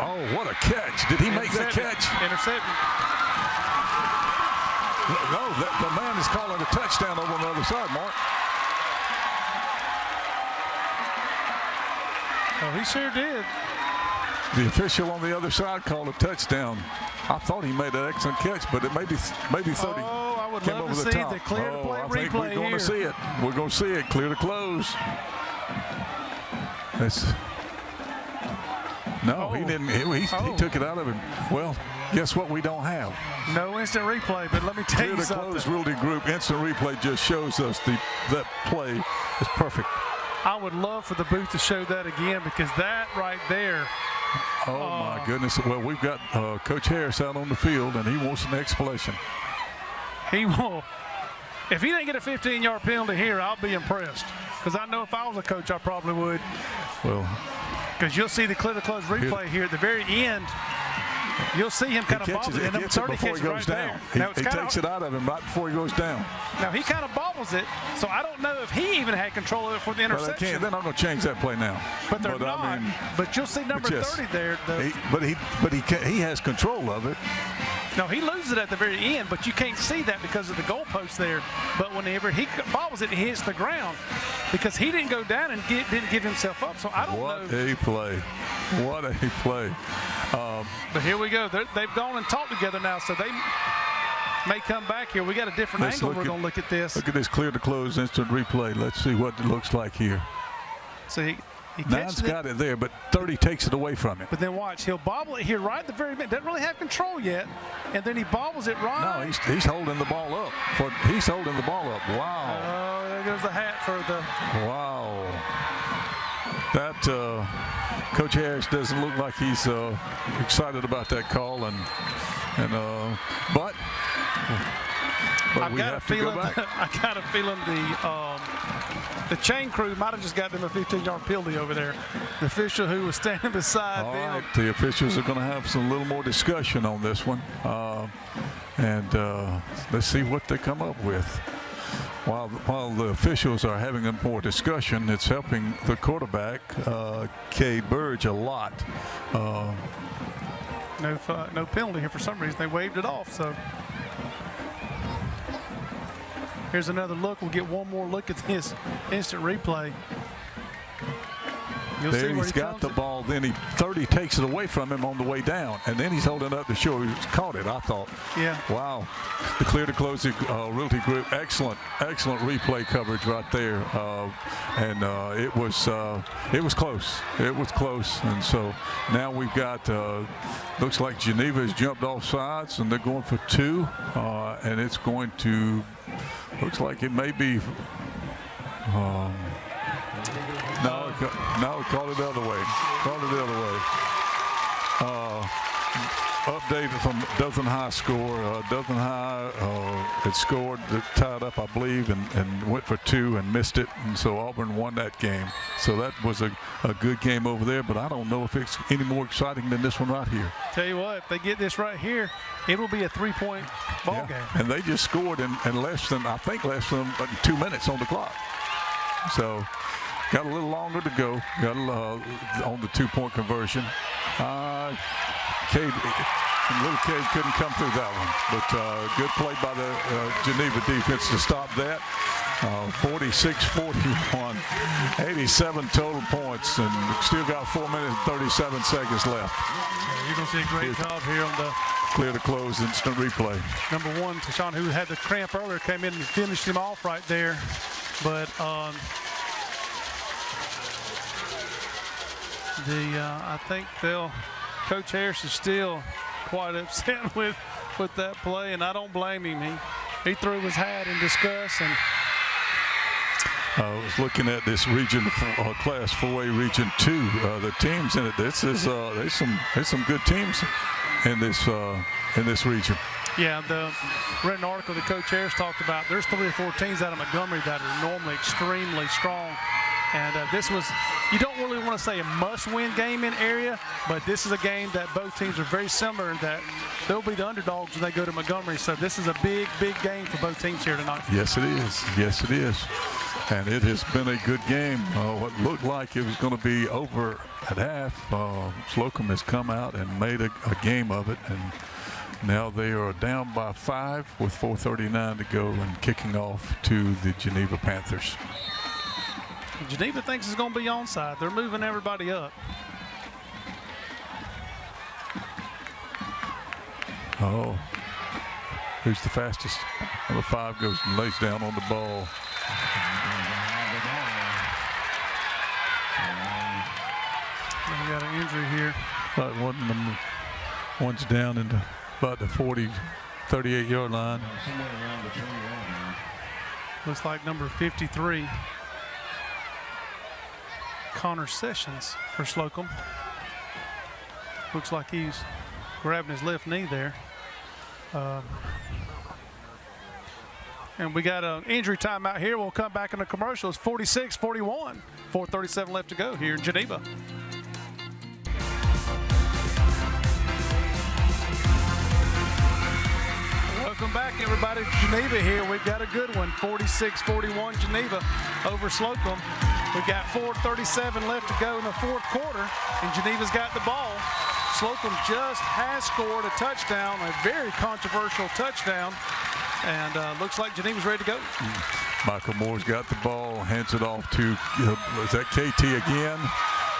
Oh, what a catch. Did he make that catch? Intercepted. No, the man is calling a touchdown over on the other side, Mark. Oh, he sure did. The official on the other side called a touchdown. I thought he made an excellent catch, but it maybe 30 Oh, I would came love over to the see top. the clear to play I replay think we're going here. to see it. We're going to see it. Clear to close. He didn't. He took it out of him. Well, guess what we don't have? No instant replay, but let me tell you something. Clear to close Realty Group instant replay just shows us that play is perfect. I would love for the booth to show that again, because that right there. Oh, my goodness. Well, we've got Coach Harris out on the field, and he wants an explanation. He will. If he didn't get a 15-yard penalty here, I'll be impressed, because I know if I was a coach, I probably would. Well, because you'll see the clear to close replay here at the very end. You'll see him kind of bobble it, and number 30 before he goes right down. There. He takes it out of him right before he goes down. Now, he kind of bobbles it, so I don't know if he even had control of it for the interception. They're not going to change that play now. But they're not. I mean, but you'll see number 30 there. He has control of it. No, he loses loses it at the very end, but you can't see that because of the goalpost there. But whenever he bobbles it, he hits the ground because he didn't go down and didn't give himself up. So I don't know. What a play. What a play. But here we go. They've gone and talked together now, so they may come back here. We got a different angle. We're going to look at this. Look at this clear to close instant replay. Let's see what it looks like here. So he Nine's got it there, but 30 takes it away from him. But then watch, he'll bobble it here right at the very end. Doesn't really have control yet, and then he bobbles it right. No, he's holding the ball up. He's holding the ball up. Wow. Oh, there goes the hat for the. Wow. That Coach Harris doesn't look like he's excited about that call, but we have to go back. I got a feeling the chain crew might have just got them a 15-yard penalty over there. The official who was standing beside All them. right, the officials are going to have some little more discussion on this one, and let's see what they come up with. While the officials are having a more discussion, it's helping the quarterback, Cade Burge, a lot. No penalty here for some reason. They waved it off. So here's another look. We'll get one more look at this instant replay. You'll see where he's got the ball. Then 30 takes it away from him on the way down, and then he's holding up to show he's caught it. I thought, yeah, wow, the clear to close the Realty Group, excellent replay coverage right there, and it was close. It was close, and so now we've got looks like Geneva has jumped off sides, and they're going for 2, and it's going to looks like it may be. No, call it the other way. Call it the other way. Update from Dothan High score. Dothan High had scored, tied up, I believe, and went for 2 and missed it. And so Auburn won that game. So that was a good game over there, but I don't know if it's any more exciting than this one right here. Tell you what, if they get this right here, it will be a 3-point ball game. And they just scored in less than 2 minutes on the clock. So got a little longer to go. Got on the 2-point conversion. Little Cade couldn't come through that one, but good play by the Geneva defense to stop that. 46-41, 87 total points, and still got 4 minutes and 37 seconds left. You're going to see a great job here on the clear to close instant replay. Number 1, Tashawn, who had the cramp earlier, came in and finished him off right there, but I think Coach Harris is still quite upset with that play, and I don't blame him. He threw his hat in disgust. And I was looking at this region, Class 4A Region 2. The teams in it. There's some good teams in this region. Yeah, read an article that Coach Harris talked about. There's 3 or 4 teams out of Montgomery that are normally extremely strong. And this was, you don't really want to say a must-win game in area, but this is a game that both teams are very similar in that they'll be the underdogs when they go to Montgomery. So this is a big, big game for both teams here tonight. Yes, it is. Yes, it is. And it has been a good game. What looked like it was going to be over at half, Slocomb has come out and made a game of it. And now they are down by 5 with 4:39 to go and kicking off to the Geneva Panthers. Geneva thinks it's going to be onside. They're moving everybody up. Oh, who's the fastest? Number 5 goes and lays down on the ball. We got an injury here. One's down into about the 38-yard line. Looks like number 53. Connor Sessions for Slocomb. Looks like he's grabbing his left knee there. And we got an injury timeout here. We'll come back in the commercial. It's 46-41. 4:37 left to go here in Geneva. Welcome back, everybody. Geneva here. We've got a good one. 46-41 Geneva over Slocomb. We've got 4:37 left to go in the 4th quarter, and Geneva's got the ball. Slocomb just has scored a touchdown, a very controversial touchdown, and looks like Geneva's ready to go. Michael Moore's got the ball, hands it off to, is that KT again?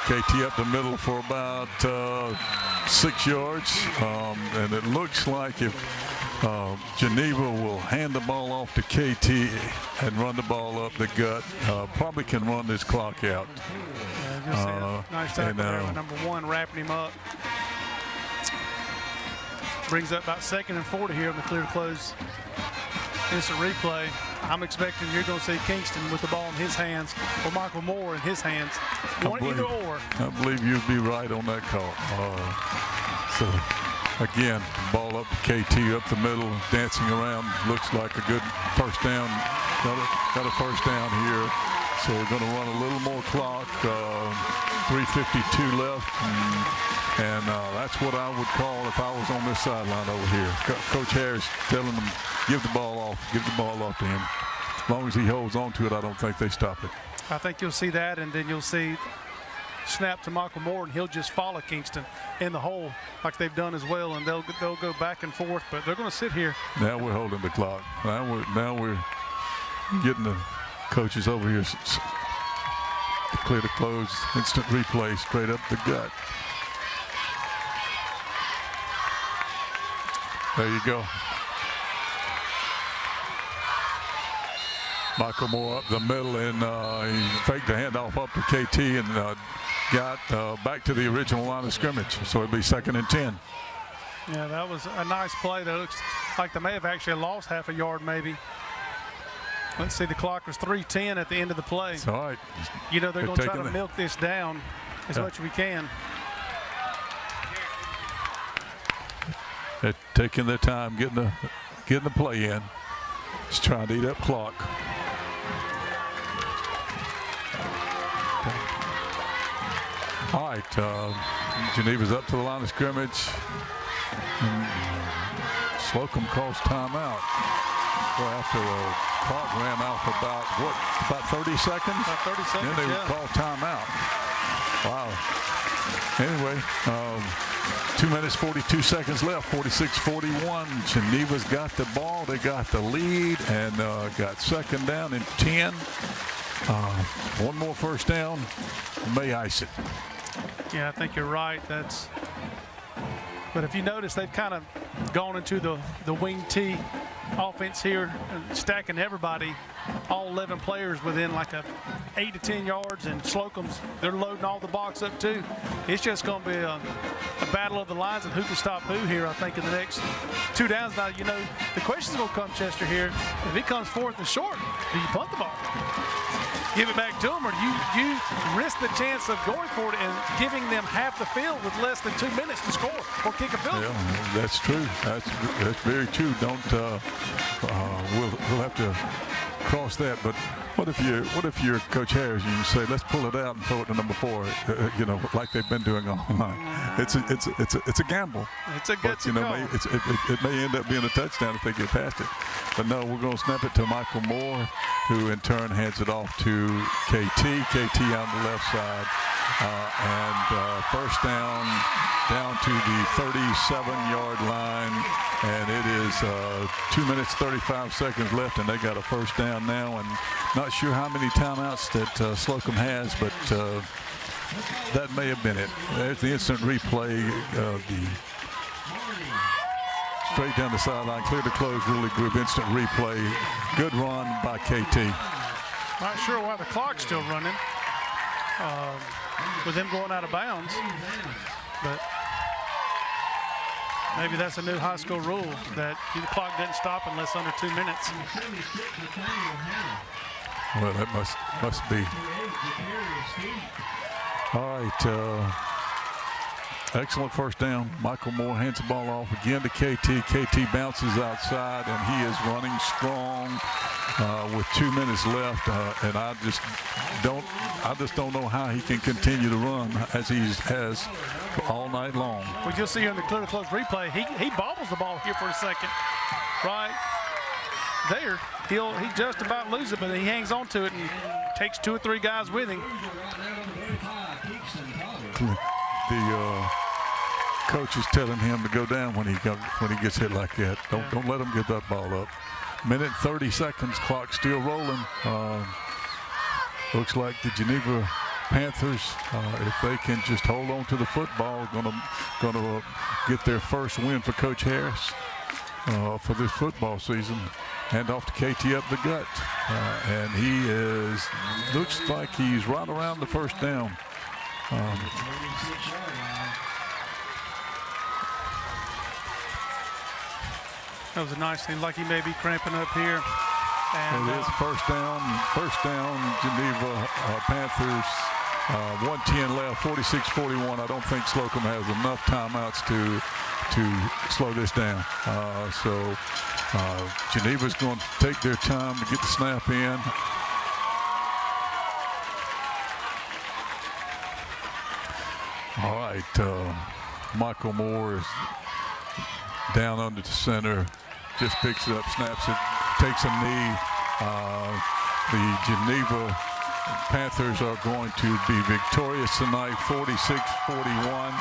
KT up the middle for about 6 yards, and it looks like if Geneva will hand the ball off to KT and run the ball up the gut, probably can run this clock out. Nice tackle there with number 1 wrapping him up. Brings up about 2nd and 40 here on the clear to close. Instant replay. I'm expecting you're going to see Kingston with the ball in his hands or Michael Moore in his hands. Either or. I believe you'd be right on that call. So again, ball up to KT up the middle, dancing around. Looks like a good first down. Got a first down here. So we're going to run a little more clock. 3:52 left. And that's what I would call if I was on this sideline over here. Coach Harris telling them, give the ball off to him. As long as he holds on to it, I don't think they stop it. I think you'll see that, and then you'll see snap to Michael Moore, and he'll just follow Kingston in the hole like they've done as well, and they'll go back and forth, but they're going to sit here. Now we're holding the clock. Now we're getting the coaches over here to clear the close. Instant replay straight up the gut. There you go. Michael Moore up the middle, and he faked the handoff up to KT and got back to the original line of scrimmage. So it'd be 2nd and 10. Yeah, that was a nice play. That looks like they may have actually lost half a yard maybe. Let's see, the clock was 3:10 at the end of the play. It's all right. You know they're going to try to milk this down as much as we can. They're taking their time, getting the play in. Just trying to eat up clock. All right, Geneva's up to the line of scrimmage. And Slocomb calls timeout. Well, after the clock ran off about 30 seconds? About 30 seconds, Then they would call timeout. Wow. Anyway, 2 minutes, 42 seconds left, 46-41. Geneva's got the ball. They got the lead and got 2nd down and 10. One more first down may ice it. Yeah, I think you're right. But if you notice, they've kind of gone into the wing T offense here, stacking everybody, all 11 players within like 8 to 10 yards, and Slocomb's, they're loading all the box up too. It's just going to be a battle of the lines and who can stop who here, I think, in the next 2 downs. Now, you know, the question's going to come, Chester, here. If it comes 4th and short, do you punt the ball? Give it back to them, or do you risk the chance of going for it and giving them half the field with less than 2 minutes to score or kick a field goal? Yeah, that's true. That's very true. Don't we'll have to cross that. But what if you're Coach Harris? You can say, let's pull it out and throw it to number 4. You know, like they've been doing all night. It's a gamble. It's a good call. It may end up being a touchdown if they get past it. But no, we're going to snap it to Michael Moore, who in turn hands it off to KT. KT on the left side. And first down to the 37-yard line. And it is 2 minutes, 35 seconds left, and they got a first down now. And not sure how many timeouts that Slocomb has, but that may have been it. There's the instant replay. Straight down the sideline, clear to close, really good instant replay. Good run by KT. Not sure why the clock's still running with them going out of bounds, but maybe that's a new high school rule that the clock doesn't stop unless under 2 minutes. Well, that must be. All right. Excellent first down. Michael Moore hands the ball off again to KT. KT bounces outside, and he is running strong with 2 minutes left. And I just don't know how he can continue to run as he has all night long. Well, you'll see here in the clear to close replay, he bobbles the ball here for a second, right there. He just about loses it, but he hangs on to it and takes 2 or 3 guys coach is telling him to go down when he gets hit like that. Don't let him get that ball up. Minute 30 seconds, clock still rolling. Looks like the Geneva Panthers, if they can just hold on to the football, gonna get their first win for Coach Harris for this football season. Hand off to KT up the gut, and he looks like he's right around the first down. That was a nice thing, like he may be cramping up here. And it is first down, Geneva Panthers, 1:10 left, 46-41. I don't think Slocomb has enough timeouts to slow this down. So Geneva's going to take their time to get the snap in. All right, Michael Moore is down under the center, just picks it up, snaps it, takes a knee. The Geneva Panthers are going to be victorious tonight, 46-41.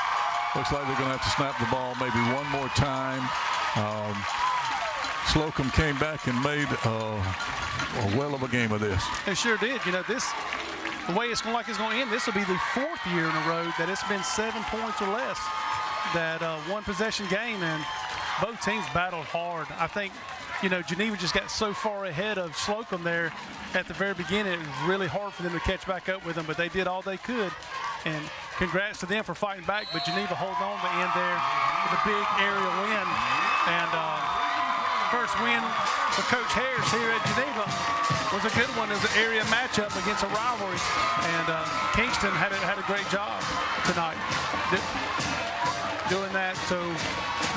Looks like they're going to have to snap the ball maybe one more time. Slocomb came back and made a well of a game of this. They sure did. You know, the way it's going to end, this will be the 4th year in a row that it's been 7 points or less. That one possession game, and both teams battled hard. I think, you know, Geneva just got so far ahead of Slocomb there at the very beginning. It was really hard for them to catch back up with them, but they did all they could. And congrats to them for fighting back, but Geneva holding on to the end there with a big area win. And first win for Coach Harris here at Geneva was a good one. It was an area matchup against a rivalry. And Kingston had a great job tonight doing that. So,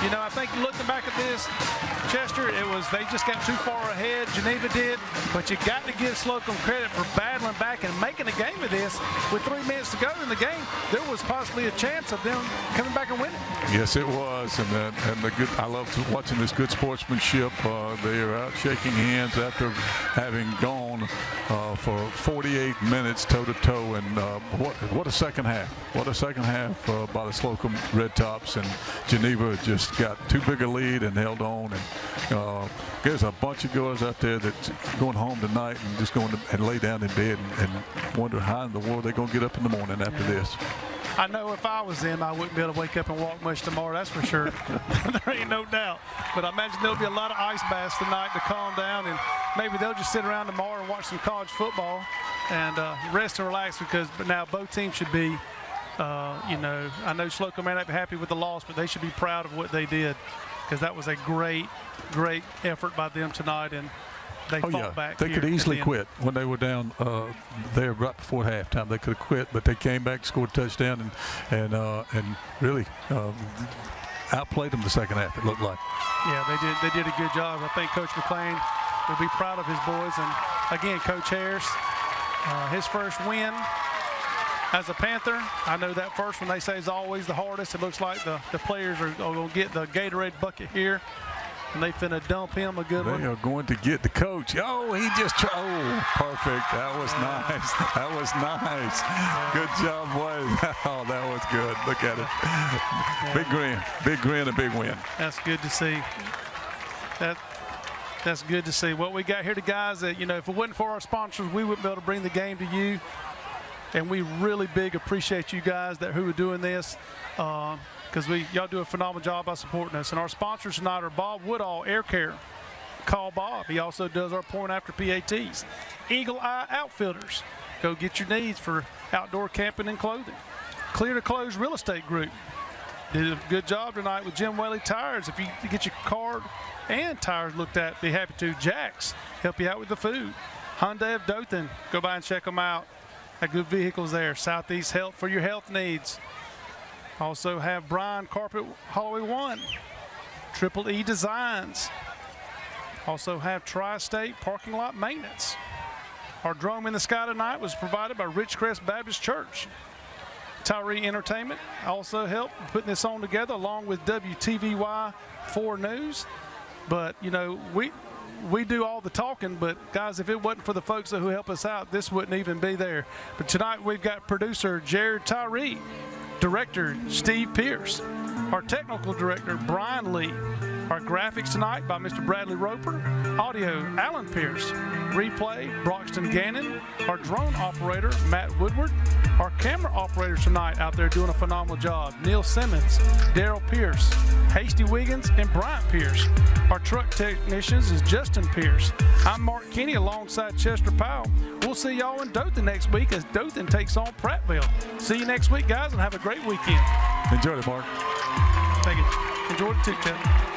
you know, I think looking back at this, Chester, they just got too far ahead. Geneva did, but you got to give Slocomb credit for battling back and making a game of this. With 3 minutes to go in the game, there was possibly a chance of them coming back and winning. Yes, it was, and the good. I love watching this good sportsmanship. They are out shaking hands after having gone for 48 minutes toe to toe, and what a second half! What a second half by the Slocomb Red Tops, and Geneva just got too big a lead and held on. And there's a bunch of girls out there that's going home tonight and just going to lay down in bed and wonder how in the world they're going to get up in the morning after this. I know if I was them, I wouldn't be able to wake up and walk much tomorrow, that's for sure. There ain't no doubt. But I imagine there'll be a lot of ice baths tonight to calm down, and maybe they'll just sit around tomorrow and watch some college football and rest and relax, but now both teams should be, you know, I know Slocomb may not be happy with the loss, but they should be proud of what they did, because that was a great effort by them tonight, and they fought back. They could easily quit when they were down there right before halftime. They could have quit, but they came back, scored a touchdown, and really outplayed them the second half, it looked like. Yeah, they did a good job. I think Coach McClain will be proud of his boys. And again, Coach Harris, his first win as a Panther. I know that first one they say is always the hardest. It looks like the players are going to get the Gatorade bucket here, and they finna dump him a good one. They are going to get the coach. Oh, he just perfect. That was nice. That was nice. Good job, boys. Oh, that was good. Look at it. Big grin, a big win. That's good to see. That's good to see. What we got here, the guys, that, you know, if it wasn't for our sponsors, we wouldn't be able to bring the game to you. And we really big appreciate you guys who are doing this, because y'all do a phenomenal job by supporting us. And our sponsors tonight are Bob Woodall Air Care. Call Bob. He also does our point after PATs. Eagle Eye Outfitters. Go get your needs for outdoor camping and clothing. Clear to Close Real Estate Group. Did a good job tonight with Jim Whaley Tires. If you get your car and tires looked at, be happy to. Jack's help you out with the food. Hyundai of Dothan. Go by and check them out. Got good vehicles there. Southeast Health for your health needs. Also have Brian Carpet Holloway 1. Triple E Designs. Also have Tri-State Parking Lot Maintenance. Our Drum in the Sky tonight was provided by Ridgecrest Baptist Church. Tyree Entertainment also helped putting this on together, along with WTVY 4 News. But, you know, we do all the talking, but guys, if it wasn't for the folks who help us out, this wouldn't even be there. But tonight we've got producer Jared Tyree, director Steve Pierce, Our technical director, Brian Lee. Our graphics tonight by Mr. Bradley Roper. Audio, Alan Pierce. Replay, Broxton Gannon. Our drone operator, Matt Woodward. Our camera operators tonight out there doing a phenomenal job, Neil Simmons, Daryl Pierce, Hasty Wiggins, and Bryant Pierce. Our truck technicians is Justin Pierce. I'm Mark Kenny alongside Chester Powell. We'll see y'all in Dothan next week as Dothan takes on Prattville. See you next week, guys, and have a great weekend. Enjoy it, Mark. Thank you. Enjoy it too, Chad.